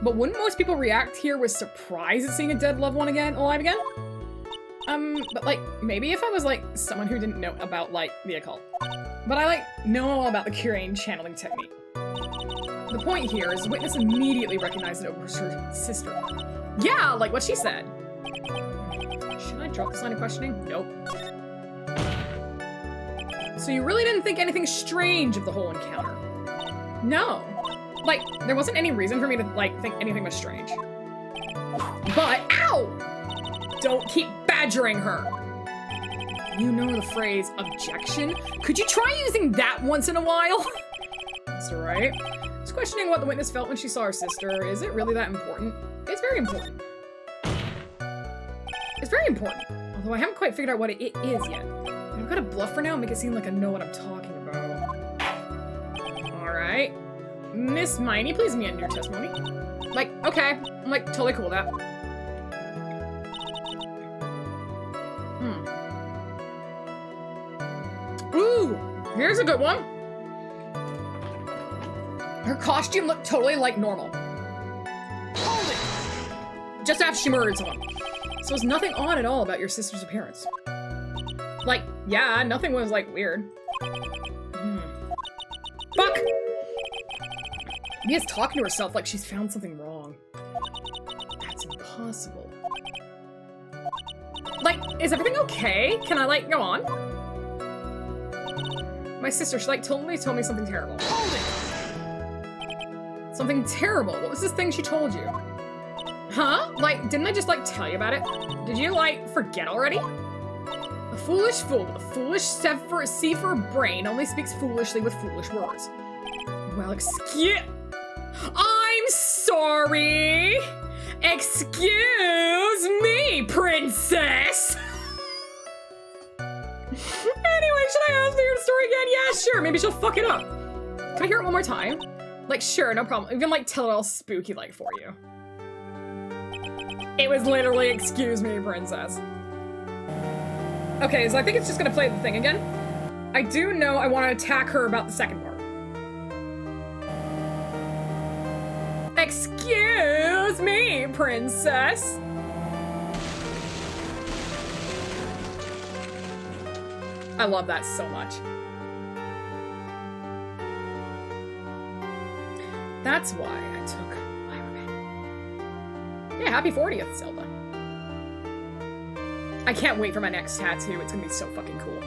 But wouldn't most people react here with surprise at seeing a dead loved one alive again? But, like, maybe if I was, like, someone who didn't know about, like, the occult. But I, like, know all about the Curain channeling technique. The point here is witness immediately recognized it was her sister. Yeah, like what she said. Should I drop this line of questioning? Nope. So you really didn't think anything strange of the whole encounter? No. Like, there wasn't any reason for me to, like, think anything was strange. But, ow! Don't keep badgering her. You know the phrase, objection? Could you try using that once in a while? That's right. Just questioning what the witness felt when she saw her sister. Is it really that important? It's very important. It's very important. Although I haven't quite figured out what it is yet. I've got to bluff for now and make it seem like I know what I'm talking about. Alright. Miss Miney, please me in your testimony. Like, okay. I'm like totally cool with that. Ooh, here's a good one. Her costume looked totally like normal. Hold it! Just after she murdered someone. So there's nothing odd at all about your sister's appearance. Like, yeah, nothing was like weird. Fuck! Mia's talking to herself like she's found something wrong. That's impossible. Like, is everything okay? Can I, like, go on? My sister, she, like, totally told me something terrible. Hold it! Something terrible? What was this thing she told you? Huh? Like, didn't I just, like, tell you about it? Did you, like, forget already? A foolish fool with a foolish Sefer brain only speaks foolishly with foolish words. Well, I'm sorry! Excuse me, princess! Anyway, should I ask her the story again? Yeah, sure, maybe she'll fuck it up. Can I hear it one more time? Like, sure, no problem. Even, like, tell it all spooky-like for you. It was literally, excuse me, princess. Okay, so I think it's just gonna play the thing again. I do know I want to attack her about the second part. Excuse me, princess. I love that so much. That's why I took my revenge. Yeah, happy 40th, Zelda. I can't wait for my next tattoo. It's gonna be so fucking cool.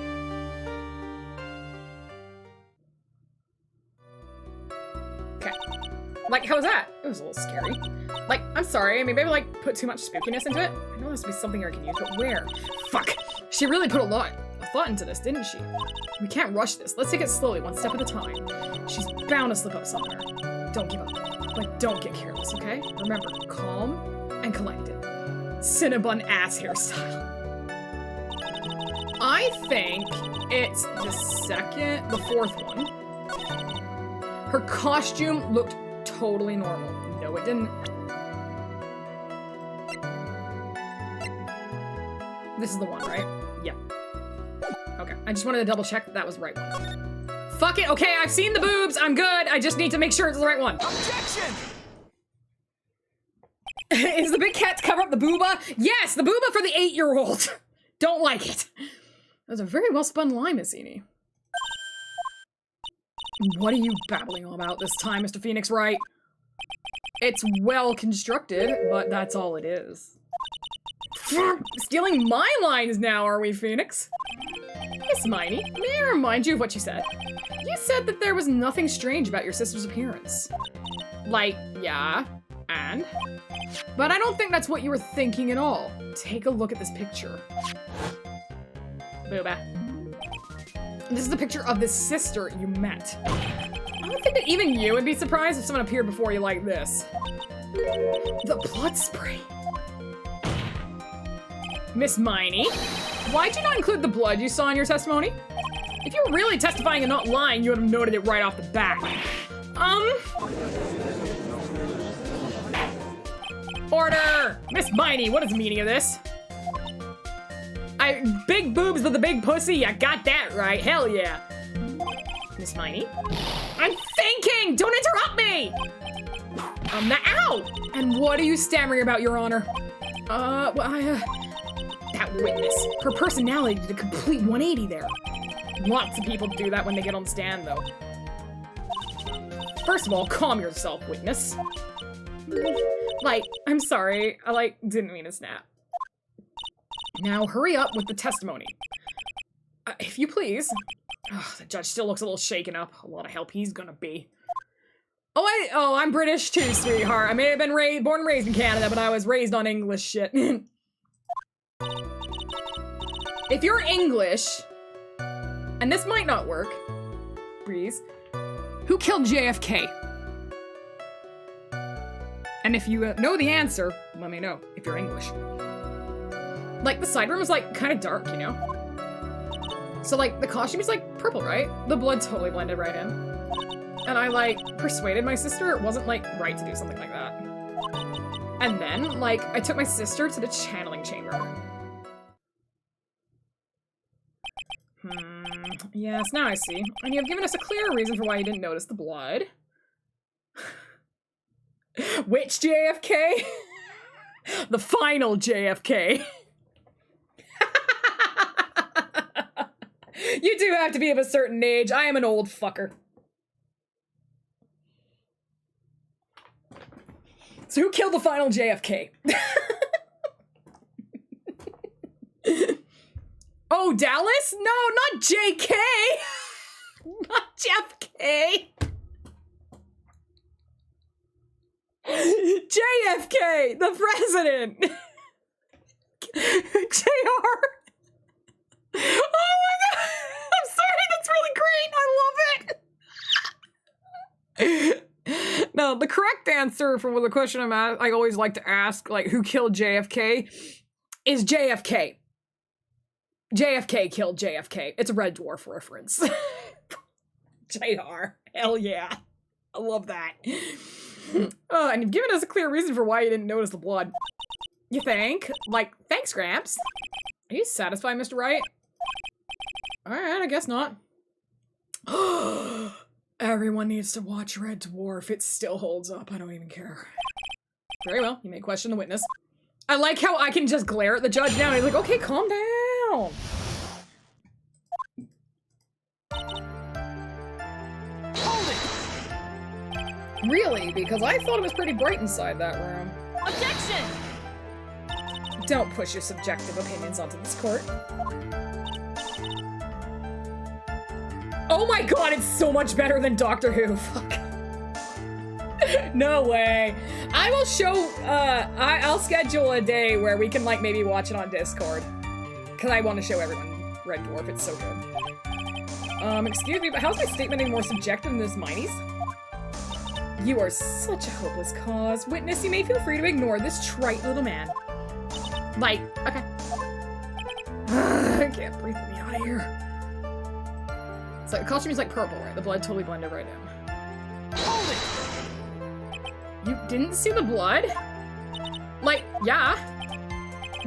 Okay. Like, how was that? It was a little scary. Like, I'm sorry, maybe I like put too much spookiness into it. I know this would be something I can use, but where? Fuck! She really put a lot of thought into this, didn't she? We can't rush this. Let's take it slowly, one step at a time. She's bound to slip up somewhere. Don't give up, but don't get careless, okay? Remember, calm and collected. Cinnabon ass hairstyle. I think it's the fourth one. Her costume looked totally normal. No, it didn't. This is the one, right? Yep. Okay, I just wanted to double check that was the right one. Fuck it, okay, I've seen the boobs, I'm good. I just need to make sure it's the right one. Objection! Is the big cat to cover up the booba? Yes, the booba for the 8-year-old. Don't like it. That was a very well spun line, Miss Eni. What are you babbling all about this time, Mr. Phoenix Wright? It's well constructed, but that's all it is. Stealing my lines now, are we, Phoenix? Miss Miney, may I remind you of what you said? You said that there was nothing strange about your sister's appearance. Like, yeah, and? But I don't think that's what you were thinking at all. Take a look at this picture. Booba. This is the picture of this sister you met. I don't think that even you would be surprised if someone appeared before you like this. The blood spray. Miss Miney, why'd you not include the blood you saw in your testimony? If you were really testifying and not lying, you would have noted it right off the bat. Order! Miss Miney, what is the meaning of this? Big boobs with a big pussy, I got that right, hell yeah. Miss Miney? I'm thinking! Don't interrupt me! Ow! And what are you stammering about, Your Honor? That witness. Her personality did a complete 180 there. Lots of people do that when they get on the stand, though. First of all, calm yourself, witness. Like, I'm sorry. I, didn't mean to snap. Now, hurry up with the testimony. If you please. Oh, the judge still looks a little shaken up. A lot of help he's gonna be. Oh, I'm British too, sweetheart. I may have been born and raised in Canada, but I was raised on English shit. If you're English, and this might not work, Breeze, who killed JFK? And if you know the answer, let me know if you're English. Like, the side room is, kind of dark, you know? So, the costume is, purple, right? The blood totally blended right in. And I, persuaded my sister it wasn't, right to do something like that. And then, I took my sister to the channeling chamber. Yes, now I see. And you have given us a clear reason for why you didn't notice the blood. Which JFK? The final JFK. You do have to be of a certain age. I am an old fucker. So who killed the final JFK? Oh, Dallas? No, not JK. Not JFK. JFK, the president. JR. Oh my god. I'm sorry, that's really great. I love it. No, the correct answer for the question I always like to ask, who killed JFK, is JFK. JFK killed JFK. It's a Red Dwarf reference. JR. Hell yeah. I love that. And you've given us a clear reason for why you didn't notice the blood. You think? Thanks, Gramps. Are you satisfied, Mr. Wright? Alright, I guess not. Everyone needs to watch Red Dwarf. It still holds up. I don't even care. Very well. You may question the witness. I like how I can just glare at the judge now. He's like, okay, calm down. Hold it. Really? Because I thought it was pretty bright inside that room. Objection! Don't push your subjective opinions onto this court. Oh my god, it's so much better than Doctor Who. Fuck. No way. I will show, I'll schedule a day where we can, maybe watch it on Discord. Because I want to show everyone Red Dwarf. It's so good. Excuse me, but how's my statement any more subjective than this Miney's? You are such a hopeless cause. Witness, you may feel free to ignore this trite little man. Okay. I can't breathe me out of here. So the costume is purple, right? The blood totally blended right in. Hold it! You didn't see the blood? Yeah.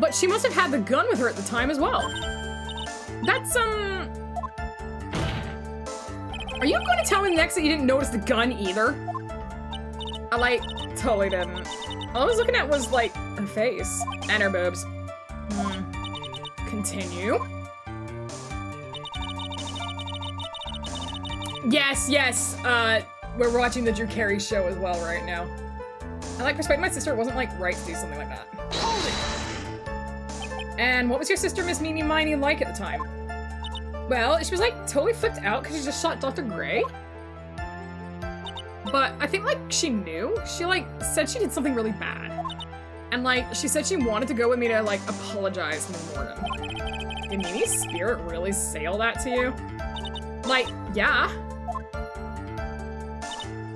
But she must have had the gun with her at the time as well. That's, Are you going to tell me next that you didn't notice the gun either? I, totally didn't. All I was looking at was, her face. And her boobs. Continue. Yes, we're watching the Drew Carey show as well right now. I persuaded my sister it wasn't, right to do something like that. Hold it! And what was your sister, Miss Mimi Miney, like at the time? Well, she was, totally flipped out because she just shot Dr. Gray. but I think, like, she knew. She, like, said she did something really bad. And, like, she said she wanted to go with me to, like, apologize to Miss Morgan. Did Mimi's spirit really say all that to you? Like, yeah.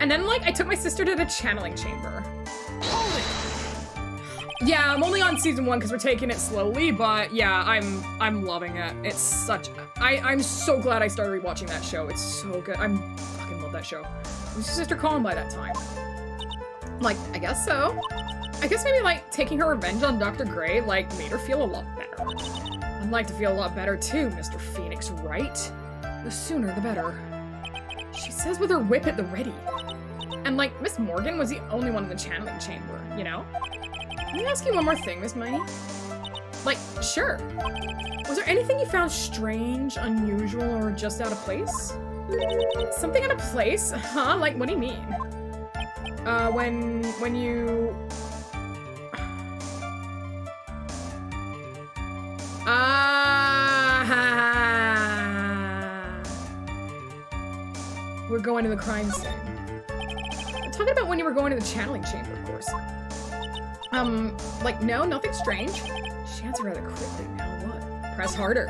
And then, like, I took my sister to the channeling chamber. Yeah, I'm only on season 1 because we're taking it slowly, but yeah, I'm loving it. It's such... I'm so glad I started rewatching that show. It's so good. I fucking love that show. Was your sister calm by that time? Like, I guess so. I guess maybe, like, taking her revenge on Dr. Gray, like, made her feel a lot better. I'd like to feel a lot better too, Mr. Phoenix Wright. The sooner the better. She says with her whip at the ready. And, like, Miss Morgan was the only one in the channeling chamber, you know? Let me ask you one more thing, Miss Miney. Like, sure. Was there anything you found strange, unusual, or just out of place? Something out of place? Huh? Like, what do you mean? When you... We're going to the crime scene. I'm talking about when you were going to the channeling chamber, of course. Like, no, nothing strange. She answered rather quickly. Now what? Press harder.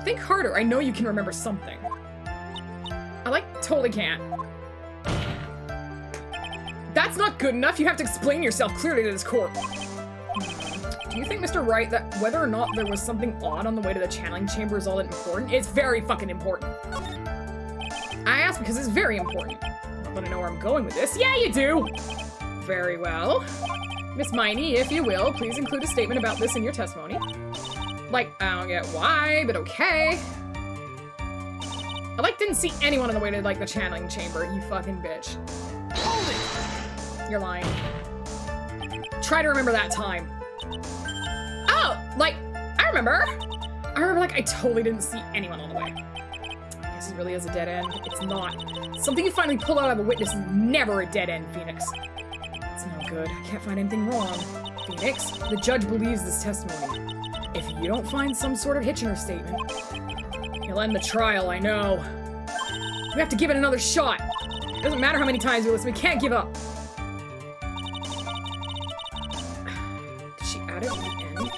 Think harder. I know you can remember something. I, like, totally can't. That's not good enough. You have to explain yourself clearly to this court. Do you think, Mr. Wright, that whether or not there was something odd on the way to the channeling chamber is all that important? It's very fucking important. I ask because it's very important. Not that I know where I'm going with this. Yeah, you do! Very well. Miss Miney, if you will, please include a statement about this in your testimony. Like, I don't get why, but okay. I, like, didn't see anyone on the way to, like, the channeling chamber, you fucking bitch. Hold it! You're lying. Try to remember that time. Oh, like, I remember, like, I totally didn't see anyone on the way. I guess it really is a dead end. It's not. Something you finally pull out of a witness is never a dead end, Phoenix. It's no good. I can't find anything wrong. Phoenix, the judge believes this testimony. If you don't find some sort of hitch in her statement, he'll end the trial, I know. We have to give it another shot. It doesn't matter how many times we listen, we can't give up. Did she add it at the end?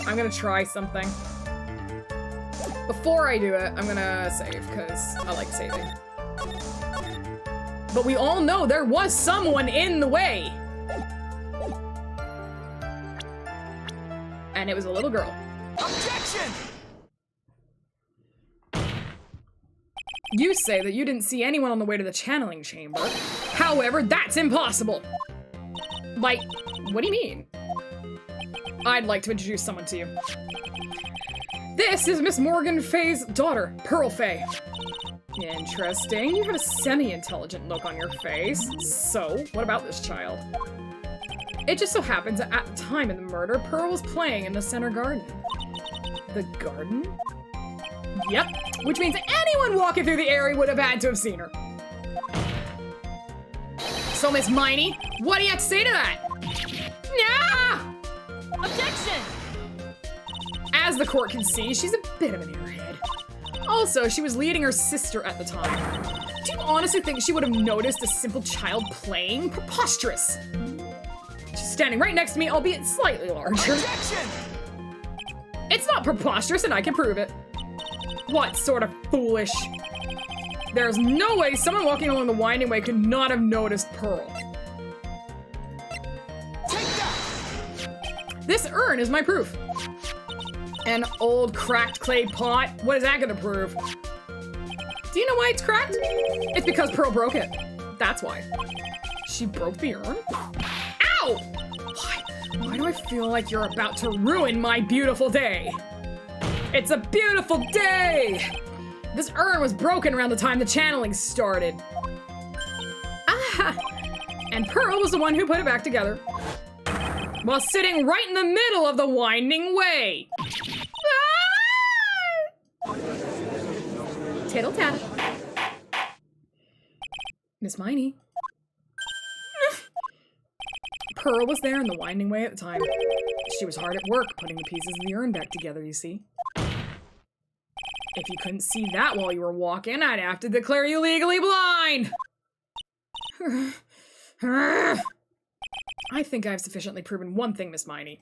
I'm gonna try something. Before I do it, I'm gonna save, because I like saving. But we all know there was someone in the way. And it was a little girl. Objection! You say that you didn't see anyone on the way to the channeling chamber. However, that's impossible. Like, what do you mean? I'd like to introduce someone to you. This is Miss Morgan Fay's daughter, Pearl Fay. Interesting. You have a semi-intelligent look on your face. So, what about this child? It just so happens that at the time of the murder, Pearl was playing in the center garden. The garden? Yep, which means anyone walking through the area would have had to have seen her. So, Miss Miney, what do you have to say to that? Yeah! Objection! As the court can see, she's a bit of an airhead. Also, she was leading her sister at the time. Do you honestly think she would have noticed a simple child playing? Preposterous! She's standing right next to me, albeit slightly larger. Objection! It's not preposterous, and I can prove it. What sort of foolish? There's no way someone walking along the winding way could not have noticed Pearl. Take that! This urn is my proof. An old cracked clay pot? What is that gonna prove? Do you know why it's cracked? It's because Pearl broke it. That's why. She broke the urn? Ow! Why do I feel like you're about to ruin my beautiful day? It's a beautiful day! This urn was broken around the time the channeling started. Ah! And Pearl was the one who put it back together. While sitting right in the middle of the winding way. Ah! Tittle tattle. Miss Miney. Pearl was there in the winding way at the time. She was hard at work putting the pieces of the urn back together, you see. If you couldn't see that while you were walking, I'd have to declare you legally blind! I think I've sufficiently proven one thing, Miss Miney.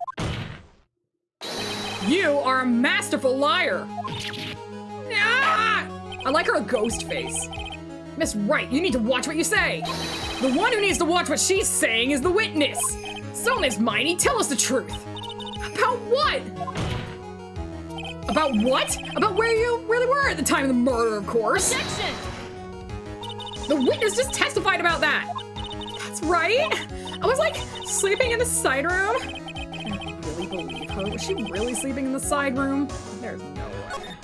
You are a masterful liar! Ah! I like her ghost face. Miss Wright, you need to watch what you say! The one who needs to watch what she's saying is the witness! So, Miss Miney, tell us the truth! About what? About what? About where you really were at the time of the murder, of course! Objection! The witness just testified about that! That's right! I was like, sleeping in the side room? Can I really believe her? Was she really sleeping in the side room? There's no way.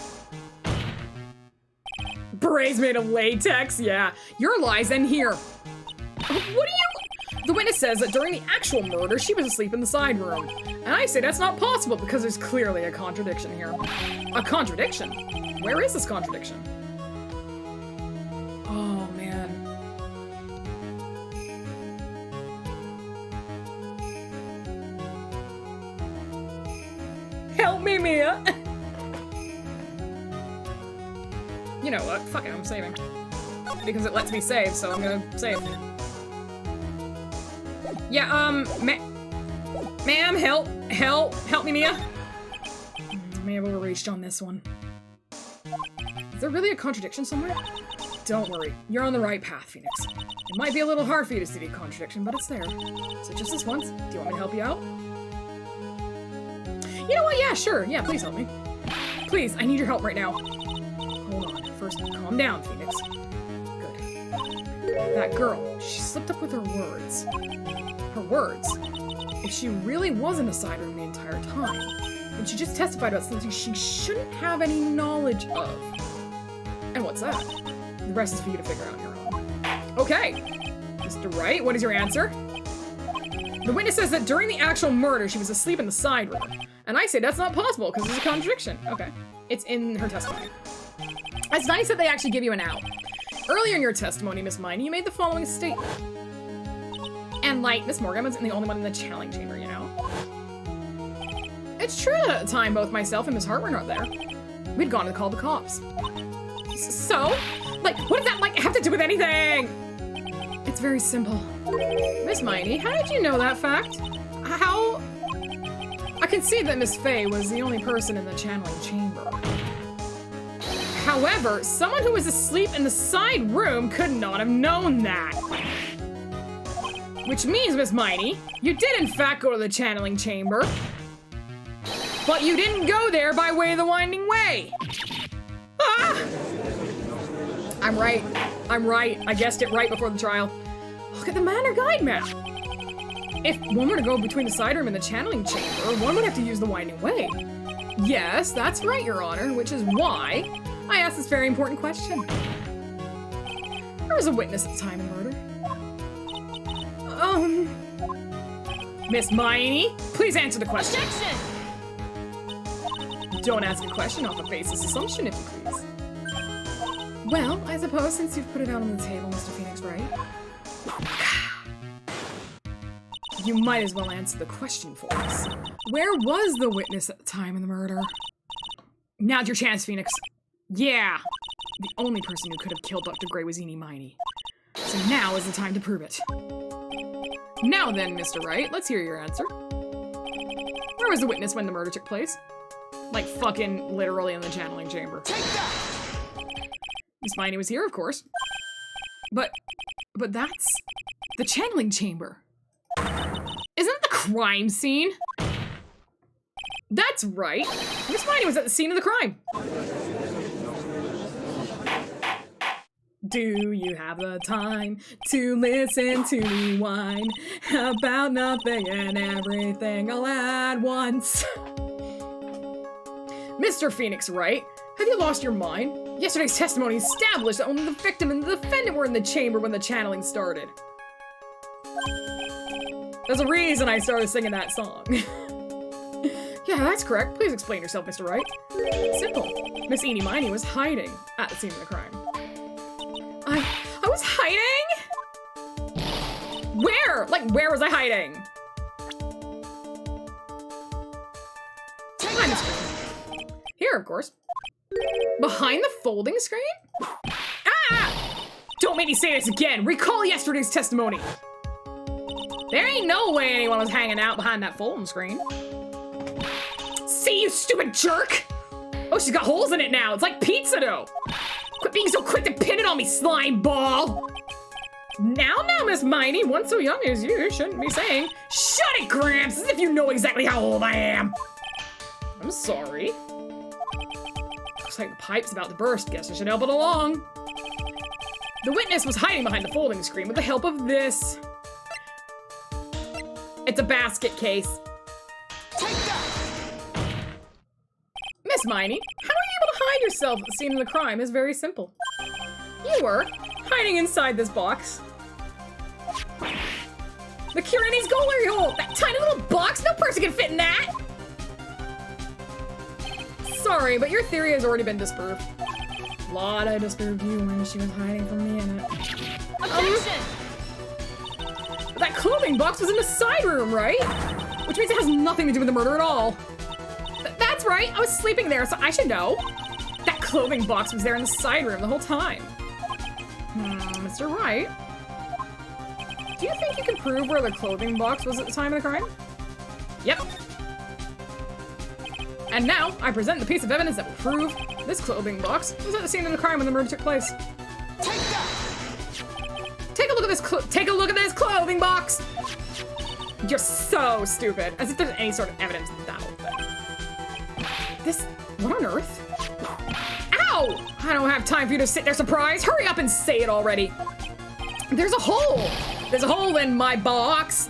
Berets made of latex? Yeah. Your lies end here. What do you... The witness says that during the actual murder, she was asleep in the side room. And I say that's not possible because there's clearly a contradiction here. A contradiction? Where is this contradiction? Oh, man. Help me, Mia! You know what? Fuck it, I'm saving. Because it lets me save, so I'm gonna save. Yeah, ma'am, help me, Mia. I may have overreached on this one. Is there really a contradiction somewhere? Don't worry, you're on the right path, Phoenix. It might be a little hard for you to see the contradiction, but it's there. So just this once, do you want me to help you out? You know what? Yeah, sure. Yeah, please help me. Please, I need your help right now. Hold on. First, calm down, Phoenix. Good. That girl, she slipped up with her words. Her words? If she really was in the side room the entire time, then she just testified about something she shouldn't have any knowledge of. And what's that? The rest is for you to figure out on your own. Okay. Mr. Wright, what is your answer? The witness says that during the actual murder, she was asleep in the side room. And I say that's not possible because there's a contradiction. Okay. It's in her testimony. It's nice that they actually give you an out. Earlier in your testimony, Miss Miney, you made the following statement. And like, Miss Morgan was the only one in the channeling chamber, you know? It's true that at the time, both myself and Miss Hart were not there. We'd gone to call the cops. So? Like, what does that, like, have to do with anything? It's very simple. Miss Miney, how did you know that fact? How? I can see that Miss Fay was the only person in the channeling chamber. However, someone who was asleep in the side room could not have known that. Which means, Miss Miney, you did in fact go to the channeling chamber, but you didn't go there by way of the winding way. Ah! I'm right. I'm right. I guessed it right before the trial. Look at the Manor Guide map. If one were to go between the side room and the channeling chamber, one would have to use the winding way. Yes, that's right, Your Honor, which is why I asked this very important question. There was a witness at the time of the murder. Miss Miney, please answer the question. Objection! Don't ask a question off a baseless assumption, if you please. Well, I suppose since you've put it out on the table, Mr. Phoenix Wright, you might as well answer the question for us. Where was the witness at the time of the murder? Now's your chance, Phoenix. Yeah, the only person who could have killed Dr. Gray was Eenie Miney. So now is the time to prove it. Now then, Mr. Wright, let's hear your answer. Where was the witness when the murder took place? Like fucking literally in the channeling chamber. Take that! Miss Miney was here, of course. But that's the channeling chamber. Isn't it the crime scene? That's right. Miss Miney was at the scene of the crime. Do you have the time to listen to me whine about nothing and everything all at once? Mr. Phoenix Wright, have you lost your mind? Yesterday's testimony established that only the victim and the defendant were in the chamber when the channeling started. There's a reason I started singing that song. Yeah, that's correct. Please explain yourself, Mr. Wright. Simple. Miss Eenie Miney was hiding at the scene of the crime. I was hiding? Where? Like, where was I hiding? Behind the screen. Here, of course. Behind the folding screen? Ah! Don't make me say this again. Recall yesterday's testimony. There ain't no way anyone was hanging out behind that folding screen. See, you stupid jerk! Oh, she's got holes in it now. It's like pizza dough. Quit being so quick to pin it on me, slime ball. Now, Miss Miney, one so young as you shouldn't be saying, shut it, Gramps, as if you know exactly how old I am. I'm sorry. Looks like the pipe's about to burst. Guess I should help it along. The witness was hiding behind the folding screen with the help of this. It's a basket case. Take that! Miss Miney, how are you able to hide yourself at the scene of the crime is very simple. You were hiding inside this box. The Kirini's gallery hole! That tiny little box? No person can fit in that! Sorry, but your theory has already been disproved. Lotta disproved you when she was hiding from me in it. Objection! That clothing box was in the side room, right? Which means it has nothing to do with the murder at all. That's right, I was sleeping there, so I should know. That clothing box was there in the side room the whole time. Mr. Wright, do you think you can prove where the clothing box was at the time of the crime? Yep. And now, I present the piece of evidence that will prove this clothing box was at the scene of the crime when the murder took place. Take that! Take a look at this clothing box! You're so stupid. As if there's any sort of evidence of that whole thing. This, what on earth? Ow! I don't have time for you to sit there surprised. Hurry up and say it already. There's a hole. There's a hole in my box.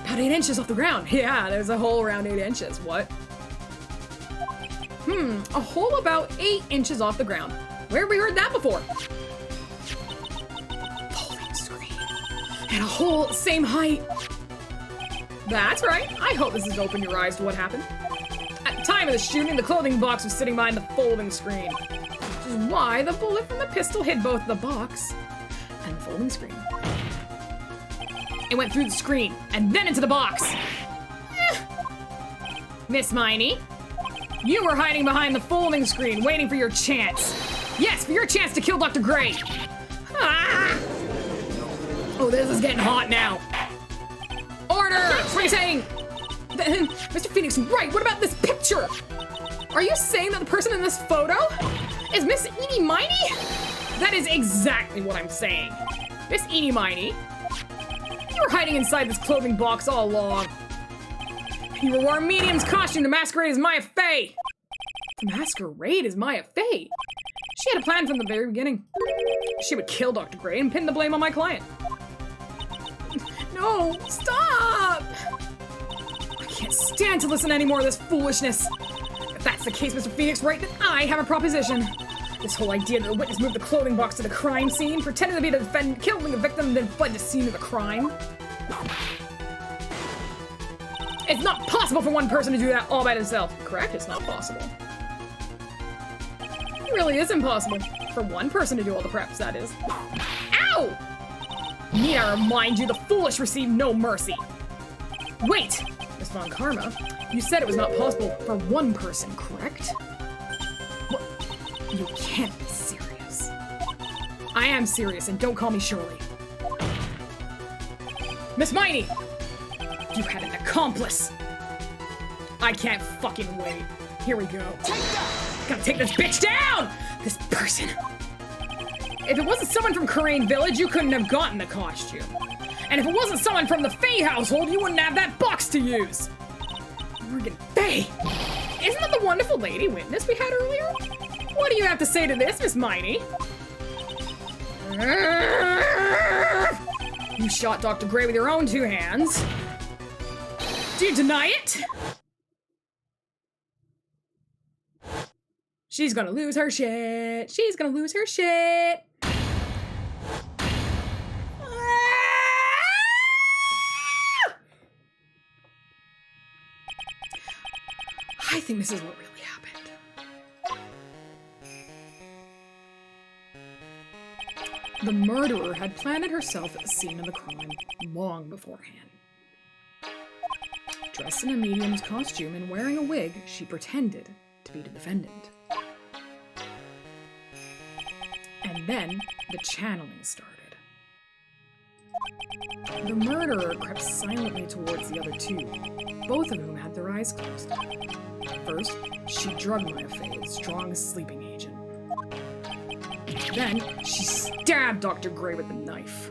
About 8 inches off the ground. Yeah, there's a hole around 8 inches. What? A hole about 8 inches off the ground. Where have we heard that before? Folding screen. And a hole the same height. That's right. I hope this has opened your eyes to what happened. At the time of the shooting, the clothing box was sitting behind the folding screen. Which is why the bullet from the pistol hit both the box and the folding screen. It went through the screen and then into the box. Miss Miney, you were hiding behind the folding screen waiting for your chance. Yes, for your chance to kill Dr. Gray. Ah! Oh, this is getting hot now. Order! What are you saying? Mr. Phoenix Wright, what about this picture? Are you saying that the person in this photo is Miss Eenie Miney? That is exactly what I'm saying. Miss Eenie Miney, you were hiding inside this clothing box all along. You wore a medium's costume to masquerade as Maya Fey. To masquerade as Maya Fey? She had a plan from the very beginning. She would kill Dr. Gray and pin the blame on my client. No, stop! I can't stand to listen to any more of this foolishness. If that's the case, Mr. Phoenix Wright, then I have a proposition. This whole idea that the witness moved the clothing box to the crime scene, pretended to be the defendant, killing the victim, and then fled the scene of the crime. It's not possible for one person to do that all by themselves. Correct? It's not possible. It really is impossible. For one person to do all the preps, that is. Ow! Need I remind you, the foolish receive no mercy. Wait! Miss Von Karma, you said it was not possible for one person, correct? What? You can't be serious. I am serious, and don't call me Shirley. Miss Miney! You had an accomplice! I can't fucking wait. Here we go. Take that! Gotta take this bitch down! This person. If it wasn't someone from Karain Village, you couldn't have gotten the costume. And if it wasn't someone from the Fey household, you wouldn't have that box to use. Morgan Fey! Isn't that the wonderful lady witness we had earlier? What do you have to say to this, Miss Miney? You shot Dr. Gray with your own 2 hands. Do you deny it? She's gonna lose her shit. She's gonna lose her shit. I think this is what really happened. The murderer had planted herself at the scene of the crime long beforehand. Dressed in a medium's costume and wearing a wig, she pretended to be the defendant. And then the channeling started. The murderer crept silently towards the other two, both of whom had their eyes closed. First, she drugged Maya Fey with strong sleeping agent. Then, she stabbed Dr. Gray with a knife.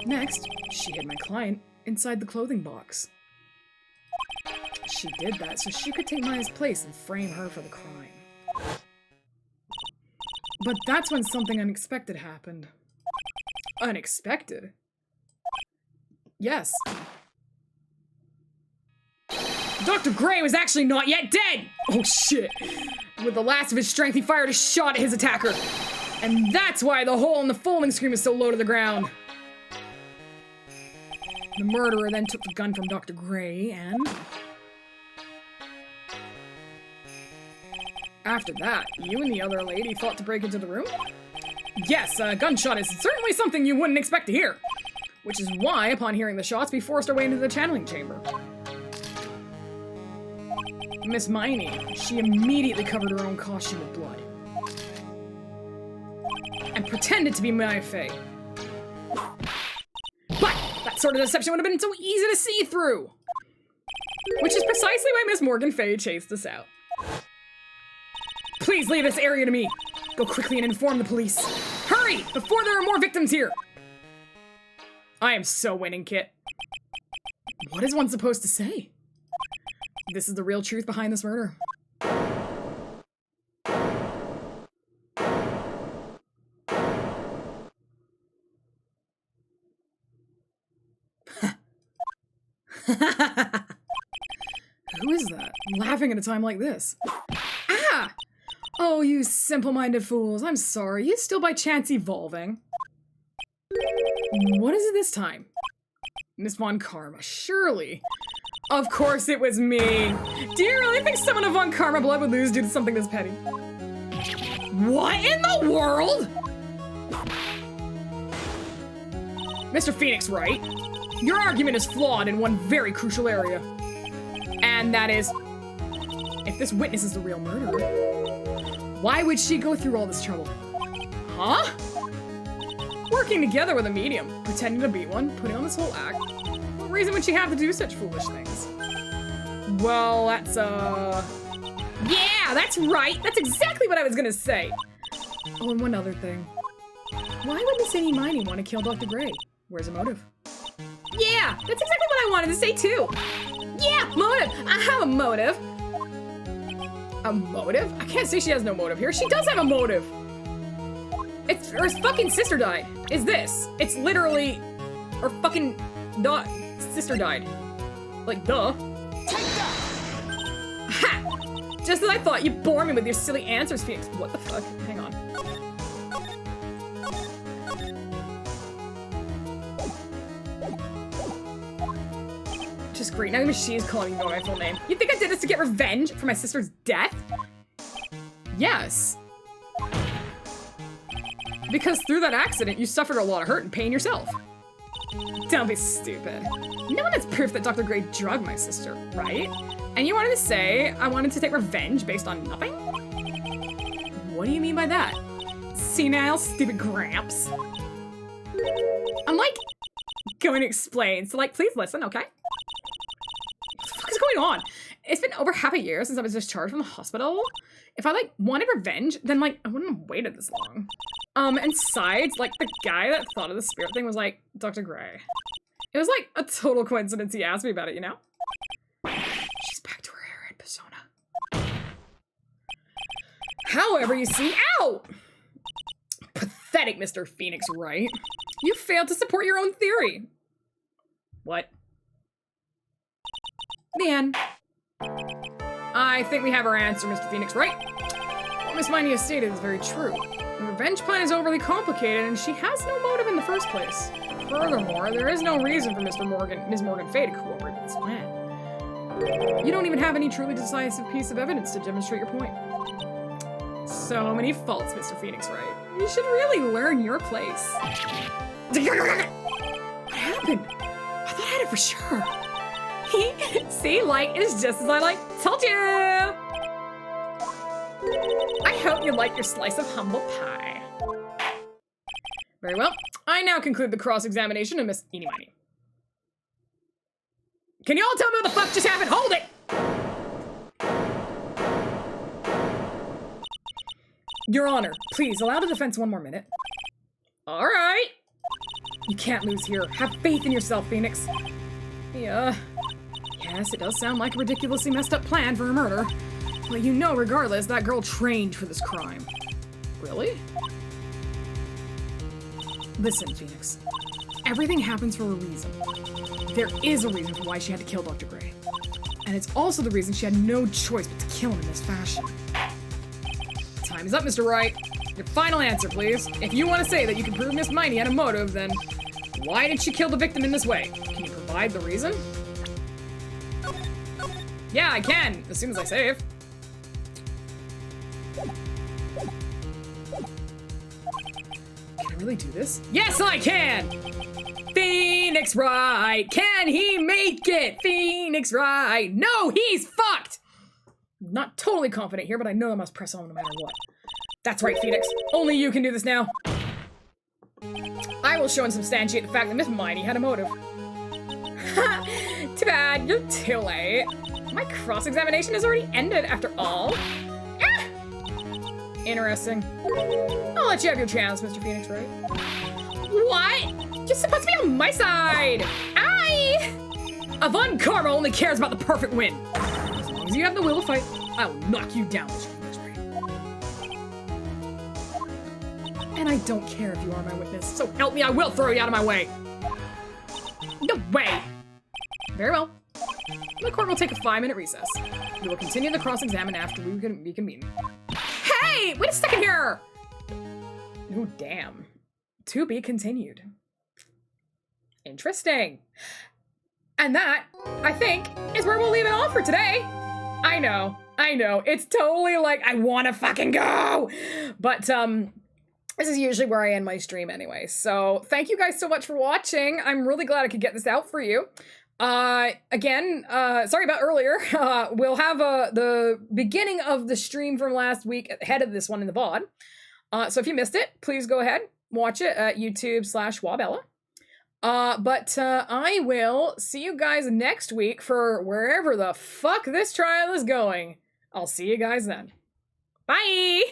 Next, she hid my client inside the clothing box. She did that so she could take Maya's place and frame her for the crime. But that's when something unexpected happened. Unexpected? Yes. Dr. Gray was actually not yet dead! Oh shit. With the last of his strength, he fired a shot at his attacker. And that's why the hole in the folding screen is so low to the ground. The murderer then took the gun from Dr. Gray and... After that, you and the other lady fought to break into the room? Yes, a gunshot is certainly something you wouldn't expect to hear. Which is why, upon hearing the shots, we forced our way into the channeling chamber. Miss Miney, she immediately covered her own costume with blood. And pretended to be Maya Fey. But that sort of deception would have been so easy to see through. Which is precisely why Miss Morgan Fey chased us out. Please leave this area to me. Go quickly and inform the police. Hurry, before there are more victims here. I am so winning, Kit. What is one supposed to say? This is the real truth behind this murder. Who is that? Laughing at a time like this. Ah! Oh, you simple-minded fools. I'm sorry. You still by chance evolving? What is it this time? Miss Von Karma, surely. Of course it was me. Do you really think someone of Von Karma blood would lose due to something this petty? What in the world? Mr. Phoenix Wright, your argument is flawed in one very crucial area. And that is, if this witness is the real murderer, why would she go through all this trouble? Huh? Working together with a medium, pretending to be one, putting on this whole act. What reason would she have to do such foolish things? Well, that's, yeah, that's right! That's exactly what I was gonna say! Oh, and one other thing. Why would Miss Annie Miney want to kill Dr. Gray? Where's the motive? Yeah, that's exactly what I wanted to say too! Yeah, motive! I have a motive! A motive? I can't say she has no motive here. She does have a motive! It's her fucking sister died. Is this? It's literally her fucking sister died. Like, duh. Take that! Ha! Just as I thought, you bore me with your silly answers, Phoenix. What the fuck? Hang on. Just great. Now even she's calling me by my full name. You think I did this to get revenge for my sister's death? Yes. Because through that accident, you suffered a lot of hurt and pain yourself. Don't be stupid. No one has proof that Dr. Gray drugged my sister, right? And you wanted to say I wanted to take revenge based on nothing? What do you mean by that? Senile, stupid Gramps. I'm like, going to explain, so like, please listen, okay? What the fuck is going on? It's been over half a year since I was discharged from the hospital. If I like wanted revenge, then like I wouldn't have waited this long. And besides, like the guy that thought of the spirit thing was like Dr. Gray. It was like a total coincidence he asked me about it, you know? She's back to her airhead persona. However, you see, ow! Pathetic, Mr. Phoenix Wright. You failed to support your own theory. What? The end. I think we have our answer, Mr. Phoenix Wright. What Miss Miney has stated is very true. The revenge plan is overly complicated, and she has no motive in the first place. Furthermore, there is no reason for Ms. Morgan Fey to cooperate with this plan. You don't even have any truly decisive piece of evidence to demonstrate your point. So many faults, Mr. Phoenix Wright. You should really learn your place. What happened? I thought I had it for sure. See, like, it is just as I like. Told you! I hope you like your slice of humble pie. Very well. I now conclude the cross-examination of Miss Eenie Meenie. Can you all tell me what the fuck just happened? Hold it! Your Honor, please allow the defense one more minute. All right. You can't lose here. Have faith in yourself, Phoenix. Yeah. Yes, it does sound like a ridiculously messed up plan for a murder. But you know, regardless, that girl trained for this crime. Really? Listen, Phoenix. Everything happens for a reason. There is a reason for why she had to kill Dr. Gray. And it's also the reason she had no choice but to kill him in this fashion. Time is up, Mr. Wright. Your final answer, please. If you want to say that you can prove Miss Meenie had a motive, then why did she kill the victim in this way? Can you provide the reason? Yeah, I can, as soon as I save. Can I really do this? Yes, I can! Phoenix Wright! Can he make it? Phoenix Wright! No, he's fucked! I'm not totally confident here, but I know I must press on no matter what. That's right, Phoenix. Only you can do this now. I will show and substantiate the fact that Miss Meenie had a motive. Ha! Too bad, you're too late. My cross-examination has already ended after all. Ah! Interesting. I'll let you have your chance, Mr. Phoenix Wright. What? You're supposed to be on my side! Avon Karma only cares about the perfect win. As long as you have the will to fight, I'll knock you down, Mr. Phoenix Wright. And I don't care if you are my witness, so help me, I will throw you out of my way. No way! Very well. The court will take a 5-minute recess. We will continue the cross-examine after we reconvene. Hey! Wait a second here! Ooh, damn. To be continued. Interesting. And that, I think, is where we'll leave it all for today. I know. It's totally like, I wanna fucking go! But, this is usually where I end my stream anyway. So, thank you guys so much for watching. I'm really glad I could get this out for you. Again, sorry about earlier. We'll have the beginning of the stream from last week ahead of this one in the VOD. So if you missed it, please go ahead, watch it at YouTube/wahbella. But I will see you guys next week for wherever the fuck this trial is going. I'll see you guys then. Bye!